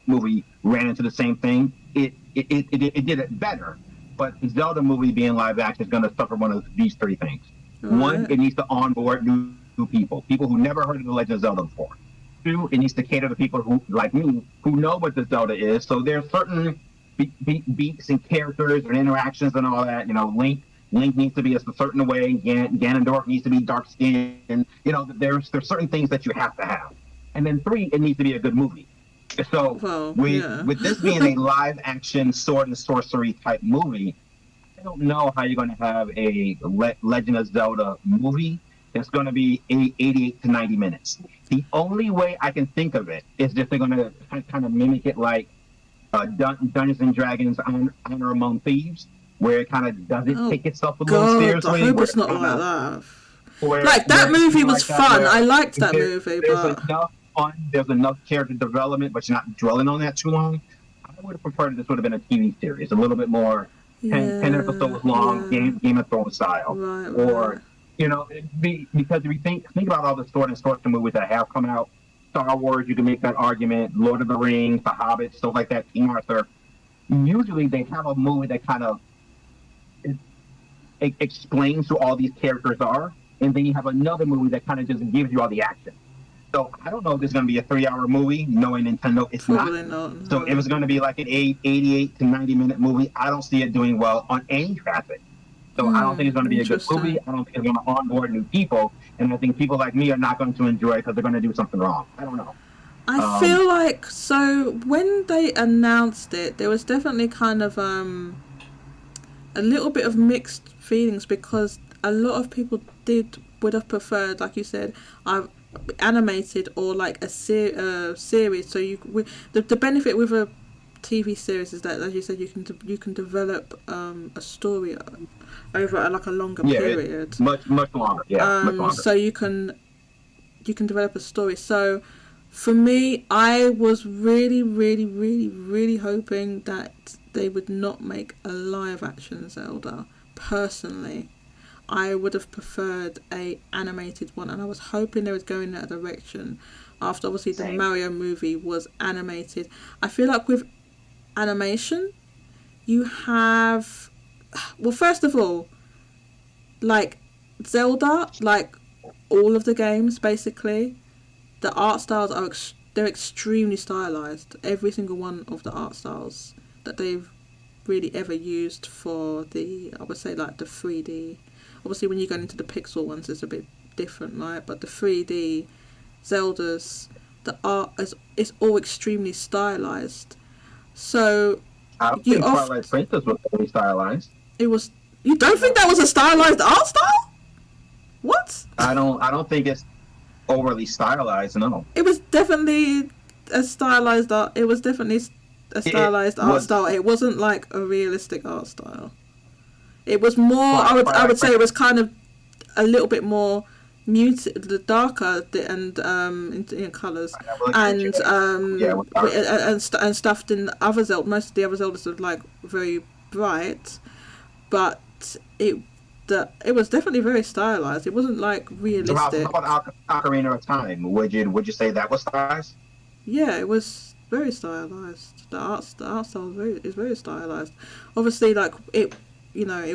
movie ran into the same thing. It did it better, but the Zelda movie being live action is going to suffer one of these three things. Mm-hmm. One, it needs to onboard new two people who never heard of the Legend of Zelda before. Two, it needs to cater to people who, like me, who know what the Zelda is. So there's certain beats and characters and interactions and all that. You know, Link needs to be a certain way. Ganondorf needs to be dark skinned. You know, there's certain things that you have to have. And then three, it needs to be a good movie. So with this being a live action sword and sorcery type movie, I don't know how you're going to have a Legend of Zelda movie that's going to be 88 to 90 minutes. The only way I can think of it is that they're going to kind of mimic it like Dungeons and Dragons Honor Among Thieves, where it kind of doesn't take itself a little seriously. I hope it's not like that. Like, that movie was fun. I liked that movie, but... enough fun, there's enough character development, but you're not dwelling on that too long. I would have preferred this would have been a TV series, a little bit more 10 episodes long, Game of Thrones style. Right. You know, because if you think about all the sword and sorcery movies that have come out, Star Wars, you can make that argument, Lord of the Rings, The Hobbit, stuff like that, King Arthur. Usually they have a movie that kind of explains who all these characters are, and then you have another movie that kind of just gives you all the action. So I don't know if this is going to be a 3-hour movie, knowing Nintendo it's Probably not. No. So if it's going to be like an 88 to 90-minute movie, I don't see it doing well on any traffic. So I don't think it's going to be a good movie. I don't think it's going to onboard new people. And I think people like me are not going to enjoy it because they're going to do something wrong. I don't know. I feel like, so when they announced it, there was definitely kind of a little bit of mixed feelings, because a lot of people would have preferred, like you said, animated or like a series. So the benefit with a TV series is that, as you said, you can develop a story over like a longer period. Much longer. Much longer. So you can develop a story. So for me, I was really, really, really, really hoping that they would not make a live action Zelda. Personally, I would have preferred a animated one, and I was hoping they would go in that direction. After obviously the Mario movie was animated, I feel like with animation, you have, well, first of all, like Zelda, like all of the games, basically, the art styles they're extremely stylized. Every single one of the art styles that they've really ever used for I would say like the 3D. Obviously, when you go into the pixel ones, it's a bit different, right? But the 3D Zeldas, the art is all extremely stylized. So I don't think Twilight Princess was really stylized. It was. You don't think that was a stylized art style? What? I don't think it's overly stylized. No. It was definitely a stylized art. It was definitely a stylized art style. It wasn't like a realistic art style. It was more. I would say it was kind of a little bit more muted, the darker and in colours, and stuffed in other Zelda. Most of the other Zeldas are like very bright, but it was definitely very stylized. It wasn't like realistic. So how about Ocarina of Time? Would you say that was stylized? Yeah, it was very stylized. The art style is very stylized. Obviously, like it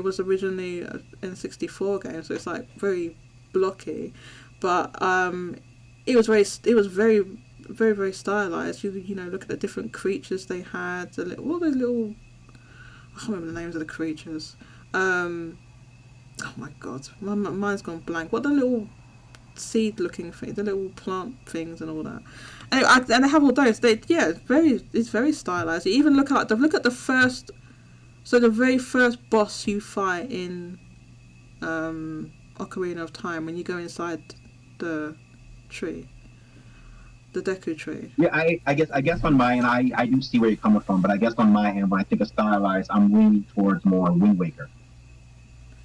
was originally an N64 game, so it's like very blocky, but it was very, very, very stylized. You know, look at the different creatures they had. All those little, I can't remember the names of the creatures. Oh my god, my mind's gone blank. What the little seed-looking things, the little plant things, and all that. Anyway, and they have all those. It's very stylized. You even look at the first. So the very first boss you fight in Ocarina of Time, when you go inside the tree, the Deku tree. Yeah, I guess on my end, I do see where you're coming from, but I guess on my end, when I think of stylized, I'm leaning towards more Wind Waker.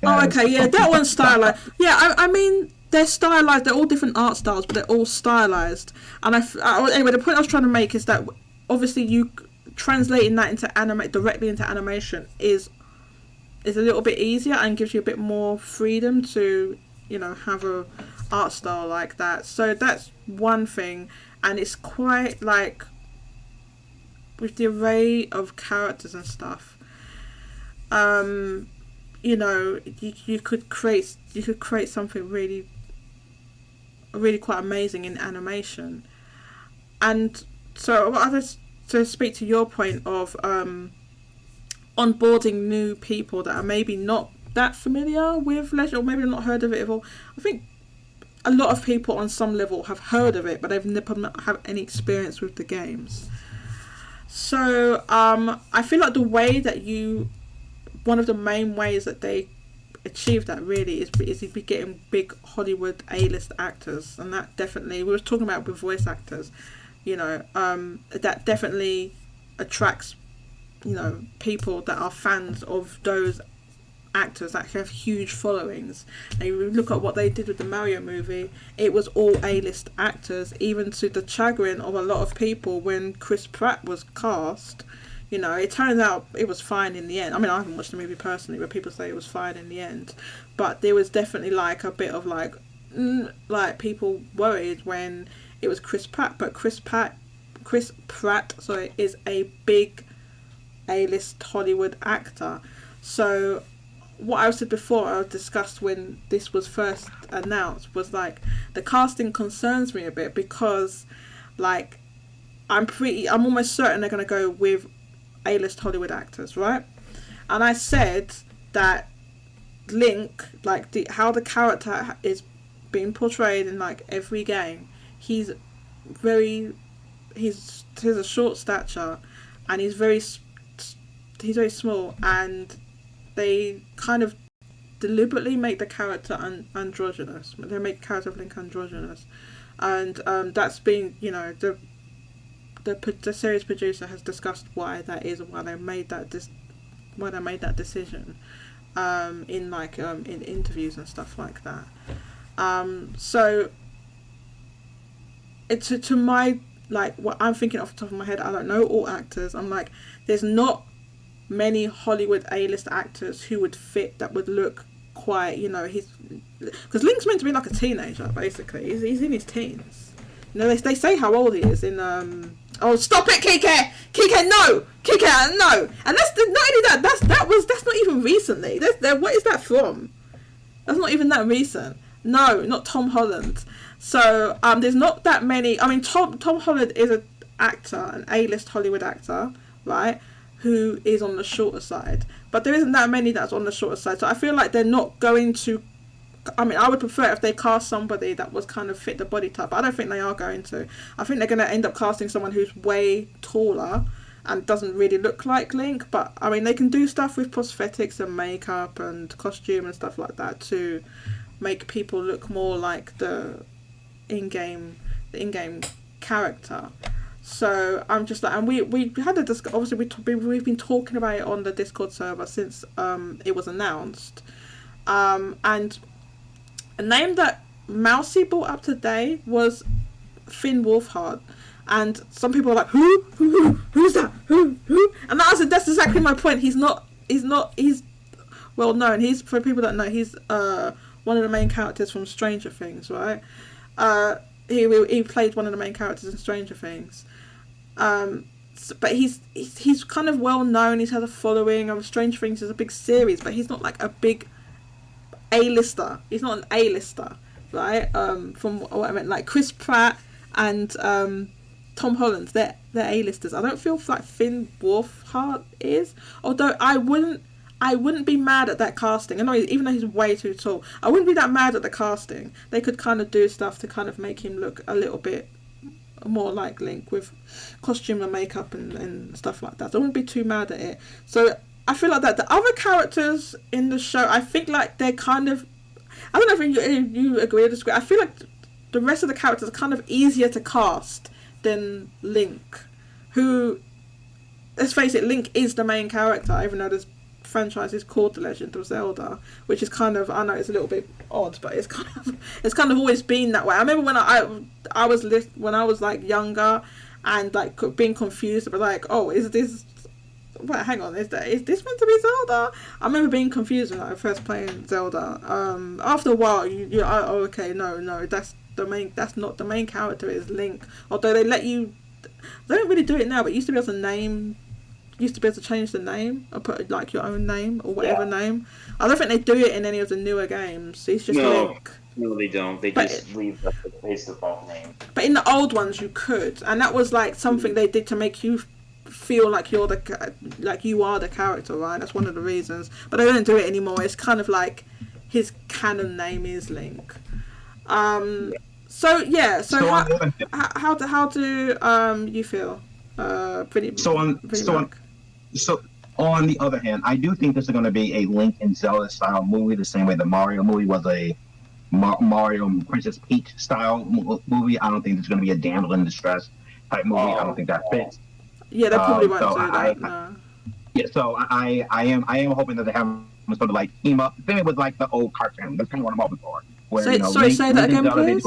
Oh, okay, yeah, that one's stylized. Yeah, I mean, they're stylized. They're all different art styles, but they're all stylized. And anyway, the point I was trying to make is that obviously you translating that into directly into animation is a little bit easier and gives you a bit more freedom to, have a art style like that. So that's one thing, and it's quite like with the array of characters and stuff. You could create something really really quite amazing in animation. And so what others, to speak to your point of onboarding new people that are maybe not that familiar with Legend, or maybe not heard of it at all. I think a lot of people on some level have heard of it, but they've never had any experience with the games. So I feel like the way that one of the main ways that they achieve that really is getting big Hollywood A-list actors, and that definitely, we were talking about with voice actors, that definitely attracts people that are fans of those actors that have huge followings. And you look at what they did with the Mario movie, it was all A-list actors, even to the chagrin of a lot of people. When Chris Pratt was cast, it turns out it was fine in the end. I mean, I haven't watched the movie personally, but people say it was fine in the end. But there was definitely like a bit of like people worried when it was Chris Pratt. But Chris Pratt is a big A-list Hollywood actor. So what I said before, I discussed when this was first announced, was like the casting concerns me a bit, because like I'm almost certain they're going to go with A-list Hollywood actors, right? And I said that Link, like how the character is being portrayed in like every game, he's a short stature, and he's very small, and they kind of deliberately make the character androgynous. They make the character of Link androgynous, and that's been, the series producer has discussed why that is, and why they made that decision in interviews and stuff like that. So it's to my, like, what I'm thinking off the top of my head, I don't know all actors. I'm like, there's not many Hollywood A-list actors who would fit, that would look quite, because Link's meant to be like a teenager, basically. He's in his teens. They say how old he is in oh, stop it, Kike, no, and that's not only that, that's not even recently. What is that from? That's not even that recent. No, not Tom Holland. So there's not that many. I mean, Tom Holland is an actor, an A-list Hollywood actor, right, who is on the shorter side, but there isn't that many that's on the shorter side. So I feel like they're not going to, I mean, I would prefer if they cast somebody that was kind of fit the body type, but I don't think they are going to. I think they're going to end up casting someone who's way taller and doesn't really look like Link. But I mean, they can do stuff with prosthetics and makeup and costume and stuff like that to make people look more like the in-game character. So I'm just like, and we had a obviously we've been talking about it on the Discord server since it was announced, and a name that Mousy brought up today was Finn Wolfhard, and some people are like, who's that, who, and that's exactly my point. He's well known. He's, for people that know, he's one of the main characters from Stranger Things, right? He played one of the main characters in Stranger Things. But he's kind of well known. He's had a following. Stranger Things is a big series, but he's not like a big A-lister. He's not an A-lister, right? From what I meant, like Chris Pratt and Tom Holland, they're A-listers. I don't feel like Finn Wolfhard is, although I wouldn't be mad at that casting. I know, even though he's way too tall, I wouldn't be that mad at the casting. They could kind of do stuff to kind of make him look a little bit more like Link with costume and makeup and stuff like that. So I wouldn't be too mad at it. So I feel like that the other characters in the show, I think like they're kind of, I don't know if you agree or disagree. I feel like the rest of the characters are kind of easier to cast than Link, who, let's face it, Link is the main character, even though this franchise is called The Legend of Zelda, which is kind of, I know it's a little bit odd, but it's kind of always been that way. I remember when I was like younger and like being confused, but like, oh, is this, wait, hang on, is this meant to be Zelda? I remember being confused when I was first playing Zelda. After a while, oh, okay, no, that's not the main character, is Link. Although they don't really do it now, but you used to be able to change the name or put like your own name or whatever name. I don't think they do it in any of the newer games. It's just Link. No, they don't. They But just leave his default name. But in the old ones, you could, and that was like something they did to make you feel like you are the character, right? That's one of the reasons. But they don't do it anymore. It's kind of like his canon name is Link. So yeah. So how do you feel? So on the other hand, I do think this is going to be a Link and Zelda style movie, the same way the Mario movie was a Mario and Princess Peach style movie. I don't think there's going to be a damsel in distress type movie. I don't think that fits. Yeah, they probably won't do that. No. Yeah, so I am hoping that they have some sort of like team up. Then it was like the old cartoon. That's kind of what I'm hoping for. Where, say that again, please.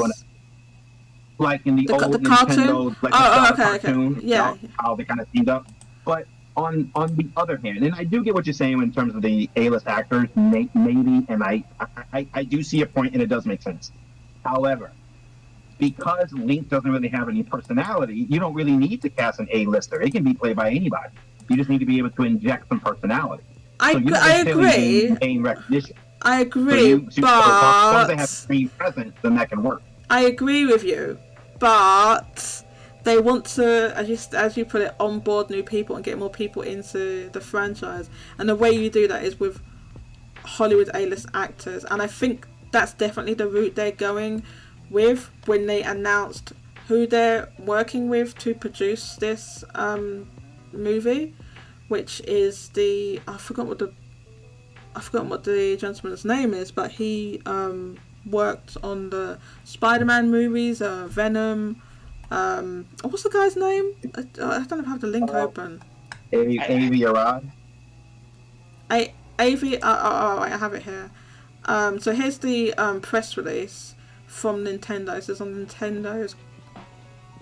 Like in the old cartoon? Nintendo, like cartoon, yeah, how they kind of teamed up. But on the other hand, and I do get what you're saying in terms of the A-list actors, maybe, and I do see a point, and it does make sense. However, because Link doesn't really have any personality, you don't really need to cast an A-lister. It can be played by anybody. You just need to be able to inject some personality. I agree. Gain recognition. I agree, but as long as they have screen presence, then that can work. I agree with you, but they want to, as you put it, onboard new people and get more people into the franchise. And the way you do that is with Hollywood A-list actors. And I think that's definitely the route they're going with when they announced who they're working with to produce this movie, which is I forgot what the gentleman's name is, but he worked on the Spider-Man movies, Venom. What's the guy's name? I don't know if I have the link open. Avi Arad. Avi. I have it here. So here's the press release from Nintendo. So it's on Nintendo's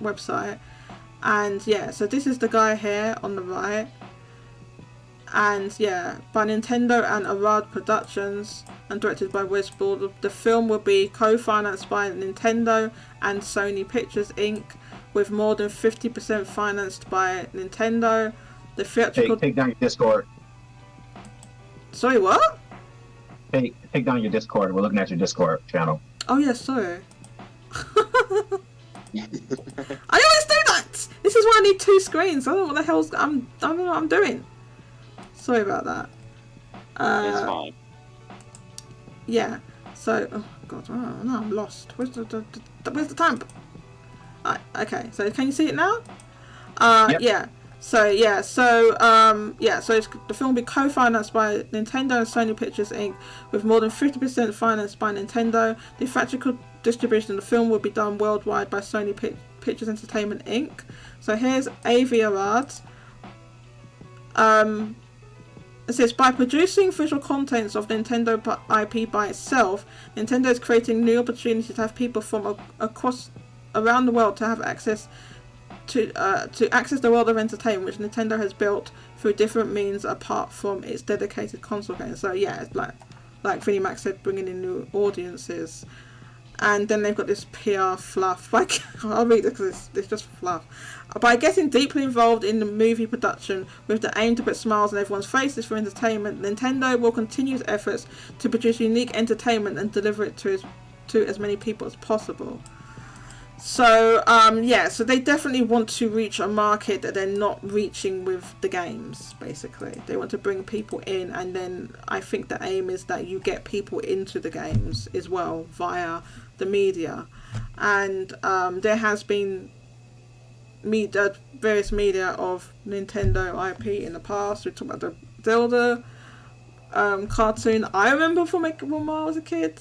website, and yeah. So this is the guy here on the right. And yeah, by Nintendo and Arad Productions and directed by Wes Ball, the film will be co-financed by Nintendo and Sony Pictures Inc., with more than 50% financed by Nintendo. The theatrical... Take down your Discord. Sorry, what? Take down your Discord. We're looking at your Discord channel. Oh yeah, sorry. I always do that! This is why I need 2 screens. I don't know what the hell's... I don't know what I'm doing. Sorry about that. It's fine. Yeah. So, oh god, no, I'm lost. Where's the time? Okay. So, can you see it now? Yep. Yeah. So the film will be co-financed by Nintendo and Sony Pictures Inc. with more than 50% financed by Nintendo. The theatrical distribution of the film will be done worldwide by Sony Pictures Entertainment Inc. So here's Avi Arad. It says, by producing visual contents of Nintendo IP by itself, Nintendo is creating new opportunities to have people from around the world to have access to access the world of entertainment, which Nintendo has built through different means apart from its dedicated console games. So yeah, it's like Vinnie Mac said, bringing in new audiences. And then they've got this PR fluff. I'll read it because it's just fluff. By getting deeply involved in the movie production with the aim to put smiles on everyone's faces for entertainment, Nintendo will continue its efforts to produce unique entertainment and deliver it to as many people as possible. So, so they definitely want to reach a market that they're not reaching with the games, basically. They want to bring people in, and then I think the aim is that you get people into the games as well via the media. And there has been various media of Nintendo IP in the past. We talked about the Zelda cartoon I remember from when I was a kid.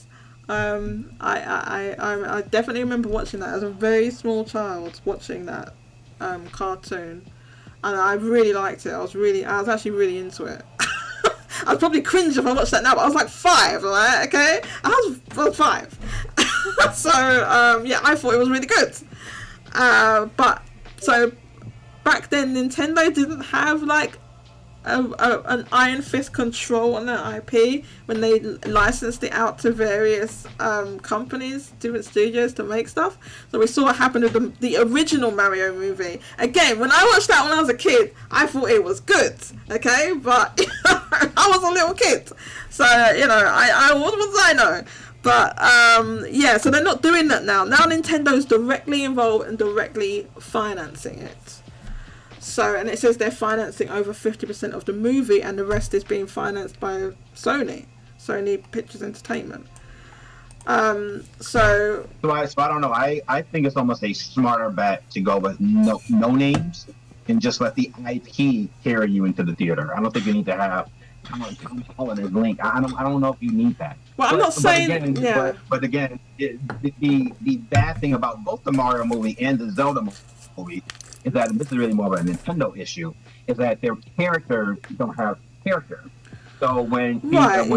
I definitely remember watching that as a very small child, watching that cartoon, and I really liked it. I was actually really into it. I'd probably cringe if I watched that now, but I was like 5, right? Okay, I was 5. So I thought it was really good. But so back then, Nintendo didn't have like an iron fist control on their IP when they licensed it out to various companies, different studios to make stuff. So we saw what happened with the original Mario movie. Again, when I watched that when I was a kid, I thought it was good, okay? But I was a little kid, so I what was I know? But yeah, so they're not doing that now. Now Nintendo's directly involved and directly financing it. So, and it says they're financing over 50% of the movie, and the rest is being financed by Sony Pictures Entertainment. So I don't know. I think it's almost a smarter bet to go with no names and just let the IP carry you into the theater. I don't think you need to have Tom Holland as Link. I don't know if you need that. Well, I'm not saying, yeah. But again, the bad thing about both the Mario movie and the Zelda movie is that, and this is really more of a Nintendo issue, is that their characters don't have character. So when Miyamoto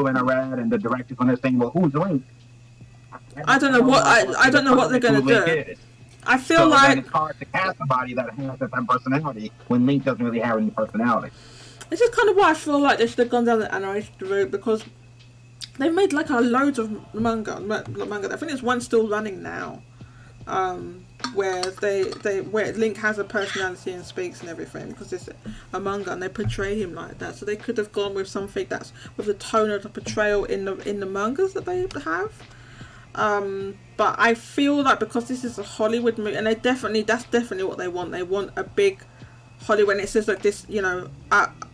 and Arad and the directors on this thing, well, who's Link? I don't know what they're gonna do. I feel like it's hard to cast somebody that has that type of personality when Link doesn't really have any personality. This is kind of why I feel like they should have gone down the animation route, because they've made like loads of manga. I think there's one still running now, where where Link has a personality and speaks and everything, because it's a manga and they portray him like that. So they could have gone with something that's with the tone of the portrayal in the mangas that they have. But I feel like because this is a Hollywood movie, and that's definitely what they want. They want a big Hollywood. And it says like this, you know,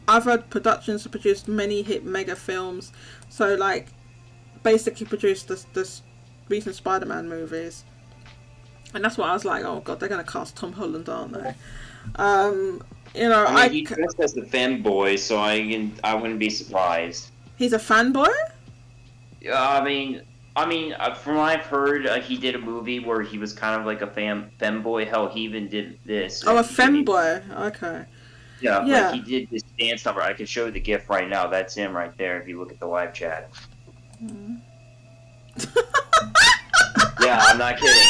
other productions have produced many hit mega films. So like, basically produced this recent Spider-Man movies. And that's why I was like, oh god, they're gonna cast Tom Holland, aren't they? You know, I mean, he dressed as the fanboy, so I wouldn't be surprised. He's a fanboy? I mean, from what I've heard, he did a movie where he was kind of like a femboy. Hell, he even did this. Oh, a femboy. Okay. Yeah, like he did this dance number. I can show you the GIF right now. That's him right there. If you look at the live chat. Yeah, I'm not kidding.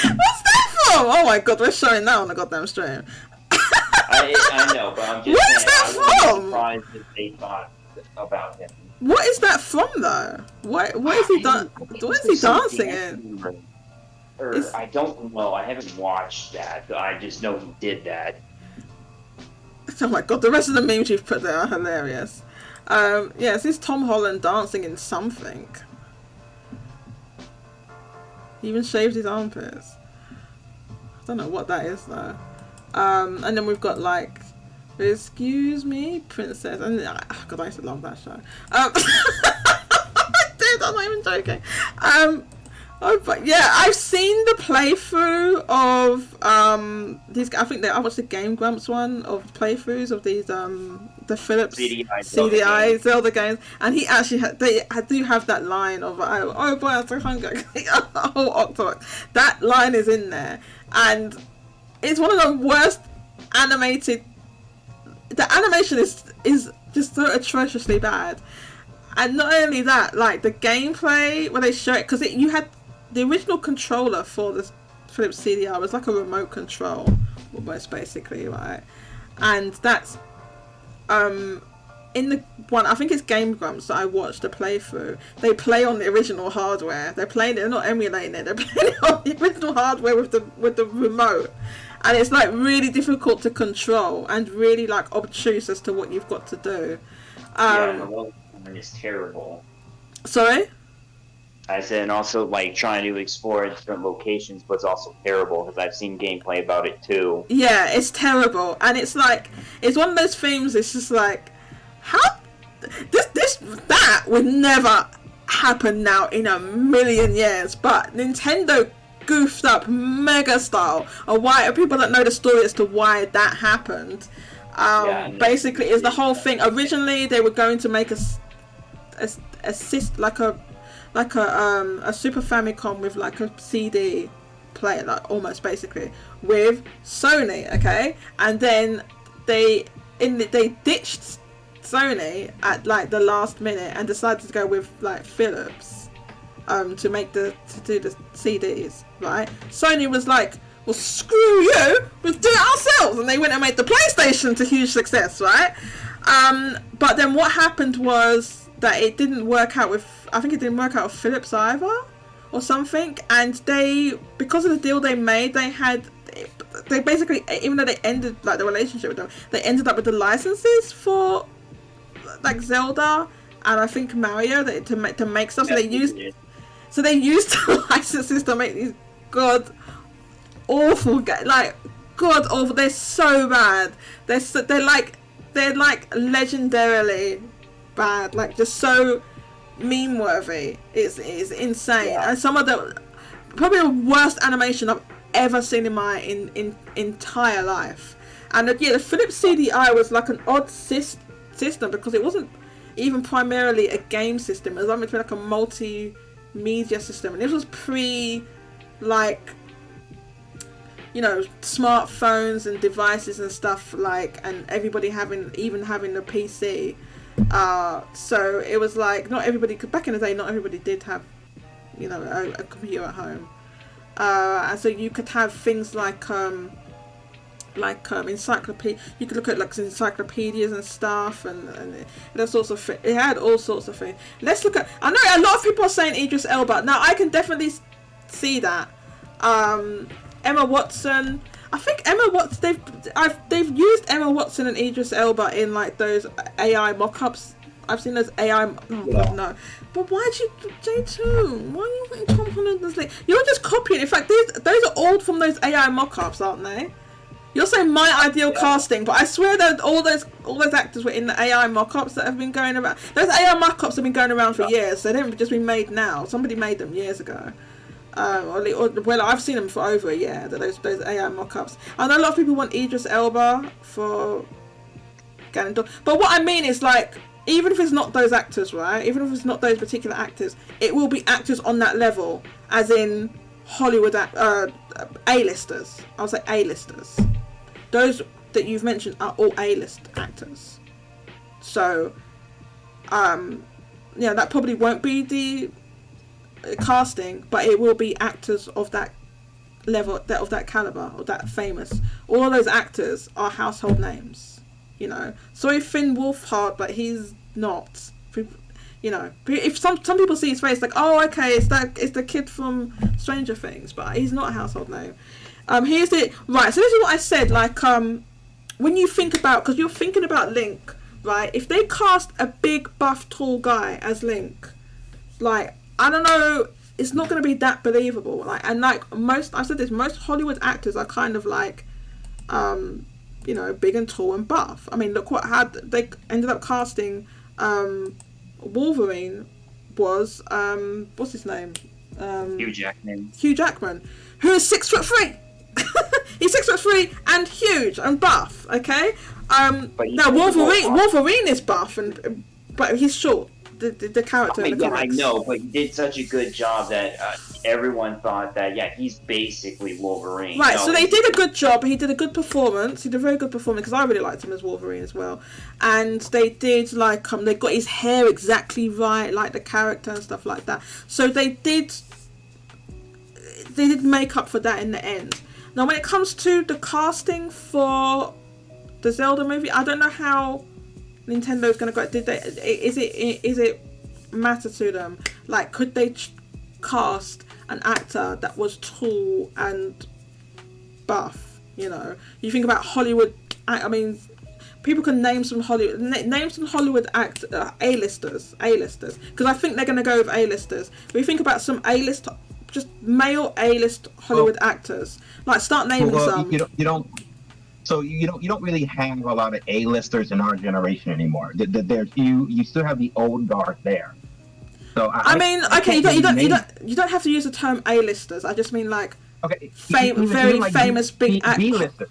What's that from? Oh my god, we're showing that on the goddamn stream. I know, but I'm just What saying. Is that I wouldn't from? be surprised if they thought about him. What is that from though? What is he done? What is he dancing in? I don't know. I haven't watched that. I just know he did that. Oh my god, the rest of the memes you've put there are hilarious. Yeah, this is Tom Holland dancing in something. He even shaved his armpits. I don't know what that is though. And then we've got like, excuse me, princess. And oh god, I used to love that show. I did. I'm not even joking. But yeah, I've seen the playthrough of these. I think I watched the Game Grumps one of playthroughs of these the Philips CDI Zelda games, and he actually they do have that line of oh boy, I'm so hungry. The whole Octorok. That line is in there, and it's one of the worst animated. The animation is just so atrociously bad, and not only that, like the gameplay when they show it, because you had the original controller for the Philips CDI was like a remote control, almost basically, right? And that's in the one, I think it's Game Grumps that I watched the playthrough. They play on the original hardware. They're not emulating it. They're playing it on the original hardware with the remote, and it's like really difficult to control and really like obtuse as to what you've got to do. The level design is terrible. Sorry. I said, and also like trying to explore different locations, but it's also terrible because I've seen gameplay about it too. Yeah, it's terrible, and it's like it's one of those things. It's just like, how that would never happen now in a million years. But Nintendo goofed up mega style. Or why people that know the story as to why that happened. Basically, is the whole thing. Originally, they were going to make a Super Famicom with like a CD player, like almost basically with Sony, okay, and then they ditched Sony at like the last minute and decided to go with like Philips to do the CDs, right? Sony was like, well, screw you, we'll do it ourselves, and they went and made the PlayStation to huge success, right? But then what happened was that it didn't work out with, I think it didn't work out with Philips either, or something, and because of the deal they made, they basically, even though they ended like the relationship with them, they ended up with the licenses for like Zelda and I think Mario to make stuff. So they used It. the licenses to make these god awful god awful. They're so bad. They're like legendarily bad. Like just so meme worthy. It's insane. Yeah. And some of the probably the worst animation I've ever seen in my entire life. And the Philips CDI was like an odd system because it wasn't even primarily a game system. It was meant to be like a multimedia system, and this was pre smartphones and devices and stuff and everybody having the PC. So it was like not everybody could. Back in the day, not everybody did have a computer at home, and so you could have things like encyclopedia. You could look at encyclopedias and stuff, and it had all sorts of things. Let's look at. I know a lot of people are saying Idris Elba. Now I can definitely see that. Emma Watson. I think Emma Watson. They've used Emma Watson and Idris Elba in like those AI mock-ups. I've seen those AI. Oh God, no! But why'd you J2? Why are you putting Tom Holland as like? You're just copying. In fact, those are all from those AI mock-ups, aren't they? You're saying my ideal casting, but I swear that all those actors were in the AI mock-ups that have been going around. Those AI mock-ups have been going around for years. They didn't just be made now. Somebody made them years ago. Well, I've seen them for over a year. Those AI mock-ups. I know a lot of people want Idris Elba for Ganondorf, but what I mean is like, even if it's not those actors, right? Even if it's not those particular actors, it will be actors on that level, as in Hollywood A-listers. I'll say A-listers. Those that you've mentioned are all A-list actors. So, that probably won't be the casting, but it will be actors of that level, of that caliber, or that famous. All of those actors are household names. Sorry, Finn Wolfhard, but he's not. If some people see his face, like, oh, okay, it's the kid from Stranger Things, but he's not a household name. Here's it. Right, so this is what I said. Like, when you think about, because you're thinking about Link, right? If they cast a big, buff, tall guy as Link, like, I don't know, it's not going to be that believable. Like, and like most Hollywood actors are kind of like, big and tall and buff. I mean, look how they ended up casting. Wolverine was what's his name? Hugh Jackman. Hugh Jackman, who is 6'3". He's 6'3" and huge and buff. Okay. Now Wolverine is buff but he's short. The character. In the comics. I know, but he did such a good job that everyone thought that he's basically Wolverine. Right. So they did a good job. He did a good performance. He did a very good performance because I really liked him as Wolverine as well. And they did they got his hair exactly right, like the character and stuff like that. So they did make up for that in the end. Now, when it comes to the casting for the Zelda movie, I don't know how Nintendo's gonna go. Is it matter to them? Like, could they cast an actor that was tall and buff? You think about Hollywood. I mean, people can name some Hollywood A-listers, because I think they're gonna go with A-listers. But you think about some A-list, just male A-list Hollywood actors. Like, start naming some. So you don't really have a lot of A-listers in our generation anymore. You still have the old guard there. So I mean, okay, you don't have to use the term A-listers. I just mean like very famous big actors. B-listers.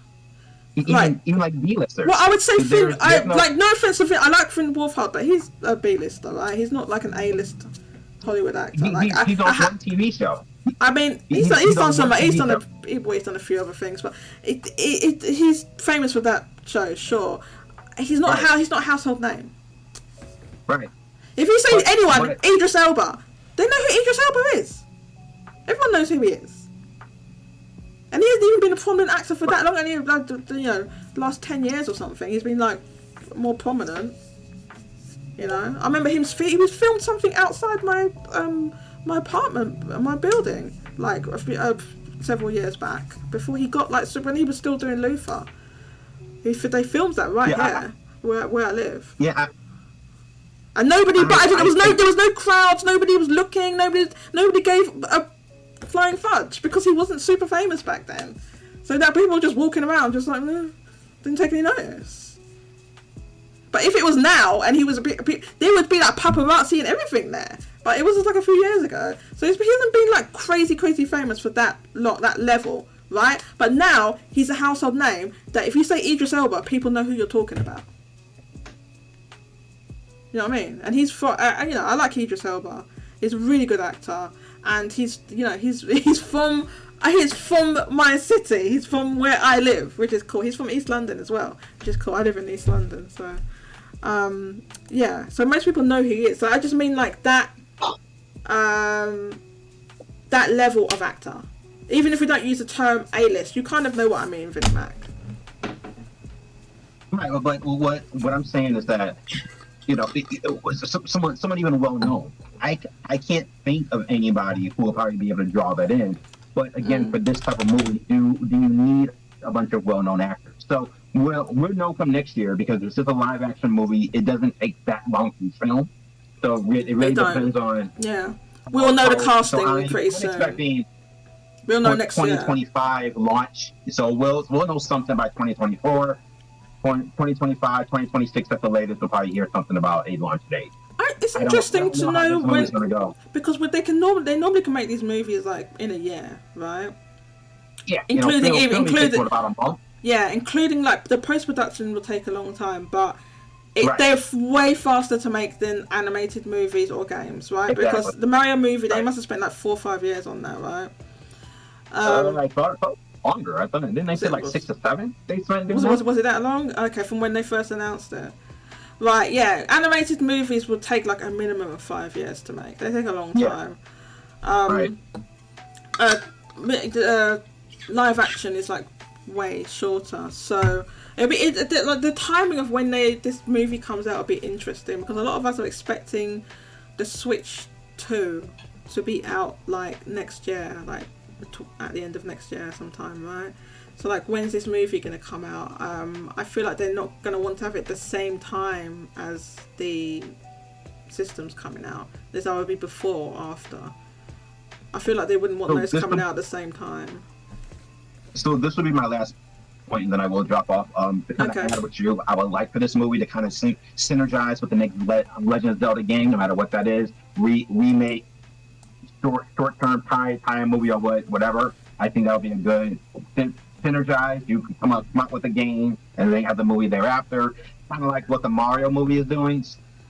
Even like B-listers. Well, I would say Finn. No offense to Finn. I like Finn Wolfhard, but he's a B-lister, right? He's not like an A-list Hollywood actor. He's on one TV show. I mean, he's done a few other things, but he's famous for that show. Sure, he's not a household name. Right. If you say anyone, Idris Elba, they know who Idris Elba is. Everyone knows who he is, and he hasn't even been a prominent actor for that long. Only the last 10 years or something. He's been like more prominent. I remember he was filmed something outside my apartment, my building, like several years back, before he got when he was still doing Luther. They filmed that here, where I live. Yeah, And nobody, but there was no crowds. Nobody was looking. Nobody gave a flying fudge because he wasn't super famous back then. So that people were just walking around, just like didn't take any notice. But if it was now and he was there would be like paparazzi and everything there. But it was just like a few years ago. So he hasn't been like crazy famous for that level, right? But now he's a household name that if you say Idris Elba, people know who you're talking about. You know what I mean? And he's from, I like Idris Elba. He's a really good actor, and he's from my city. He's from where I live, which is cool. He's from East London as well, which is cool. I live in East London, so yeah. So most people know who he is. So I just mean like that level of actor. Even if we don't use the term A-list, you kind of know what I mean, Vinnie Mac. Right, but what I'm saying is that, you know, someone even well known. I can't think of anybody who will probably be able to draw that in. But again, for this type of movie, do you need a bunch of well known actors? So we'll know come next year, because this is a live action movie. It doesn't take that long to film. So it really depends on. Yeah, we'll know the casting pretty soon. We'll know next year. 2025 launch. So we'll know something by 2024. 2025, 2026 at the latest, we'll probably hear something about a launch date. It's interesting to know when, go. Because they normally can make these movies like in a year, right? Yeah, including about a month. Yeah, including like the post production will take a long time, but they're way faster to make than animated movies or games, right? Exactly. Because the Mario movie, they must have spent like 4 or 5 years on that, right? I thought longer. I thought didn't they say like 6 or 7? They spent was it that long? Okay, from when they first announced it. Right, yeah. Animated movies would take like a minimum of 5 years to make. They take a long time. Live action is like way shorter. So it'll be like the timing of when this movie comes out will be interesting, because a lot of us are expecting the Switch 2 to be out like next year, like at the end of next year sometime, right? So like, when's this movie going to come out? I feel like they're not going to want to have it the same time as the system's coming out. This either be before or after. I feel like they wouldn't want those coming out at the same time. So this will be my last point, and then I will drop off. To kind of add with you, I would like for this movie to kind of synergize with the next Legend of Zelda game, no matter what that is. Remake, short-term tie movie or whatever. I think that would be a good synergize. You can come up with a game, and then have the movie thereafter. Kind of like what the Mario movie is doing.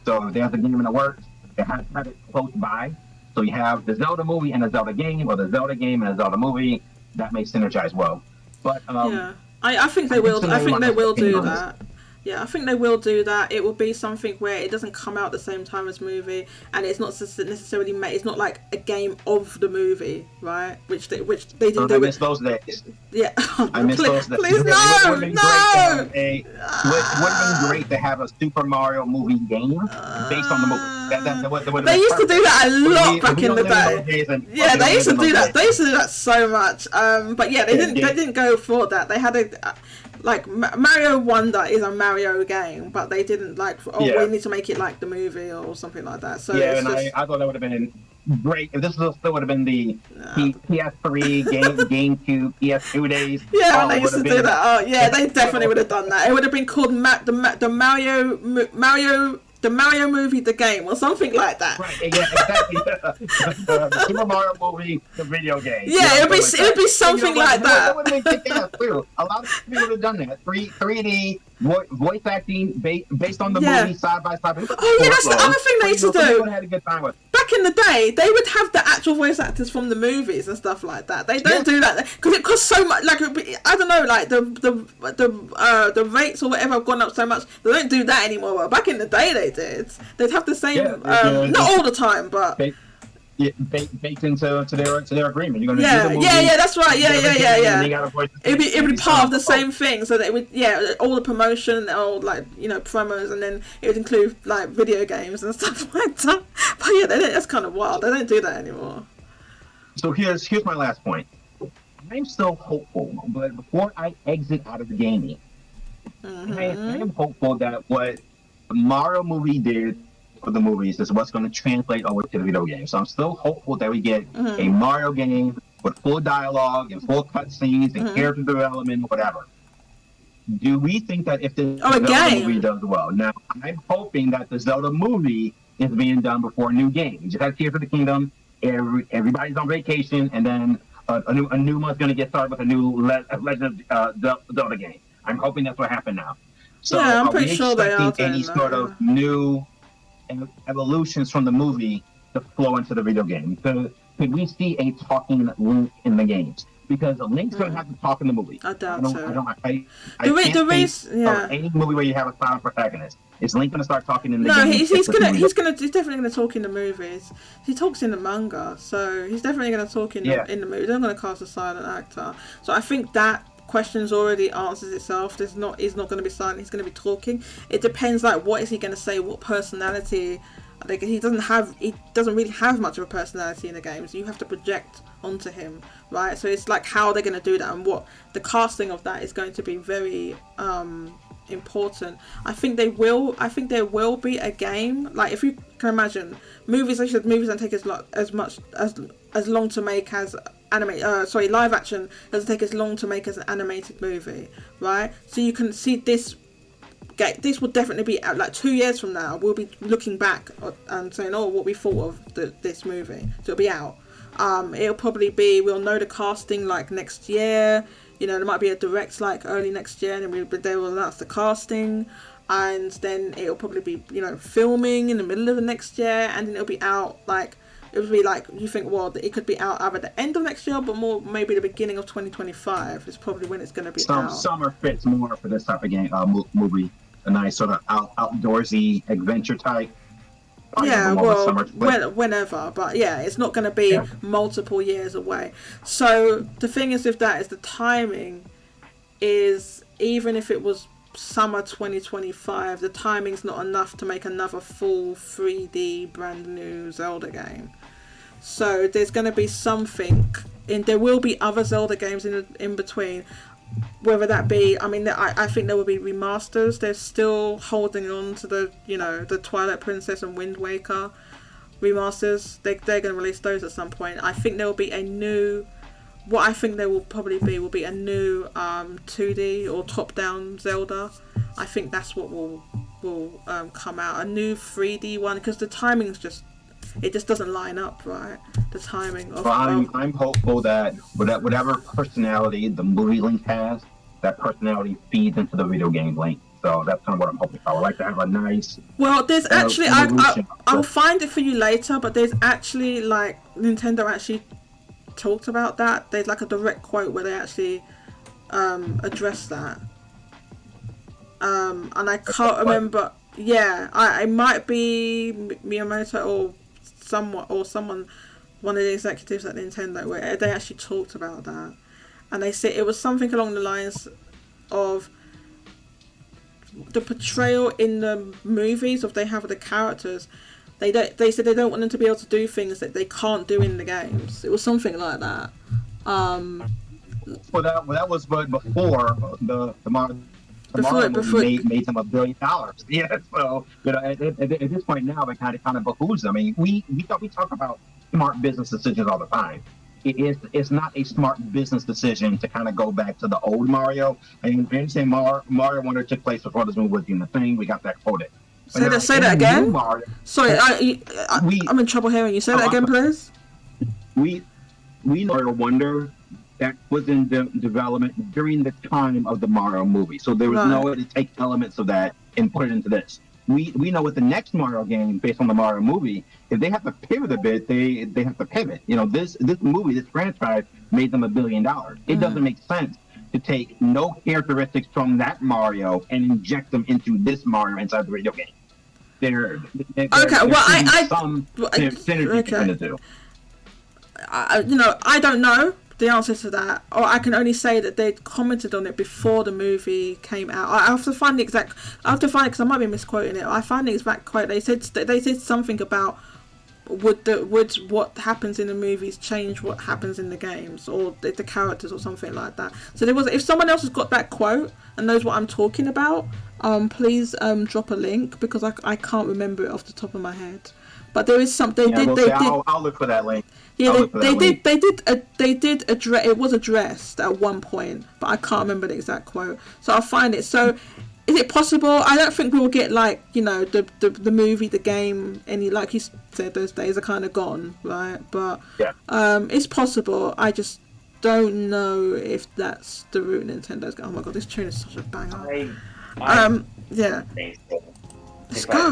So if there's a game in the works, they have to have it close by. So you have the Zelda movie and a Zelda game, or the Zelda game and a Zelda movie. That may synergize well. But I think they will. I think they will do that. Yeah, I think they will do that. It will be something where it doesn't come out the same time as movie, and it's not necessarily it's not like a game of the movie, right? Which they didn't do. I miss those days. Yeah, I miss those days. Please no. It would have been great to have a Super Mario movie game based on the movie. They used to do that a lot back in the day. Yeah, they used to do that. They used to do that so much. But yeah, they didn't go for that. They had like Mario Wonder is a Mario game, but they didn't we need to make it like the movie or something like that. So yeah, and I thought that would have been great if this still would have been the PS3 GameCube, PS2 days. Yeah, they used to do that. Oh yeah, they definitely would have done that. It would have been called the Mario movie, the game, or something like that. Right, yeah, exactly. The Super Mario movie, the video game. Yeah, it would be something like that. That would have been kick-ass too. A lot of people would have done that. 3D voice acting based on the movie side by side. Oh yeah, that's the other thing they used to do. Had a good time with. Back in the day, they would have the actual voice actors from the movies and stuff like that. They don't do that because it costs so much. Like, I don't know, like the rates or whatever have gone up so much. They don't do that anymore. But back in the day, they did. They'd have the same. Not all the time, but. Baked into their agreement. You're gonna do the movie, that's right. Yeah. It'd be part of the same thing. So that it would, all the promotion, all promos, and then it would include like video games and stuff like that. But yeah, that's kind of wild. They don't do that anymore. So here's my last point. I'm still hopeful, but before I exit out of the gaming, I am hopeful that what the Mario movie did for the movies is what's going to translate over to the video game. So I'm still hopeful that we get a Mario game with full dialogue and full cutscenes and character development, whatever. Do we think that if the Zelda movie does well? Now, I'm hoping that the Zelda movie is being done before a new game. We just had Tears of the Kingdom. Everybody's on vacation, and then a new one's going to get started with a new Legend of Zelda game. I'm hoping that's what happened now. So yeah, I'm pretty sure they are. Any sort of new evolutions from the movie to flow into the video game? Could we see a talking Link in the games? Because Link's going to have to talk in the movie. I doubt so. I can't think of any movie where you have a silent protagonist. Is Link going to start talking in the game? No, he's definitely going to talk in the movies. He talks in the manga, so he's definitely going to talk in the movie. They're going to cast a silent actor. So I think that question's already answers itself. He's not going to be silent. He's going to be talking. It depends, like, what is he going to say? What personality? Like, he doesn't really have much of a personality in the games. You have to project onto him, right? So it's like how they're going to do that, and what the casting of that is going to be very important. I think there will be a game. Like, if you can imagine, movies don't take as long to make as live action doesn't take as long to make as an animated movie, right? So you can see this will definitely be out, like 2 years from now. We'll be looking back and saying, oh, what we thought of this movie. So it'll be out. It'll probably be, we'll know the casting like next year. You know, there might be a direct like early next year, and then they will announce the casting, and then it'll probably be, you know, filming in the middle of the next year, and then it'll be out like, it'll be like, you think, well, it could be out either the end of next year, but more maybe the beginning of 2025 is probably when it's going to be out. Summer fits more for this type of game movie. A nice sort of outdoorsy adventure type. Yeah, well, whenever, but yeah, it's not going to be multiple years away. So the thing is with that is the timing is, even if it was summer 2025, the timing's not enough to make another full 3D brand new Zelda game. So there's going to be something, and there will be other Zelda games in between. Whether that be, I mean, I think there will be remasters. They're still holding on to the Twilight Princess and Wind Waker remasters. They're going to release those at some point. I think there will be a new, what I think there will probably be will be a new 2D or top-down Zelda. I think that's what will come out. A new 3D one, because the timing's just doesn't line up, right? The timing of... Well, I'm hopeful that whatever personality the movie Link has, that personality feeds into the video game Link. So that's kind of what I'm hoping for. I would like to have a nice... Well, there's actually... I'll find it for you later, but there's actually, like, Nintendo actually talked about that. There's, like, a direct quote where they actually address that. And I can't remember... Yeah, it might be Miyamoto or someone, one of the executives at Nintendo, where they actually talked about that, and they said it was something along the lines of the portrayal in the movies of they have the characters. They said they don't want them to be able to do things that they can't do in the games. It was something like that. Well, that was before the Mario made them $1 billion. Yeah, so at this point now, it kind of behooves them. I mean, we talk about smart business decisions all the time. It's not a smart business decision to kind of go back to the old Mario. I mean, I understand Mario Wonder took place before this movie was even a thing. We got that quoted. Say that again. Sorry, I'm in trouble hearing you. Say that again, please. We Mario Wonder. That was in development during the time of the Mario movie. So there was no way to take elements of that and put it into this. We know with the next Mario game, based on the Mario movie, if they have to pivot a bit, they have to pivot. You know, this movie, this franchise, made them $1 billion. It doesn't make sense to take no characteristics from that Mario and inject them into this Mario inside the video game. Some synergy between the two. I don't know the answer to that, or I can only say that they commented on it before the movie came out. I have to find it because I might be misquoting it. I find the exact quote. They said something about would what happens in the movies change what happens in the games, or the characters, or something like that. So there was, if someone else has got that quote and knows what I'm talking about, please drop a link because I can't remember it off the top of my head. But there is something I'll look for that link. Yeah, they did address it, was addressed at one point, but I can't remember the exact quote. So I'll find it. So is it possible? I don't think we will get like, you know, the movie, the game, any, like you said, those days are kind of gone, right? But it's possible. I just don't know if that's the route Nintendo's going. Oh my god, this tune is such a banger. Yeah. Let's go.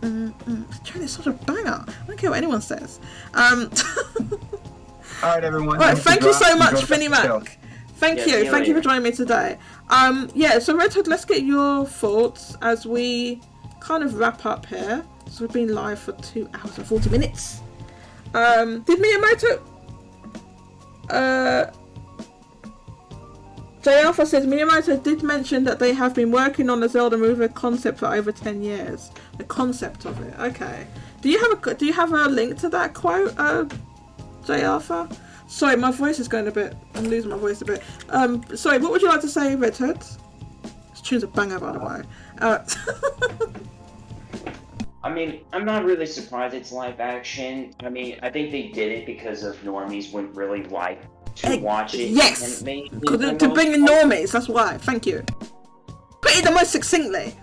This tune is such a banger. I don't care what anyone says. All right, everyone. All right, thank you so much, Finny Mac. Thank you for joining me today. So Red Hood, let's get your thoughts as we kind of wrap up here. So we've been live for 2 hours and 40 minutes. Did Miyamoto... J Alpha says Miyamoto did mention that they have been working on the Zelda movie concept for over 10 years. The concept of it, okay. Do you have a link to that quote, J Alpha? Sorry, my voice is going a bit. I'm losing my voice a bit. Sorry, what would you like to say, Red Hood? This tune's a banger, by the way. I mean, I'm not really surprised it's live action. I mean, I think they did it because of normies wouldn't really like to watch it. Yes, to bring in normies, that's why. Thank you. Put it the most succinctly.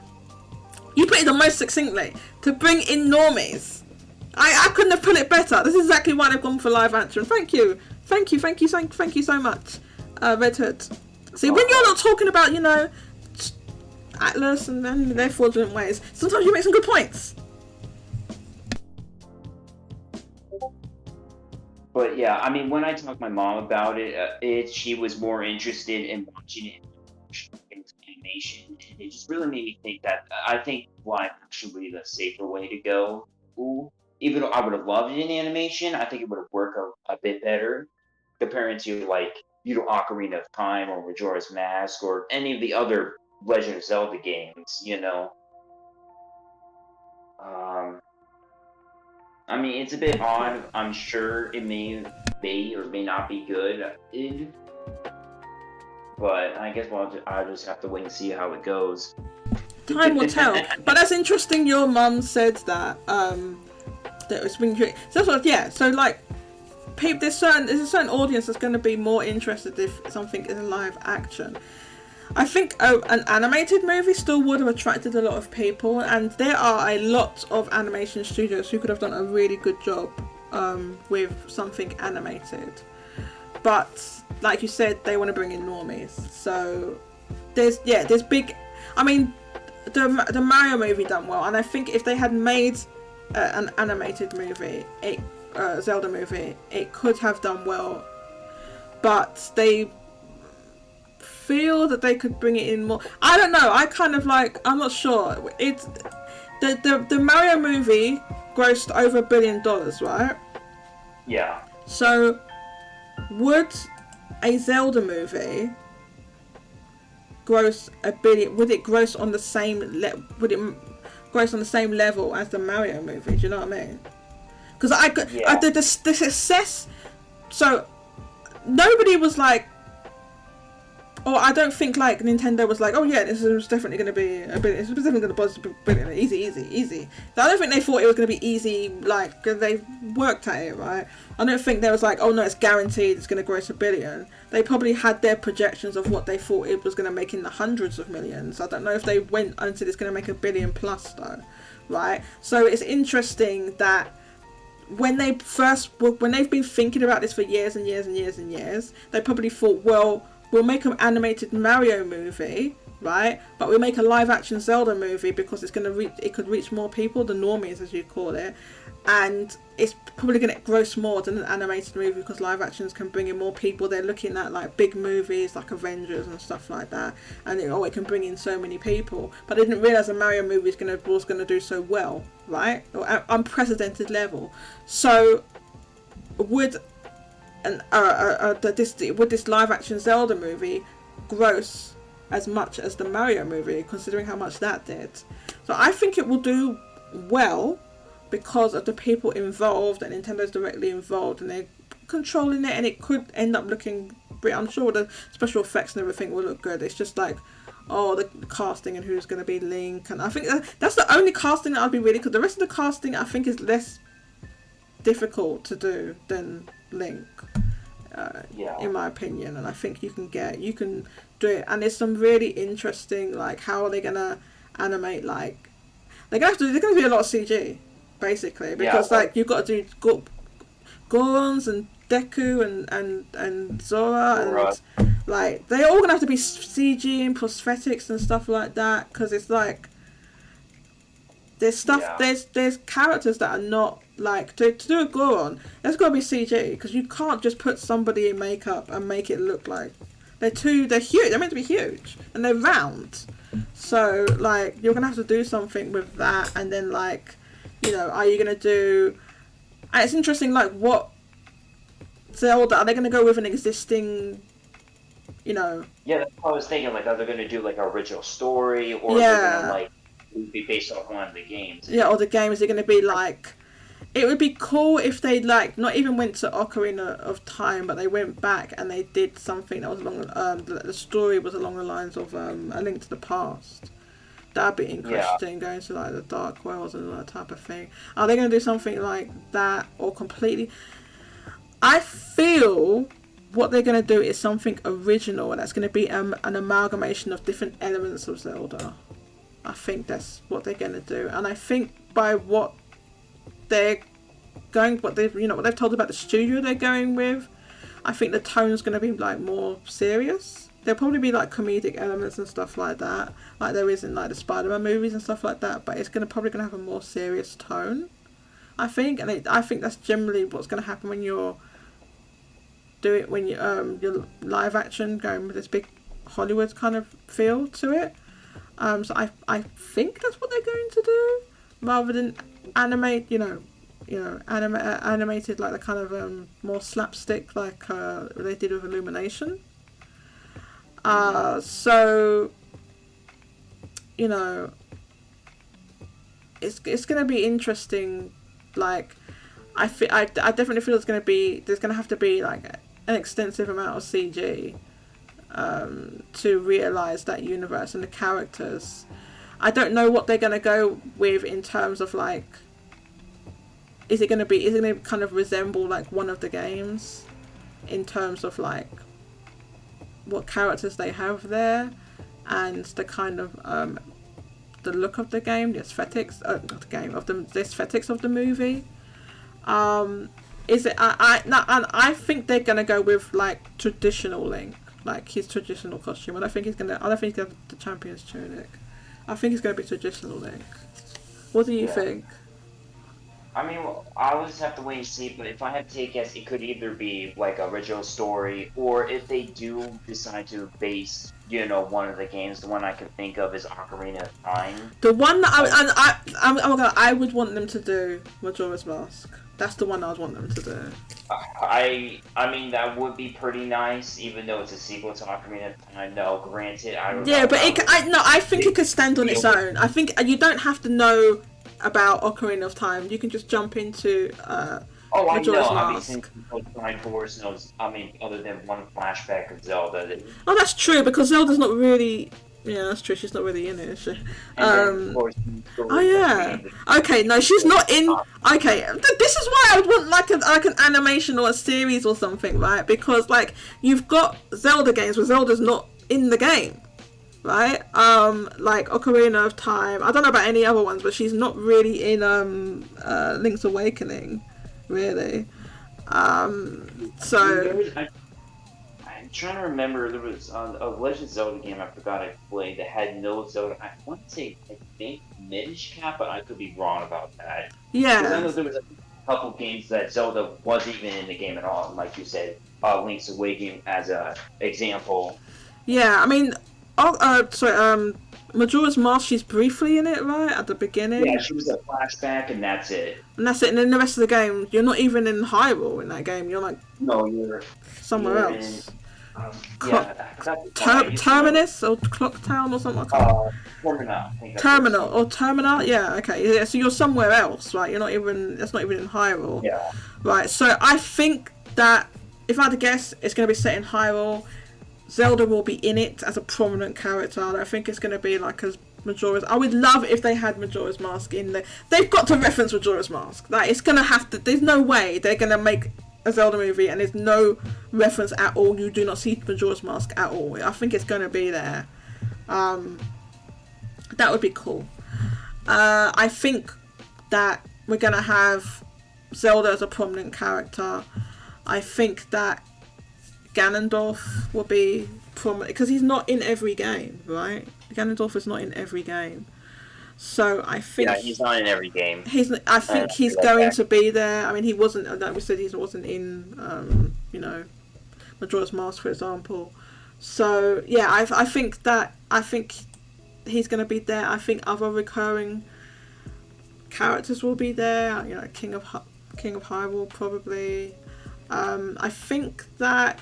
You put it the most succinctly. To bring in normies. I couldn't have put it better. This is exactly why they've gone for live action. Thank you so much, Red Hood. See, when you're not talking about, you know, Atlas and their fraudulent ways, sometimes you make some good points. But yeah, I mean, when I talked to my mom about it, she was more interested in watching it in animation. And it just really made me think that I think live action would be the safer way to go. Even though I would have loved it in animation, I think it would have worked a bit better comparing to, like, you know, Ocarina of Time or Majora's Mask or any of the other Legend of Zelda games, you know. I mean, it's a bit odd. I'm sure it may or may not be good, but I guess I'll just have to wait and see how it goes. Time will tell. But that's interesting. Your mum said that it's been so that's what, yeah. So like, there's a certain audience that's going to be more interested if something is live action. I think an animated movie still would have attracted a lot of people, and there are a lot of animation studios who could have done a really good job with something animated. But like you said, they want to bring in normies. So there's big. I mean, the Mario movie done well, and I think if they had made an animated movie, Zelda movie, it could have done well. But they feel that they could bring it in more. I don't know. I kind of like. I'm not sure. It's the Mario movie grossed over $1 billion, right? Yeah. So, would a Zelda movie gross $1 billion? Would it gross on the same gross on the same level as the Mario movie? Do you know what I mean? Because the success. So nobody was like. Or I don't think like Nintendo was like, oh yeah, this is definitely going to be a bit. It's definitely going to buzz a bit easy. So I don't think they thought it was going to be easy. Like they worked at it, right? I don't think they was like, oh no, it's guaranteed it's going to gross $1 billion. They probably had their projections of what they thought it was going to make in the hundreds of millions. I don't know if they went until it's going to make $1 billion plus though, right? So it's interesting that when they've been thinking about this for years and years and years and years, they probably thought, well, we'll make an animated Mario movie, right? But we'll make a live-action Zelda movie because it could reach more people, the normies as you call it, and it's probably going to gross more than an animated movie because live actions can bring in more people. They're looking at like big movies like Avengers and stuff like that, and it can bring in so many people. But they didn't realize a Mario movie was going to do so well, right? Or at unprecedented level. So would this live action Zelda movie gross as much as the Mario movie, considering how much that did? So I think it will do well because of the people involved, and Nintendo's directly involved, and they're controlling it, and it could end up looking great. I'm sure the special effects and everything will look good. It's just like, the casting and who's going to be Link, and I think that's the only casting that I'd be really, because the rest of the casting I think is less difficult to do than Link, in my opinion, and I think you can do it, and there's some really interesting, like, how are they going to animate, like, they're going to do a lot of CG, basically, because like you've got to do Gorons and Deku and Zora, and like they're all gonna have to be CG and prosthetics and stuff like that, because it's like there's stuff, there's characters that are not, like, to do a Goron, there's got to be CG, because you can't just put somebody in makeup and make it look like they're huge, they're meant to be huge and they're round, so like you're gonna have to do something with that, and then, like, you know, are you gonna do, and it's interesting, like, what Zelda, are they going to go with an existing, you know? Yeah, that's what I was thinking. Like, are they going to do, like, an original story, or are they going to, like, be based off one of the games? Yeah, or the games are going to be, like, it would be cool if they, like, not even went to Ocarina of Time, but they went back and they did something that was along, the story was along the lines of A Link to the Past. That'd be interesting, going to, like, the Dark Worlds and that type of thing. Are they going to do something like that, or completely... I feel what they're going to do is something original, and that's going to be an amalgamation of different elements of Zelda. I think that's what they're going to do, and I think by what they've told about the studio they're going with, I think the tone's going to be, like, more serious. There'll probably be, like, comedic elements and stuff like that, like there is in, like, the Spider-Man movies and stuff like that, but it's probably going to have a more serious tone, I think, and I think that's generally what's going to happen when you're your live action, going with this big Hollywood kind of feel to it. So I think that's what they're going to do, rather than animate, animated, like the kind of more slapstick, like they did with Illumination. So, you know, it's going to be interesting. Like, I definitely feel there's going to have to be, like, an extensive amount of CG to realise that universe and the characters. I don't know what they're going to go with in terms of, like, is it going to kind of resemble, like, one of the games in terms of, like, what characters they have there and the kind of the look of the game, the aesthetics the aesthetics of the movie. Is it? I think they're gonna go with, like, traditional Link, like his traditional costume. I don't think he's gonna have the champion's tunic. I think he's gonna be traditional Link. What do you think? I mean, well, I'll just have to wait and see, but if I had to take a guess, it could either be, like, original story, or if they do decide to base, one of the games, the one I can think of is Ocarina of Time. The one that I would want them to do Majora's Mask. That's the one I would want them to do. I mean, that would be pretty nice, even though it's a sequel to Ocarina of Time. No, granted, I don't know. Yeah, but I think it could stand on its own. I think you don't have to know about Ocarina of Time. You can just jump into Majora's Mask. Other than one flashback of Zelda. Oh, that's true, because Zelda's not really... Yeah, that's true. She's not really in it, is she? Oh yeah. Okay, no, she's not in. Okay, this is why I would want like an animation or a series or something, right? Because, like, you've got Zelda games where Zelda's not in the game, right? Like Ocarina of Time. I don't know about any other ones, but she's not really in Link's Awakening, really. So. I'm trying to remember, there was a Legend of Zelda game I forgot I played that had no Zelda. I want to say, I think, Minish Cap, but I could be wrong about that. Yeah. Because I know there was a couple games that Zelda wasn't even in the game at all, and like you said, Link's Awakening as an example. Yeah, I mean, Majora's Mask, she's briefly in it, right, at the beginning? Yeah, she was a flashback, and that's it. And that's it, and then the rest of the game, you're not even in Hyrule in that game, you're like... No, you're... somewhere else. Terminus or Clock Town or something like that. Terminal, yeah, okay. Yeah, so you're somewhere else, right? That's not even in Hyrule. Yeah. Right, so I think that if I had to guess, it's going to be set in Hyrule. Zelda will be in it as a prominent character. I don't think it's going to be like as Majora's. I would love if they had Majora's Mask in there. They've got to reference Majora's Mask. Like, it's going to have to. There's no way they're going to make a Zelda movie and there's no reference at all. You do not see Majora's Mask at all. I think it's going to be there. That would be cool. I think that we're going to have Zelda as a prominent character. I think that Ganondorf will be prominent because he's not in every game, right? Ganondorf is not in every game, so I think he's not in every game. I think he's going to be there. I mean, he wasn't. Like we said, he wasn't in, Majora's Mask, for example. So yeah, I think he's going to be there. I think other recurring characters will be there. You know, King of Hyrule probably. I think that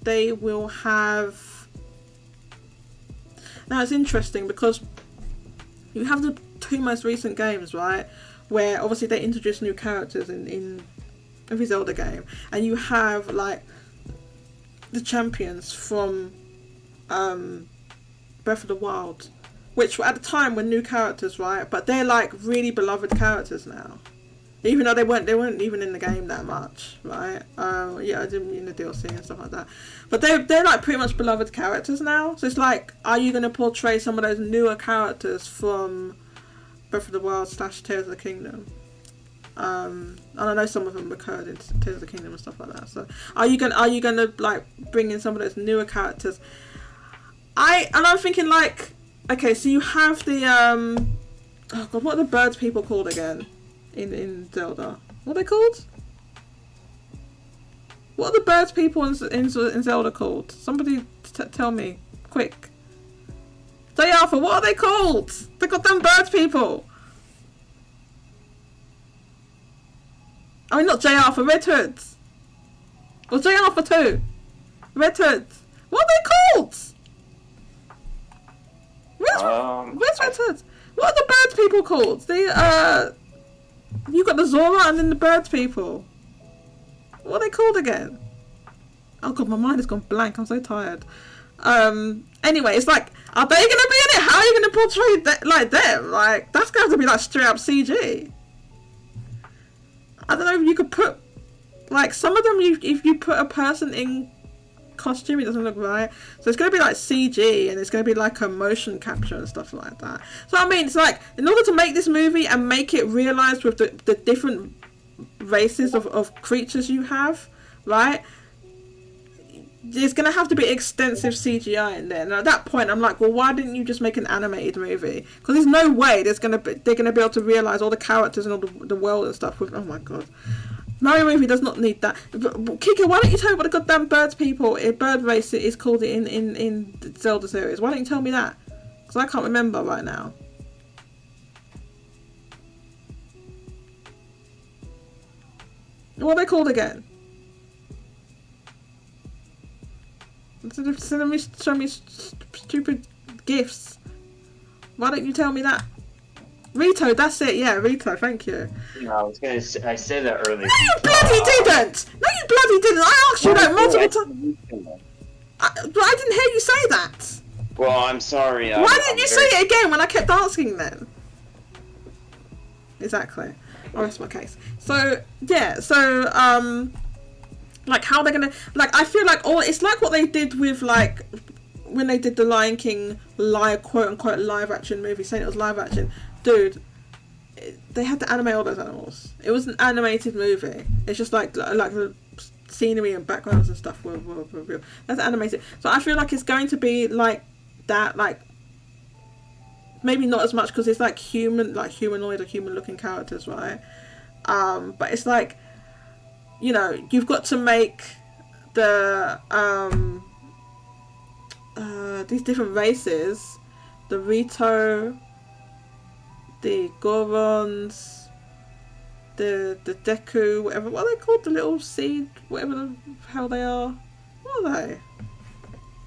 they will have. Now it's interesting because you have the two most recent games, right? Where obviously they introduce new characters in every Zelda game, and you have like the champions from Breath of the Wild, which at the time were new characters, right? But they're like really beloved characters now. Even though they weren't even in the game that much, right? I didn't mean the DLC and stuff like that. But they're like pretty much beloved characters now. So it's like, are you going to portray some of those newer characters from Breath of the Wild / Tears of the Kingdom? And I know some of them recurred in Tears of the Kingdom and stuff like that. So are you gonna like bring in some of those newer characters? I'm thinking like, okay, so you have the oh god, what are the birds people called again? In Zelda, what are they called? What are the birds people in Zelda called? Somebody tell me, quick. J. Arthur, what are they called? They got them birds people. I mean, not J. Arthur, Red Hoods. Or J. Arthur 2. Red Hoods. What are they called? Where's Red Hoods? What are the birds people called? You got the Zora and then the birds people. What are they called again? Oh god, my mind has gone blank. I'm so tired. Anyway, it's like, are they gonna be in it? How are you gonna portray that like them? Like, that's going to be like straight up CG. I don't know if you could put like some of them. If you put a person in costume, it doesn't look right. So it's going to be like CG and it's going to be like a motion capture and stuff like that. So I mean, it's like, in order to make this movie and make it realised with the different races of creatures you have, right, there's going to have to be extensive CGI in there. And at that point I'm like, well, why didn't you just make an animated movie? Because there's no way they're going to be able to realise all the characters and all the world and stuff with, oh my god. Mario movie does not need that. Kika, why don't you tell me what the goddamn bird race is called in the Zelda series? Why don't you tell me that? Because I can't remember right now. What are they called again? Show me stupid gifs. Why don't you tell me that? Rito, that's it. Yeah, Rito. Thank you. No, I said that earlier. No, you bloody didn't. No, you bloody didn't. I asked you that multiple times. But I didn't hear you say that. Well, I'm sorry. Why didn't you say it again when I kept asking then? Exactly. I'll rest my case. So yeah. So like how they're gonna like. I feel like it's like what they did with like when they did the Lion King quote unquote live action movie, saying it was live action. Dude, they had to animate all those animals. It was an animated movie. It's just like the scenery and backgrounds and stuff were real. That's animated. So I feel like it's going to be like that. Like maybe not as much because it's like humanoid or human looking characters, right? But it's like, you know, you've got to make the these different races, the Rito, the Gorons, the Deku, whatever. What are they called? The little seed, whatever the hell they are. What are they?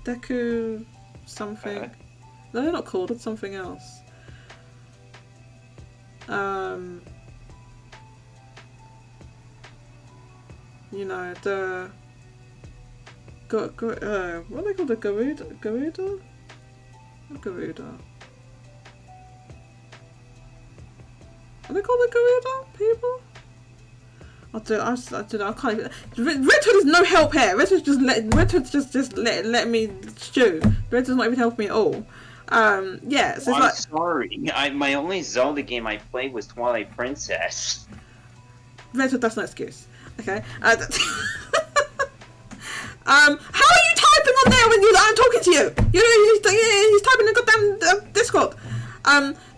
Deku something. No, they're not called. It's something else. You know, the what are they called? The Garuda? Not Garuda. Are they called the Garuda people? I can't even. Red Hood is no help here. Red Hood's just let me stew. Red Hood's not even helping me at all. Yeah, so it's I'm sorry. My only Zelda game I played was Twilight Princess. Red Hood, that's no excuse. Okay. How are you typing on there when I'm talking to you? He's typing in the goddamn Discord.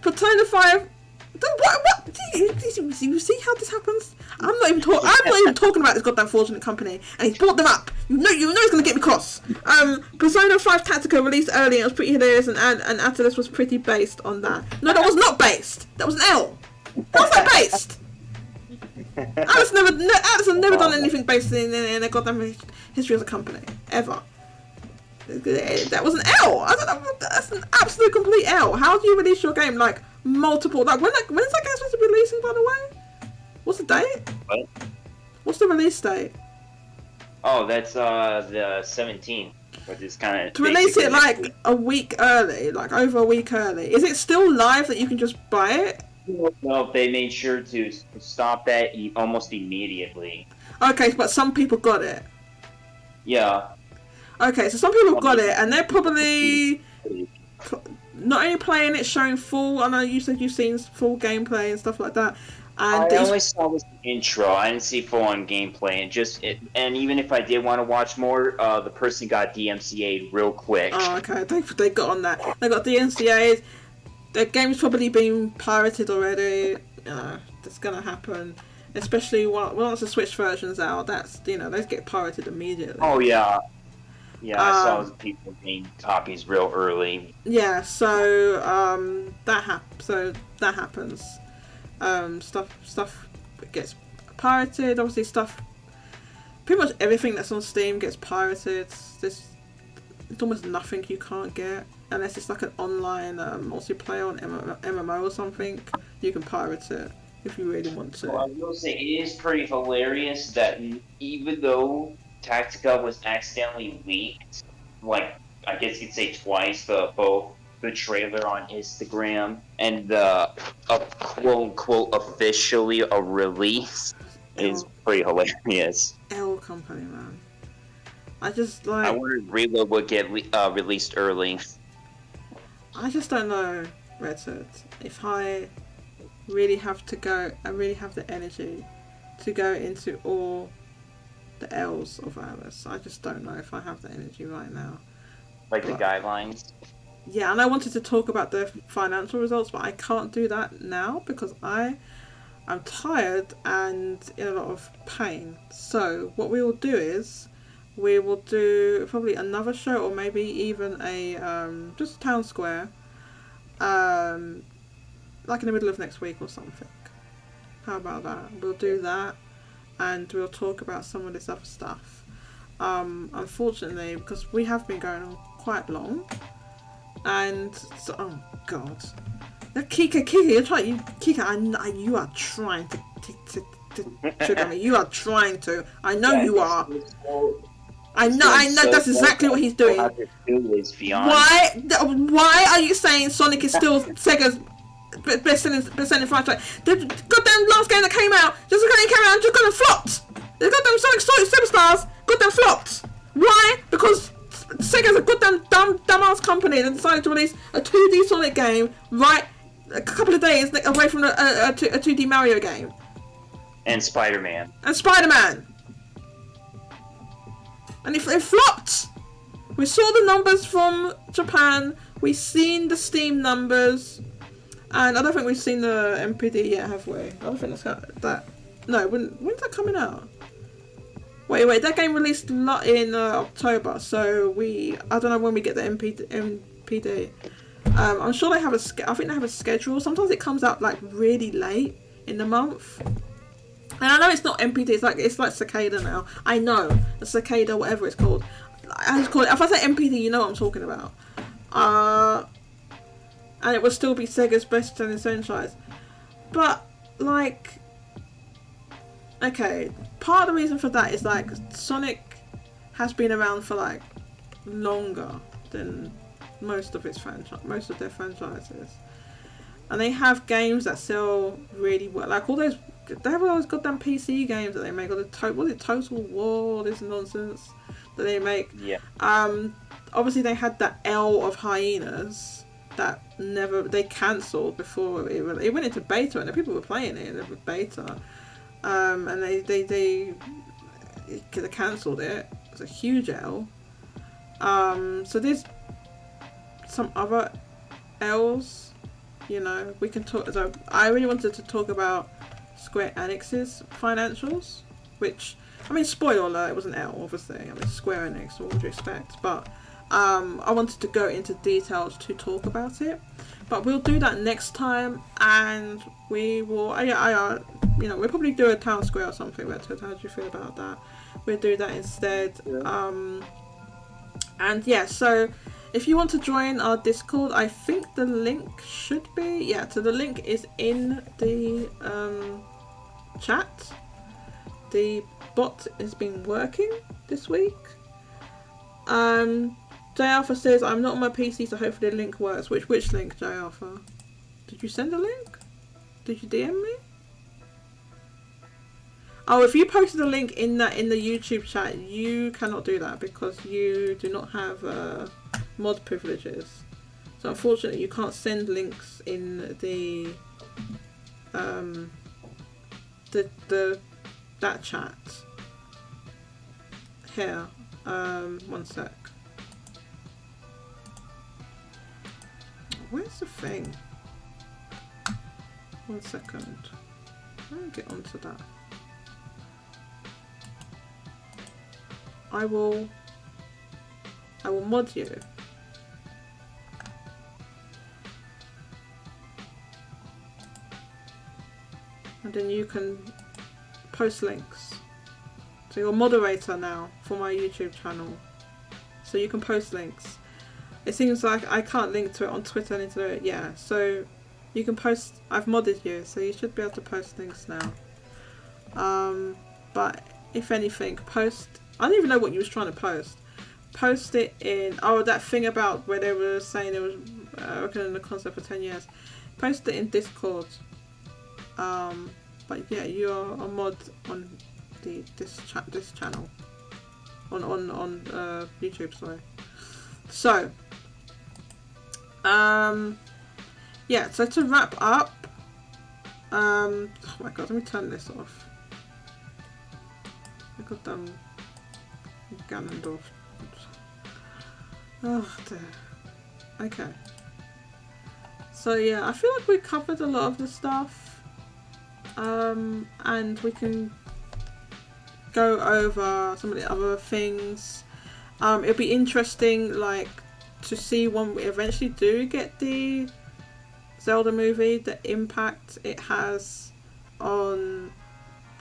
Persona 5. What? Do you see how this happens? I'm not even talking about this goddamn Fortunate Company, and he's brought them up. You know he's gonna get me cross. Persona 5 Tactica released early. It was pretty hilarious, and Atlas was pretty based on that. No, that was not based. That was an L. How was that based? Atlas has never done anything based in a goddamn history as a company ever. That was an L. I don't know. That's an absolute complete L. How do you release your game like multiple? Like when is that game supposed to be releasing? By the way, what's the date? What? What's the release date? Oh, that's the 17th, which is kind of to release it like a week early, like over a week early. Is it still live that you can just buy it? No, they made sure to stop that almost immediately. Okay, but some people got it. Yeah. Okay, so some people got it, and they're probably not only playing it, showing full. I know you said you've seen full gameplay and stuff like that. And I only saw this intro. I didn't see full-on gameplay, and even if I did want to watch more, the person got DMCA'd real quick. Oh, okay. They got on that. They got DMCA'd. The game's probably been pirated already. That's gonna happen. Especially once the Switch version's out. That's they get pirated immediately. Oh yeah. Yeah, I saw people getting copies real early. Yeah, so that happens. Stuff gets pirated. Obviously, pretty much everything that's on Steam gets pirated. It's almost nothing you can't get unless it's like an online multiplayer on MMO or something. You can pirate it if you really want to. Well, I will say it is pretty hilarious that even though Tactica was accidentally leaked, like I guess you'd say twice, both the trailer on Instagram and the quote unquote officially a release is pretty hilarious. L company, man. I just like. I wonder if Reload would get released early. I just don't know, Red Hood. If I really have to go, I really have the energy to go into all the L's of Alice. I just don't know if I have the energy right now. Like the guidelines? Yeah, and I wanted to talk about the financial results, but I can't do that now because I'm tired and in a lot of pain. So what we will do is we will do probably another show, or maybe even a just town square, like in the middle of next week or something. How about that? We'll do that, and we'll talk about some of this other stuff. Unfortunately, because we have been going on quite long, and so, oh god, Kika, you're trying. Kika, you are trying to trigger me. You are trying to. I know you are. I know. That's exactly what he's doing. Why are you saying Sonic is still Sega's best-selling franchise? The goddamn last game that came out, just goddamn flopped. The goddamn Sonic Superstars goddamn flopped. Why? Because Sega's a goddamn dumbass company that decided to release a 2D Sonic game right a couple of days away from a 2D Mario game. And Spider-Man. And it flopped. We saw the numbers from Japan. We've seen the Steam numbers. And I don't think we've seen the MPD yet, have we? I don't think that. No, when's that coming out? Wait, that game released in October, so I don't know when we get the MPD. I'm sure they have I think they have a schedule. Sometimes it comes out like really late in the month. And I know it's not MPD, it's like Cicada now. I know, the Cicada, whatever it's called. I just call it. If I say MPD, you know what I'm talking about. And it will still be Sega's best-selling franchise. But like, okay, part of the reason for that is like Sonic has been around for like longer than most of their franchises, and they have games that sell really well. Like they have all those goddamn PC games that they make, or was it Total War, this nonsense that they make. Yeah. Obviously they had that L of Hyenas that they cancelled before it went into beta, and the people were playing it in the beta, and they cancelled it. It was a huge L. So there's some other L's, you know, we can talk. So I really wanted to talk about Square Enix's financials, which, I mean, spoiler alert, it was an L, obviously. I mean, Square Enix, what would you expect? But I wanted to go into details to talk about it. But we'll do that next time, and we will, you know, we'll probably do a town square or something. How do you feel about that? We'll do that instead. And yeah, so if you want to join our Discord, I think the link should be, so the link is in the chat. The bot has been working this week. J Alpha says, I'm not on my PC, so hopefully the link works. Which link, J Alpha? Did you send a link? Did you DM me? Oh, if you posted a link in the YouTube chat, you cannot do that because you do not have mod privileges. So unfortunately, you can't send links in that chat. Here, one sec. Where's the thing? 1 second. Let me get onto that. I will mod you. And then you can post links. So you're a moderator now for my YouTube channel. So you can post links. It seems like I can't link to it on Twitter and Internet. Yeah, so you can post. I've modded you, so you should be able to post links now. But if anything, post. I don't even know what you was trying to post. Post it in. Oh, that thing about where they were saying they was working on the concept for 10 years. Post it in Discord. But yeah, you are a mod on this channel on YouTube. Sorry. So. Yeah, so to wrap up, oh my god, let me turn this off. I got Ganondorf. Oh dear. Okay. So yeah, I feel like we covered a lot of the stuff, and we can go over some of the other things. It'll be interesting, like, to see when we eventually do get the Zelda movie, the impact it has on,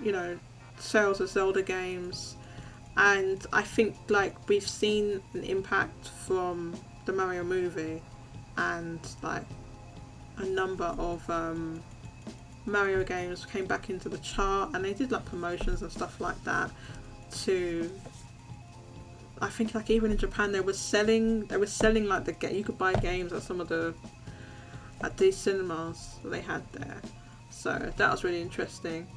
you know, sales of Zelda games. And I think, like, we've seen an impact from the Mario movie, and like a number of Mario games came back into the chart, and they did like promotions and stuff like that to, I think, like, even in Japan they were selling like the game. You could buy games at some of at these cinemas that they had there. So that was really interesting.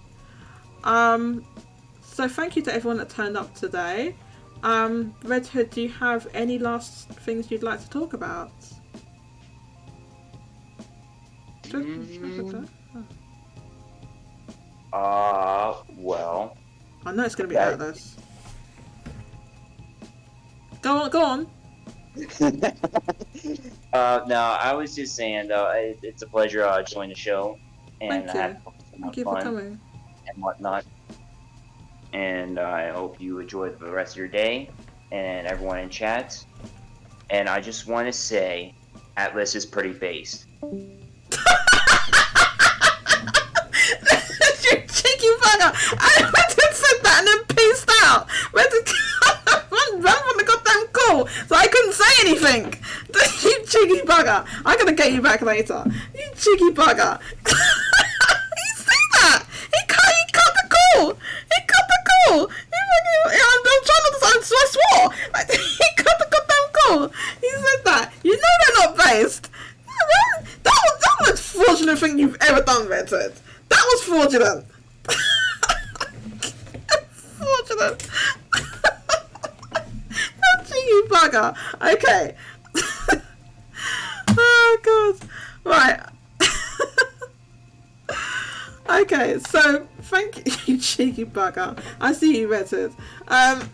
So thank you to everyone that turned up today. Red Hood, do you have any last things you'd like to talk about? Well, I know it's going to be Atlas. Go on. No, I was just saying, though, it's a pleasure joining the show. And Thank you for coming. And whatnot. And I hope you enjoy the rest of your day, and everyone in chat. And I just want to say, Atlas is pretty faced. You cheeky bugger! I went and said that and then peaced out. Went to run from the goddamn call, so I couldn't say anything. You cheeky bugger! I'm gonna get you back later. You cheeky bugger! You see that? He cut the call. I'm trying not to. I swore. Like, he got the goddamn call. He said that. You know they're not based. That was the most fraudulent thing you've ever done, Richard. That was fraudulent. Fraudulent. You bugger. Okay. Oh god. Right. Okay, so thank you, you cheeky bugger. I see you, Richard. Thank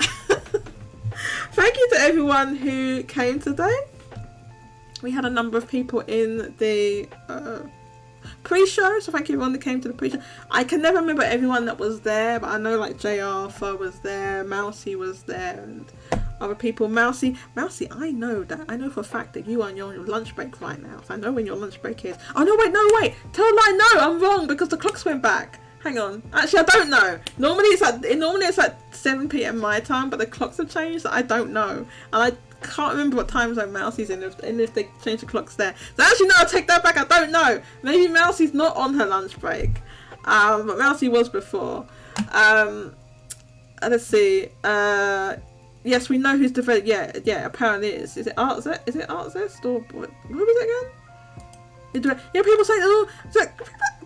you to everyone who came today. We had a number of people in the pre-show, so thank you everyone that came to the pre-show. I can never remember everyone that was there, but I know like J. Arthur was there, Mousy was there, and other people. Mousy, I know for a fact that you are on your lunch break right now. So I know when your lunch break is. Oh no, wait. Tell a lie, no, I'm wrong because the clocks went back. Hang on. Actually, I don't know. Normally it's like 7 p.m. my time, but the clocks have changed. So I don't know, and I can't remember what time zone Mousy's in, and if they change the clocks there. So actually, no, I'll take that back. I don't know. Maybe Mousy's not on her lunch break, but Mousy was before. Let's see. Yes, we know who's developed. Yeah. Apparently, is it Artzest? Is it Artzest or what was it again? Yeah, people saying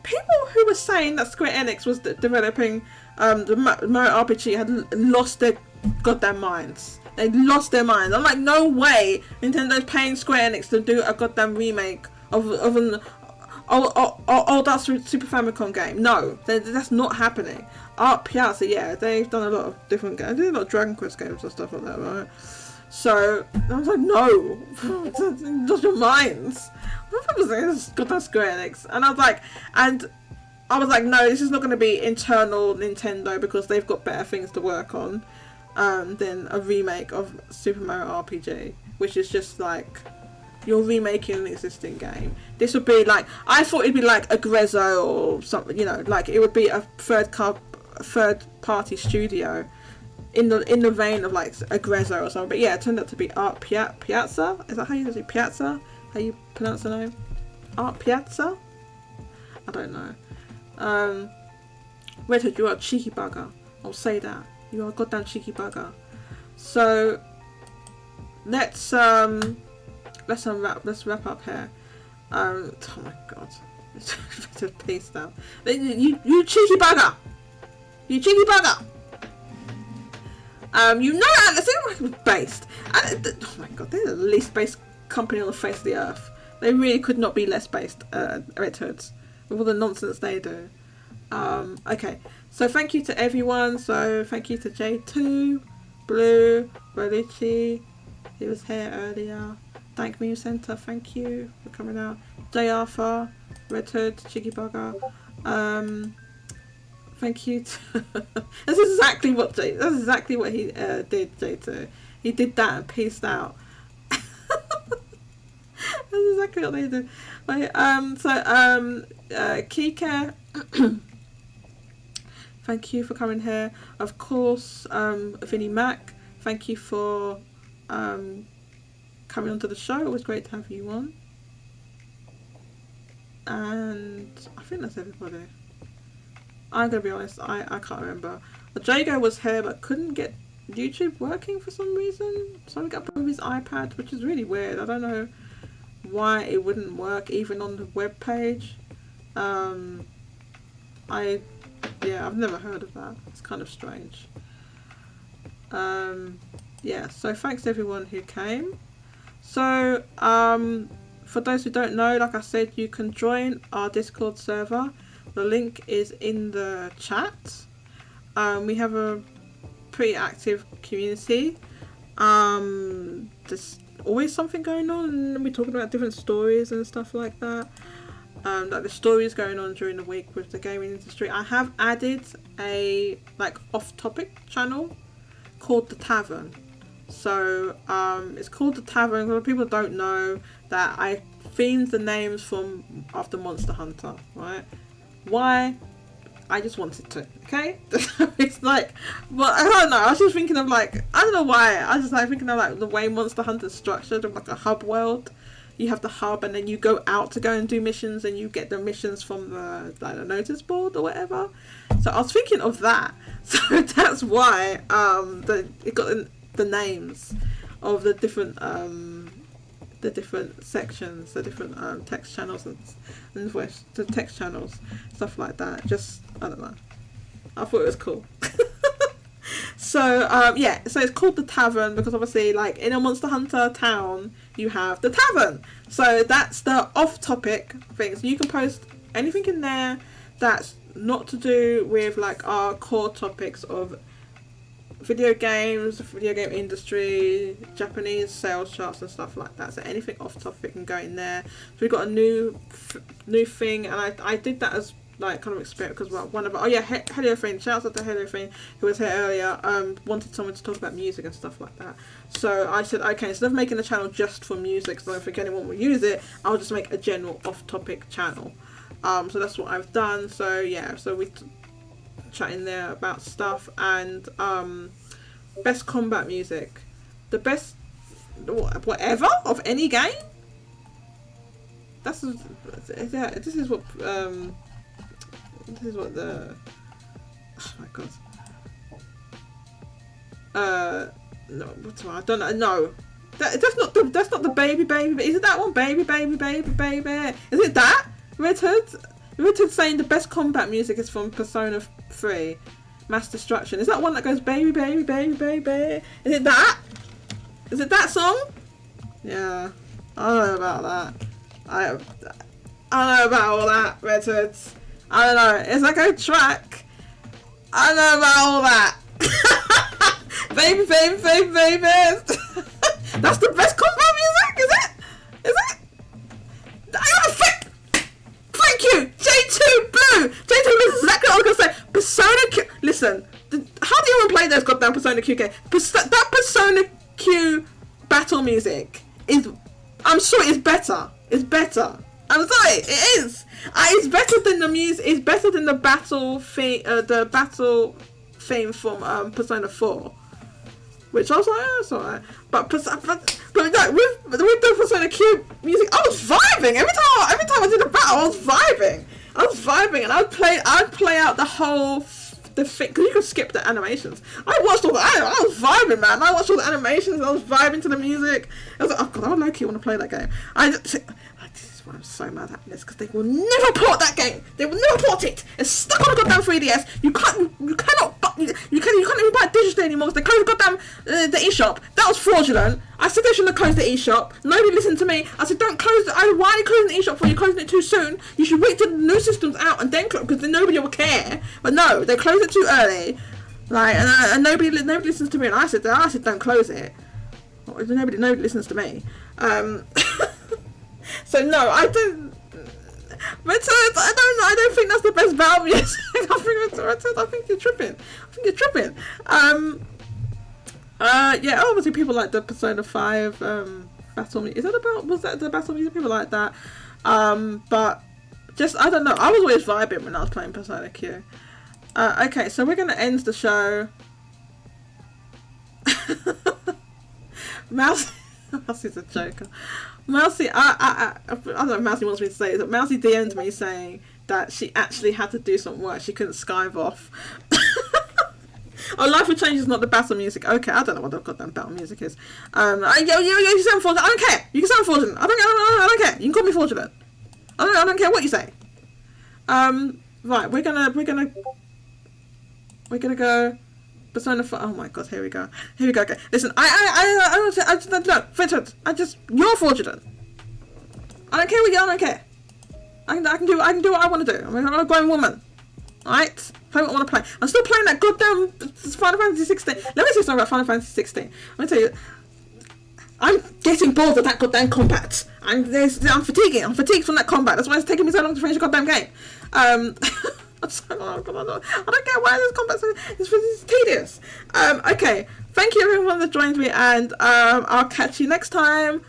people who were saying that Square Enix was developing the Mario RPG had lost their goddamn minds. They lost their minds. I'm like, no way Nintendo's paying Square Enix to do a goddamn remake of an old Super Famicom game. No, that's not happening. Art Piazza, yeah, they've done a lot of different games. They did a lot of Dragon Quest games and stuff like that, right? So I was like, no, lost your minds. Got that Square Enix, and I was like, no, this is not going to be internal Nintendo because they've got better things to work on than a remake of Super Mario RPG, which is just like you're remaking an existing game. This would be like, I thought it'd be like a Grezzo or something, you know, like it would be a third party studio in the vein of like a Grezzo or something. But yeah, it turned out to be Art Piazza. Is that how you say Piazza? How you pronounce the name? Art Piazza? I don't know. Redhead, you're a cheeky bugger. I'll say that. You are a goddamn cheeky bugger. So let's wrap up here. Oh my god. Please stop. You cheeky bugger! You cheeky bugger! You know Atlas was based. Oh my god, they're the least based company on the face of the earth. They really could not be less based, Red Hoods, with all the nonsense they do. Okay, so thank you to everyone. So thank you to J2, Blue, Relici, he was here earlier. Thank Me Center, thank you for coming out. J. Arthur, Red Hood, Cheeky Bugger. Thank you to that's exactly what he did, J2. He did that and peaced out. That's exactly what they did. Wait, Kika, thank you for coming here. Of course, Vinnie Mac, thank you for coming onto the show. It was great to have you on. And I think that's everybody. I'm gonna be honest, I can't remember. Jago was here but couldn't get YouTube working for some reason. Something got with his iPad, which is really weird. I don't know why it wouldn't work even on the web page. I've never heard of that. It's kind of strange. Yeah, so thanks everyone who came. So for those who don't know, like I said, you can join our Discord server. The link is in the chat. We have a pretty active community. There's always something going on, and we're talking about different stories and stuff like that. Like the stories going on during the week with the gaming industry. I have added a like off-topic channel called The Tavern. So it's called The Tavern because people don't know that I themed the names from after Monster Hunter, right? Why? I just wanted to, okay? It's like, well, I don't know, I was just thinking of like, I don't know why, I was just like thinking of like the way Monster Hunter's structured, of like a hub world. You have the hub and then you go out to go and do missions and you get the missions from the like, notice board or whatever. So I was thinking of that. So that's why it got the names of the different sections, the different text channels and voice, the text channels, stuff like that. Just, I don't know. I thought it was cool. So yeah, so it's called the Tavern because obviously, like, in a Monster Hunter town you have the tavern, so that's the off-topic things. You can post anything in there that's not to do with like our core topics of video games, video game industry, Japanese sales charts and stuff like that. So anything off topic can go in there. So we got a new thing, and I did that as like kind of experiment because one of Helio Friend, shouts out to Helio Friend who was here earlier, wanted someone to talk about music and stuff like that. So I said, okay, instead of making a channel just for music, so I don't think anyone will use it, I'll just make a general off-topic channel. So that's what I've done. So yeah, so we chatting there about stuff, and best combat music, the best whatever of any game. This is what the, oh my god, no, what's wrong? I don't know. No, that's not the baby. Is it that one? Baby. Is it that? Red Hood saying the best combat music is from Persona 3, Mass Destruction. Is that one that goes baby? Is it that? Is it that song? Yeah, I don't know about that. I don't know about all that, Red Hoods. I don't know. It's like a track. I don't know about all that. baby. That's the best combat music, is it? Thank you, J2 Blue. J2 Blue is exactly what I was gonna say. Persona Q. Listen, how do you even play those goddamn Persona Q games? That Persona Q battle music is, I'm sure it's better. It's better. I'm sorry, it is. It's better than the music. It's better than the battle theme. The battle theme from Persona 4, which I was like, oh, it's alright. But like, with the Persona Q music, I was vibing every time I did a battle. I was vibing, and I'd play out the whole thing, because you could skip the animations. I watched all that. I was vibing, man. I watched all the animations. I was vibing to the music. I was like, oh god, I would low-key want to play that game. I'm so mad at this because they will never port that game. They will never port it. It's stuck on a goddamn 3DS. You cannot even buy it digitally anymore because they closed the goddamn the eShop. That was fraudulent. I said they shouldn't have closed the eShop. Nobody listened to me. I said don't close why are you closing the eShop for? You're closing it too soon. You should wait till the new system's out and then close, because then nobody will care. But no, they closed it too early. Like, and nobody listens to me. And I said don't close it. Nobody listens to me. So no, I don't. I don't think that's the best battle music. I think you're tripping. Yeah, obviously people like the Persona 5 battle music. Was that the battle music? People like that. But just, I don't know. I was always vibing when I was playing Persona Q. Okay, so we're gonna end the show. Mousie's a joker. Mousy, I don't know if Mousy wants me to say it, but Mousy DM'd me saying that she actually had to do some work. She couldn't Skype off. Oh, Life with Change is not the battle music. Okay, I don't know what the goddamn battle music is. You sound fraudulent. I don't care. You can sound fraudulent. I don't care. You can call me fraudulent. I don't care what you say. Right, we're gonna go. Persona 4. Oh my god, here we go. Okay, listen, you're fraudulent. I don't care what you. I don't care. I can do what I want to do. I'm a grown woman. Alright? Play what I want to play. I'm still playing that goddamn Final Fantasy 16. Let me say something about Final Fantasy 16. Let me tell you, I'm getting bored of that goddamn combat. I'm fatigued from that combat. That's why it's taking me so long to finish the goddamn game. I don't care why this combat is tedious. Okay, thank you everyone that joined me, and I'll catch you next time.